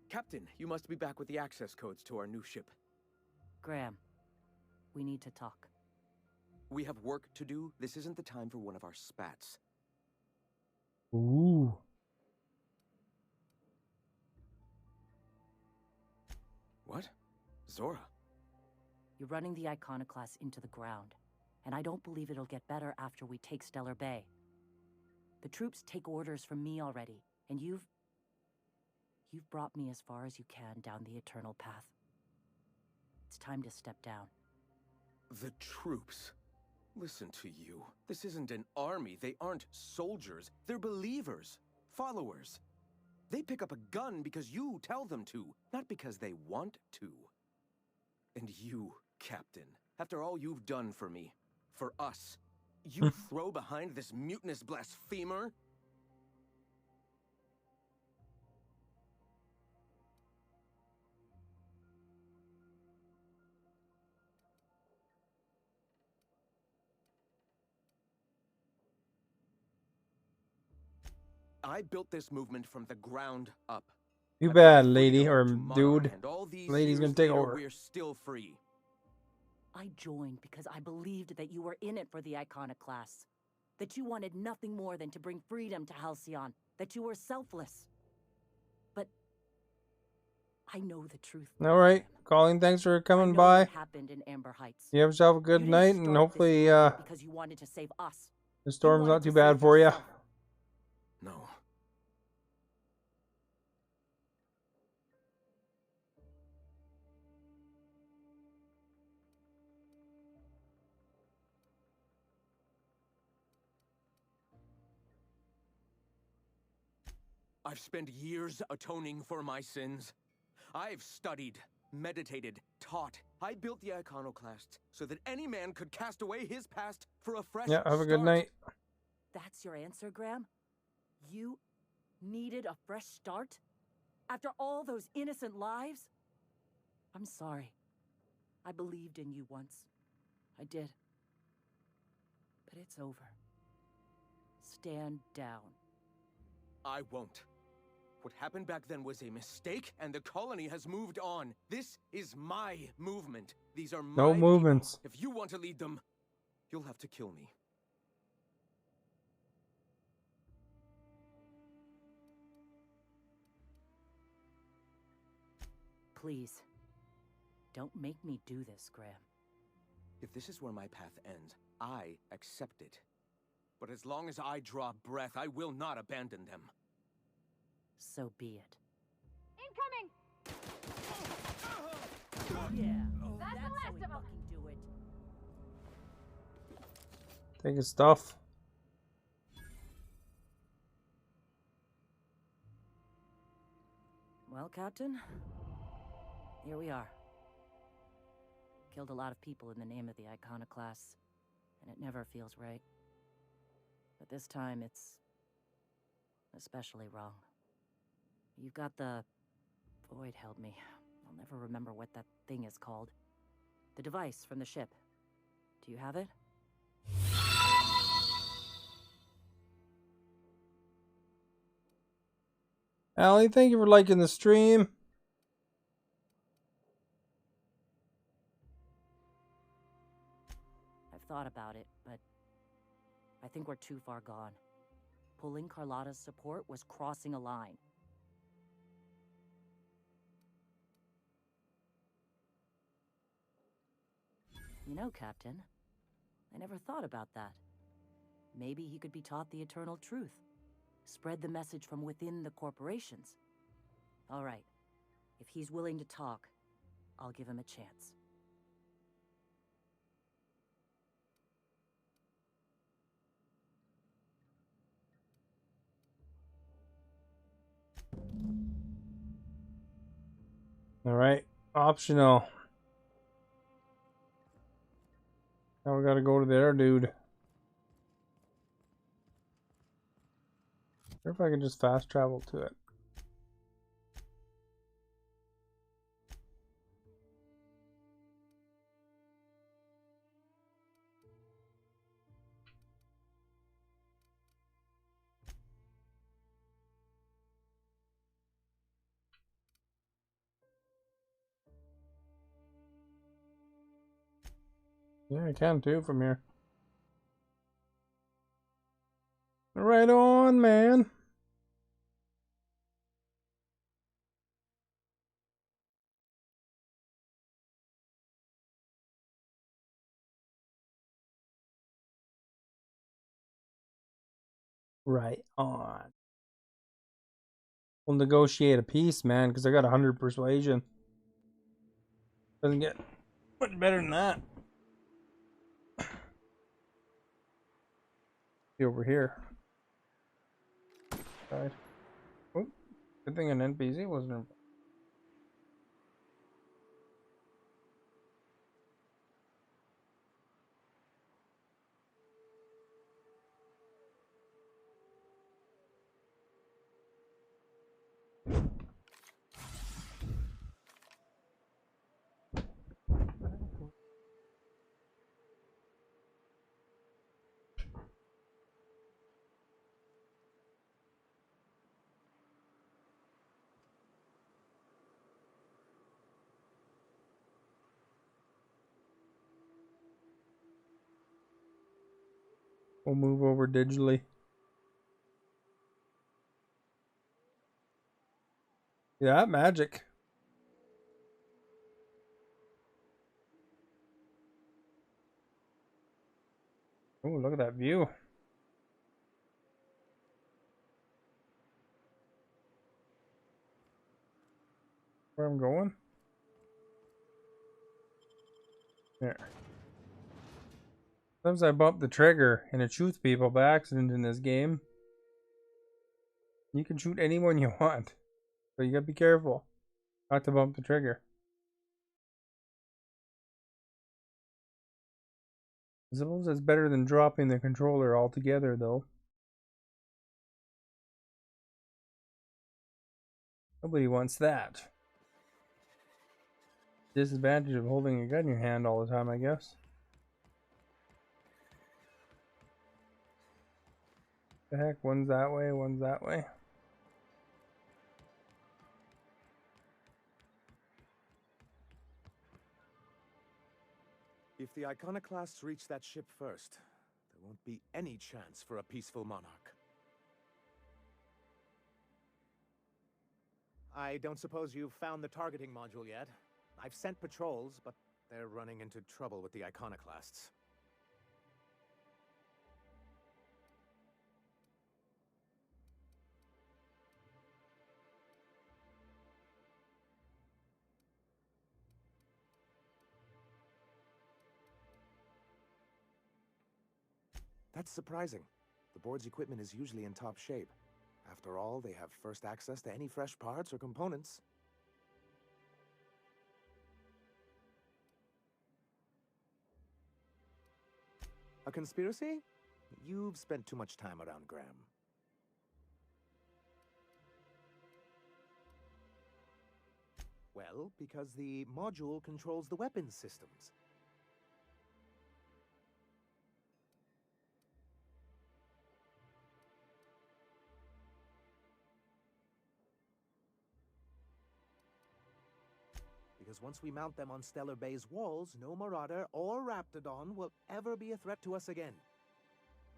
Captain, you must be back with the access codes to our new ship. Graham, we need to talk. We have work to do. This isn't the time for one of our spats. Ooh. What? Zora? You're running the Iconoclast into the ground, and I don't believe it'll get better after we take Stellar Bay. The troops take orders from me already, and you've brought me as far as you can down the Eternal Path. It's time to step down. The troops? Listen to you. This isn't an army. They aren't soldiers. They're believers. Followers. They pick up a gun because you tell them to, not because they want to. And you, Captain, after all you've done for me, for us, you throw behind this mutinous blasphemer? I built this movement from the ground up. Too bad, lady or dude. And all these Lady's gonna years take later, over. We're still free. I joined because I believed that you were in it for the Iconoclasts. That you wanted nothing more than to bring freedom to Halcyon. That you were selfless. But I know the truth. All right, Colleen, thanks for coming by. What happened in Amber Heights. You have yourself a good You didn't night, and start hopefully this movement because you wanted to save us. the storm's wanted not too to bad save for you. yourself. No. I've spent years atoning for my sins. I've studied, meditated, taught. I built the Iconoclasts so that any man could cast away his past for a fresh Yeah, have a good start. night. That's your answer, Graham? You needed a fresh start? After all those innocent lives? I'm sorry. I believed in you once. I did. But it's over. Stand down. I won't. What happened back then was a mistake, and the colony has moved on. This is my movement. These are my No people. movements. If you want to lead them, you'll have to kill me. Please. Don't make me do this, Graham. If this is where my path ends, I accept it. But as long as I draw breath, I will not abandon them. So be it. Incoming! Yeah. That's the last of them. Fucking do it. Take his stuff. Well, Captain, here we are. Killed a lot of people in the name of the Iconoclasts, and it never feels right. But this time, it's especially wrong. You've got the... Void held me. I'll never remember what that thing is called. The device from the ship. Do you have it? Allie, thank you for liking the stream. I've thought about it, but I think we're too far gone. Pulling Carlotta's support was crossing a line. You know, Captain, I never thought about that. Maybe he could be taught the eternal truth. Spread the message from within the corporations. All right. If he's willing to talk, I'll give him a chance. All right, optional. Now we gotta go to there, dude. Wonder if I can just fast travel to it. Yeah, I can too from here. Right on, man. Right on. We'll negotiate a peace, man, because I got 100 persuasion. Doesn't get much better than that. Be over here. Right. Oh, good thing an NPC wasn't involved. We'll move over digitally. Yeah, magic. Oh, look at that view. Where I'm going? There. Sometimes I bump the trigger and it shoots people by accident in this game. You can shoot anyone you want, but you gotta be careful not to bump the trigger. I suppose it's better than dropping the controller altogether, though. Nobody wants that. Disadvantage of holding a gun in your hand all the time, I guess. The heck, one's that way, one's that way. If the Iconoclasts reach that ship first, there won't be any chance for a peaceful monarch. I don't suppose you've found the targeting module yet. I've sent patrols, but they're running into trouble with the Iconoclasts. That's surprising. The board's equipment is usually in top shape. After all, they have first access to any fresh parts or components. A conspiracy? You've spent too much time around Graham. Well, because the module controls the weapons systems. Because once we mount them on Stellar Bay's walls, no Marauder or Raptidon will ever be a threat to us again.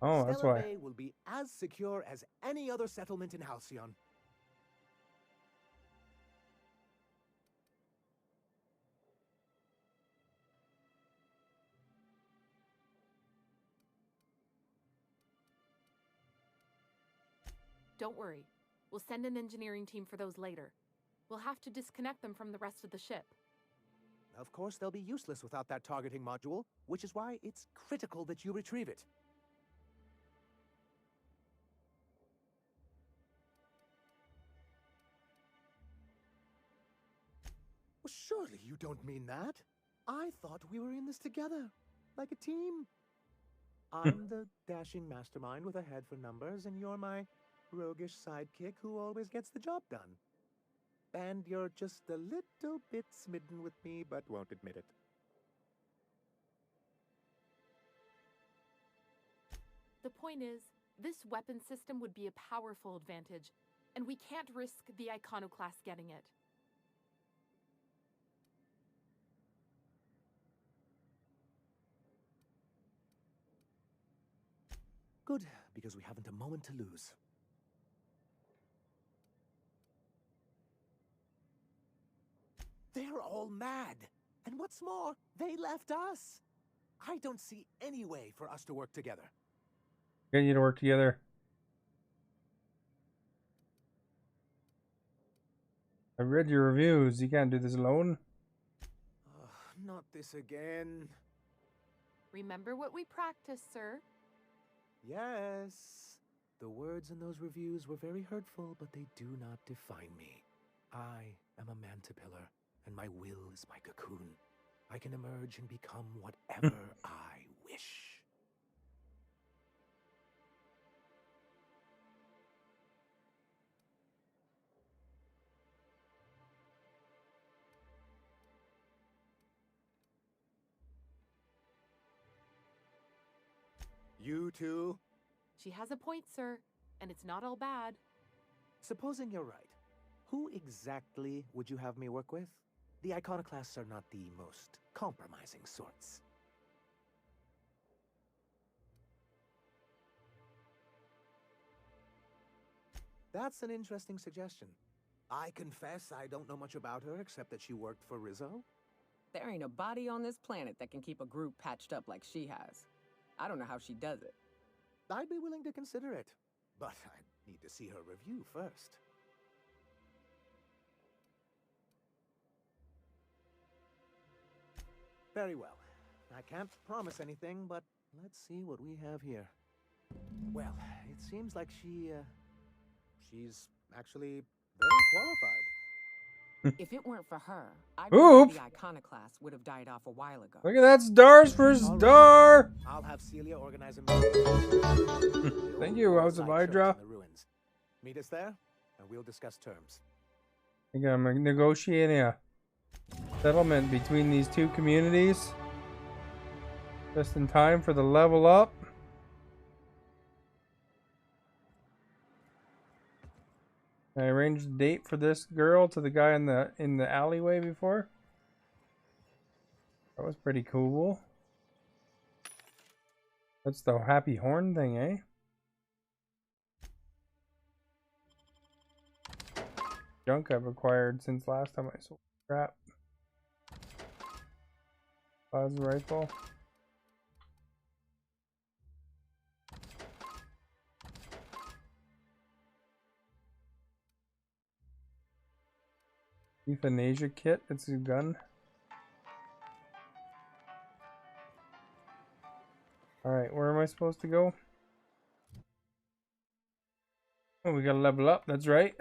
Oh, that's Stellar why. Bay will be as secure as any other settlement in Halcyon. don't worry. We'll send an engineering team for those later. We'll have to disconnect them from the rest of the ship. Of course, they'll be useless without that targeting module, which is why it's critical that you retrieve it. Well, surely you don't mean that. I thought we were in this together, like a team. I'm the dashing mastermind with a head for numbers, and you're my roguish sidekick who always gets the job done. And you're just a little bit smitten with me, but won't admit it. The point is, this weapon system would be a powerful advantage, and we can't risk the Iconoclast getting it. Good, because we haven't a moment to lose. They're all mad. And what's more, they left us. I don't see any way for us to work together. Get you to work together. I read your reviews. You can't do this alone. Not this again. Remember what we practiced, sir? Yes. The words in those reviews were very hurtful, but they do not define me. I am a Mantipillar, and my will is my cocoon. I can emerge and become whatever I wish. You too? She has a point, sir, and it's not all bad. Supposing you're right, who exactly would you have me work with? The Iconoclasts are not the most compromising sorts. That's an interesting suggestion. I confess I don't know much about her except that she worked for Rizzo. There ain't a body on this planet that can keep a group patched up like she has. I don't know how she does it. I'd be willing to consider it, but I need to see her review first. Very well. I can't promise anything, but let's see what we have here. Well, it seems like she's actually very qualified. If it weren't for her, I Oop. bet the Iconoclast would have died off a while ago. Look at that, stars for star. I'll have Celia organize a meeting. Thank you, House of Hydra. Meet us there, and we'll discuss terms. I think I'm negotiating a settlement between these two communities. Just in time for the level up. I arranged a date for this girl to the guy in the alleyway before. That was pretty cool. That's the happy horn thing, eh? Junk I've acquired since last time I sold crap. Plasma rifle. Euthanasia kit, it's a gun. Alright, where am I supposed to go? Oh, we gotta level up, that's right.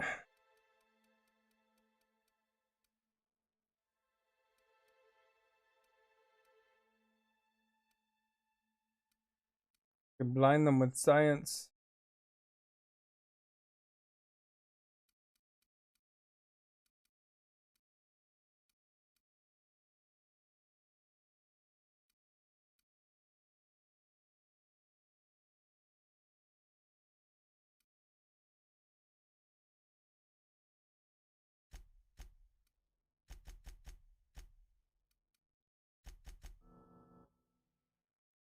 You can blind them with science.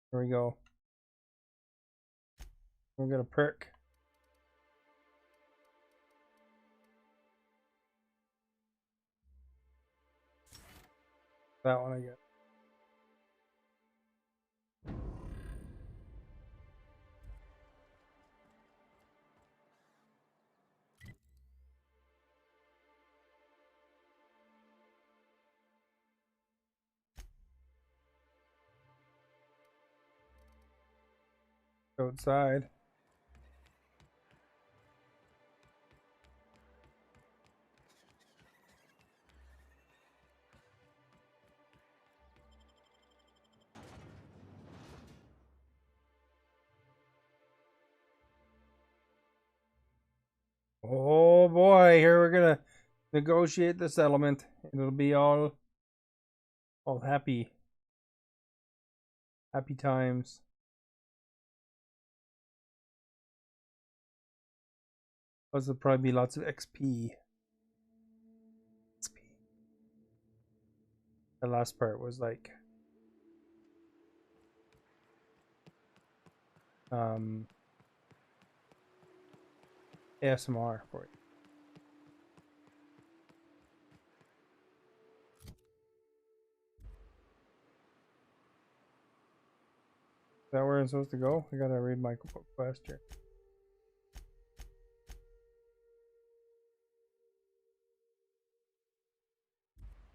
Here we go. We got a perk. That one I get. outside. Oh boy, here we're gonna negotiate the settlement. It'll be all happy times. Plus there'll probably be lots of XP. The last part was like ASMR for it. Is that where I'm supposed to go? I gotta read my quest here.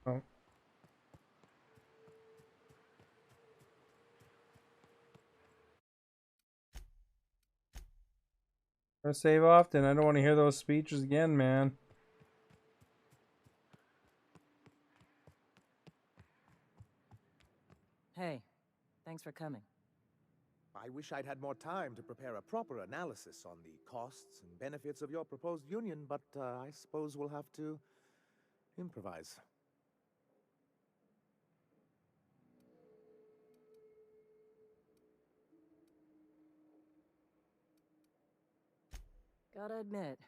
Oh. Gotta save often. I don't want to hear those speeches again, man. Hey, thanks for coming. I wish I'd had more time to prepare a proper analysis on the costs and benefits of your proposed union, but I suppose we'll have to improvise. Gotta admit,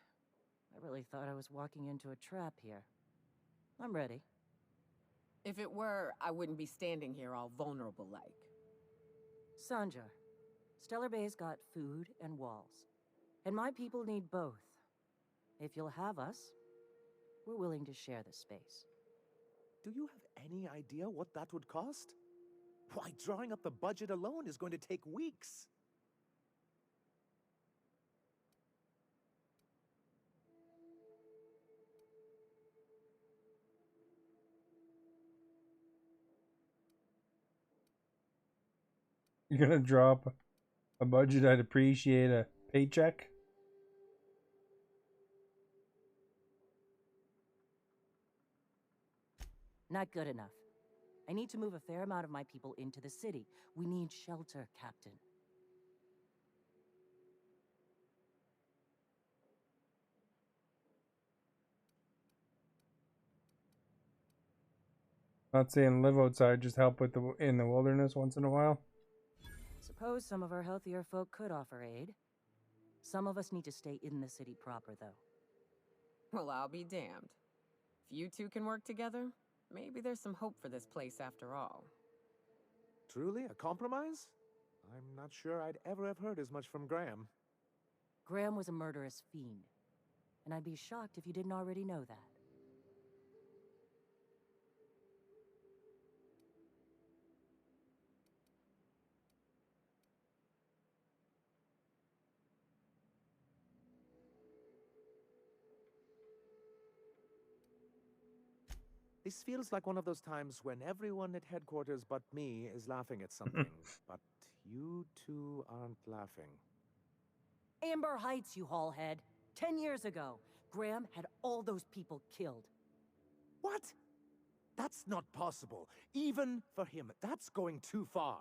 I really thought I was walking into a trap here. I'm ready. If it were, I wouldn't be standing here all vulnerable-like. Sanjar, Stellar Bay's got food and walls. And my people need both. If you'll have us, we're willing to share the space. Do you have any idea what that would cost? Why, drawing up the budget alone is going to take weeks. You're gonna drop a budget. I'd appreciate a paycheck. Not good enough. I need to move a fair amount of my people into the city. We need shelter, Captain. Not saying live outside, just help with in the wilderness once in a while. Suppose some of our healthier folk could offer aid. Some of us need to stay in the city proper, though. Well, I'll be damned. If you two can work together, maybe there's some hope for this place after all. Truly, a compromise? I'm not sure I'd ever have heard as much from Graham. Graham was a murderous fiend, and I'd be shocked if you didn't already know that. This feels like one of those times when everyone at headquarters but me is laughing at something, but you two aren't laughing. Amber Heights, you haulhead. 10 years ago, Graham had all those people killed. What? That's not possible. Even for him, that's going too far.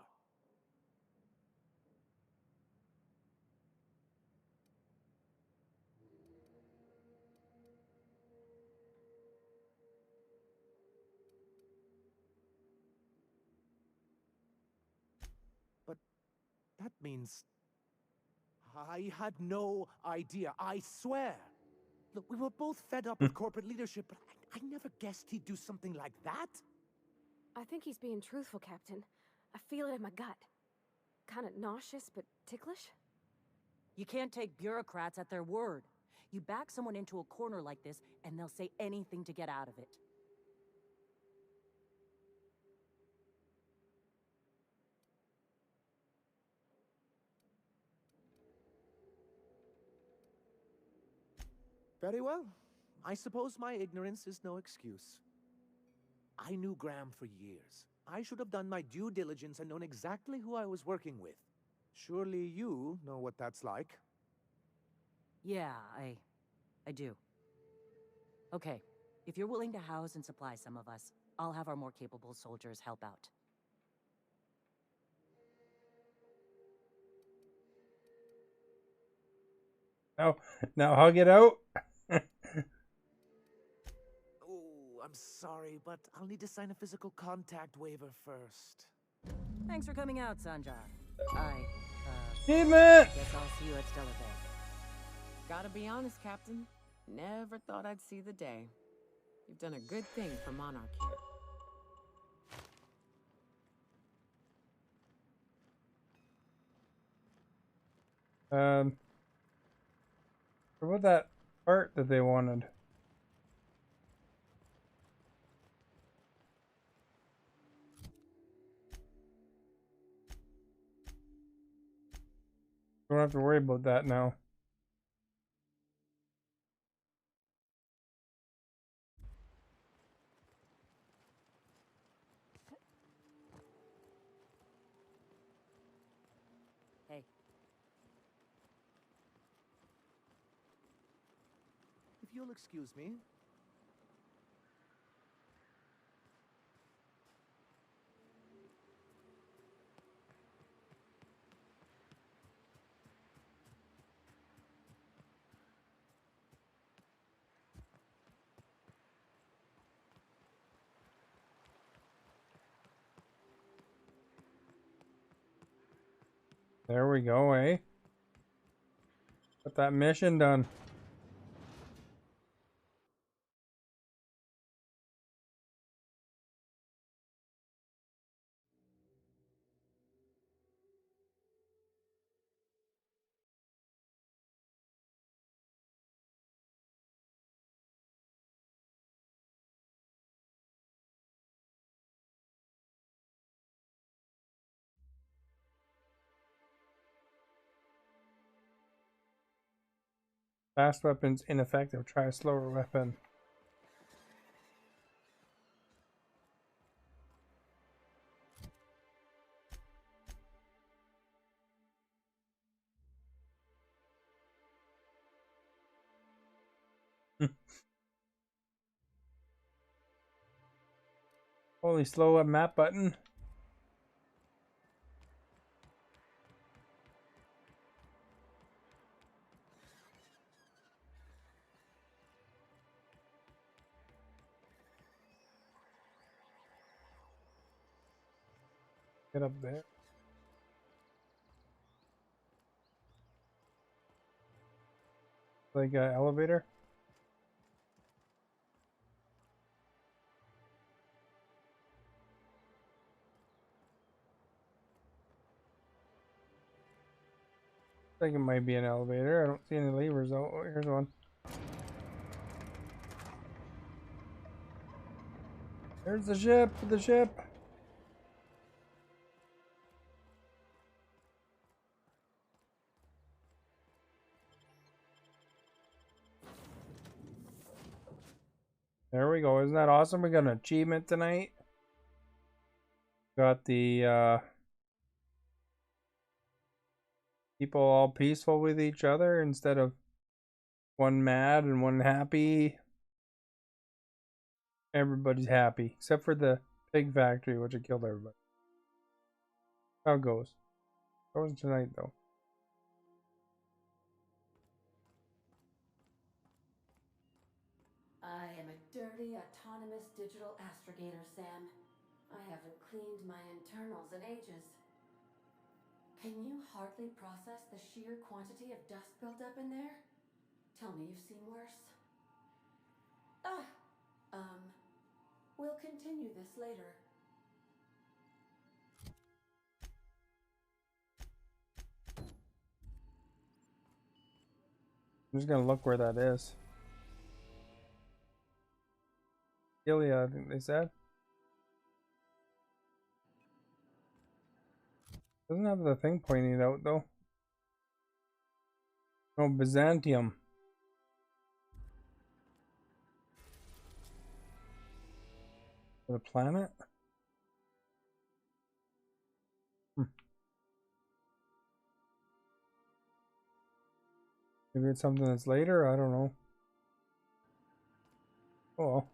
But that means I had no idea, I swear. Look, we were both fed up with corporate leadership, but I never guessed he'd do something like that. I think he's being truthful, Captain. I feel it in my gut. Kind of nauseous, but ticklish. You can't take bureaucrats at their word. You back someone into a corner like this, and they'll say anything to get out of it. Very well. I suppose my ignorance is no excuse. I knew Graham for years. I should have done my due diligence and known exactly who I was working with. Surely you know what that's like. Yeah, I do. Okay, if you're willing to house and supply some of us, I'll have our more capable soldiers help out. Now hug it out. Oh, I'm sorry, but I'll need to sign a physical contact waiver first. Thanks for coming out, Sanjar. Achievement! Guess I'll see you at Stellar Bay. Gotta be honest, Captain. Never thought I'd see the day. You've done a good thing for Monarch here. What about that part that they wanted? Don't have to worry about that now. Hey. If you'll excuse me. There we go, eh? Got that mission done. Fast weapons ineffective. Try a slower weapon. Holy slow up map button. Get up there. Like an elevator. I think it might be an elevator. I don't see any levers. Oh, here's one. There's the ship. The ship. There we go. Isn't that awesome? We got an achievement tonight. Got the people all peaceful with each other instead of one mad and one happy. Everybody's happy except for the pig factory, which had killed everybody. How it goes. It wasn't tonight though. I am a dirty, autonomous digital astrogator, Sam. I haven't cleaned my internals in ages. Can you hardly process the sheer quantity of dust buildup in there? Tell me you've seen worse. We'll continue this later. I'm just gonna look where that is. Gilead, I think they said. Doesn't have the thing pointing out though. No, Byzantium. The planet? Maybe it's something that's later. I don't know. Oh well.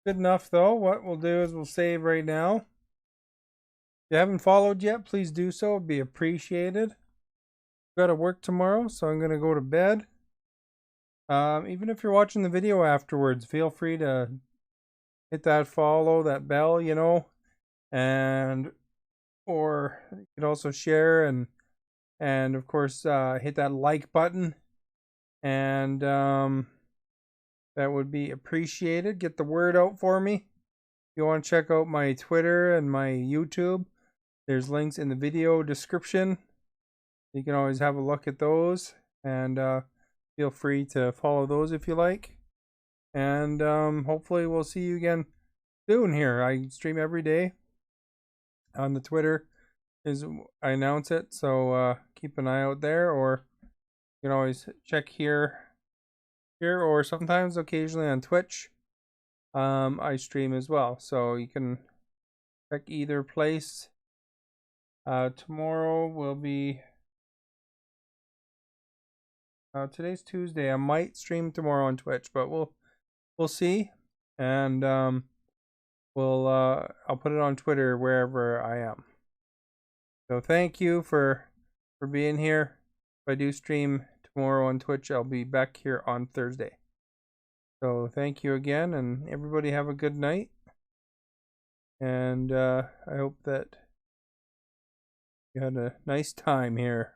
Good enough though. What we'll do is we'll save right now. If you haven't followed yet, please do so. It'd be appreciated. Got to work tomorrow, so I'm gonna go to bed. Even if you're watching the video afterwards, feel free to hit that follow, that bell, you know, and or you could also share and of course hit that like button, and that would be appreciated. Get the word out for me. If you want to check out my Twitter and my YouTube, there's links in the video description. You can always have a look at those, and feel free to follow those if you like. And hopefully we'll see you again soon here. I stream every day on the Twitter. I announce it, so keep an eye out there, or you can always check here, or sometimes occasionally on Twitch. I stream as well, so you can check either place. Tomorrow will be today's Tuesday. I might stream tomorrow on Twitch, but we'll see, and I'll put it on Twitter wherever I am. So thank you for being here. If I do stream tomorrow on Twitch, I'll be back here on Thursday. So thank you again, and everybody have a good night. And I hope that you had a nice time here.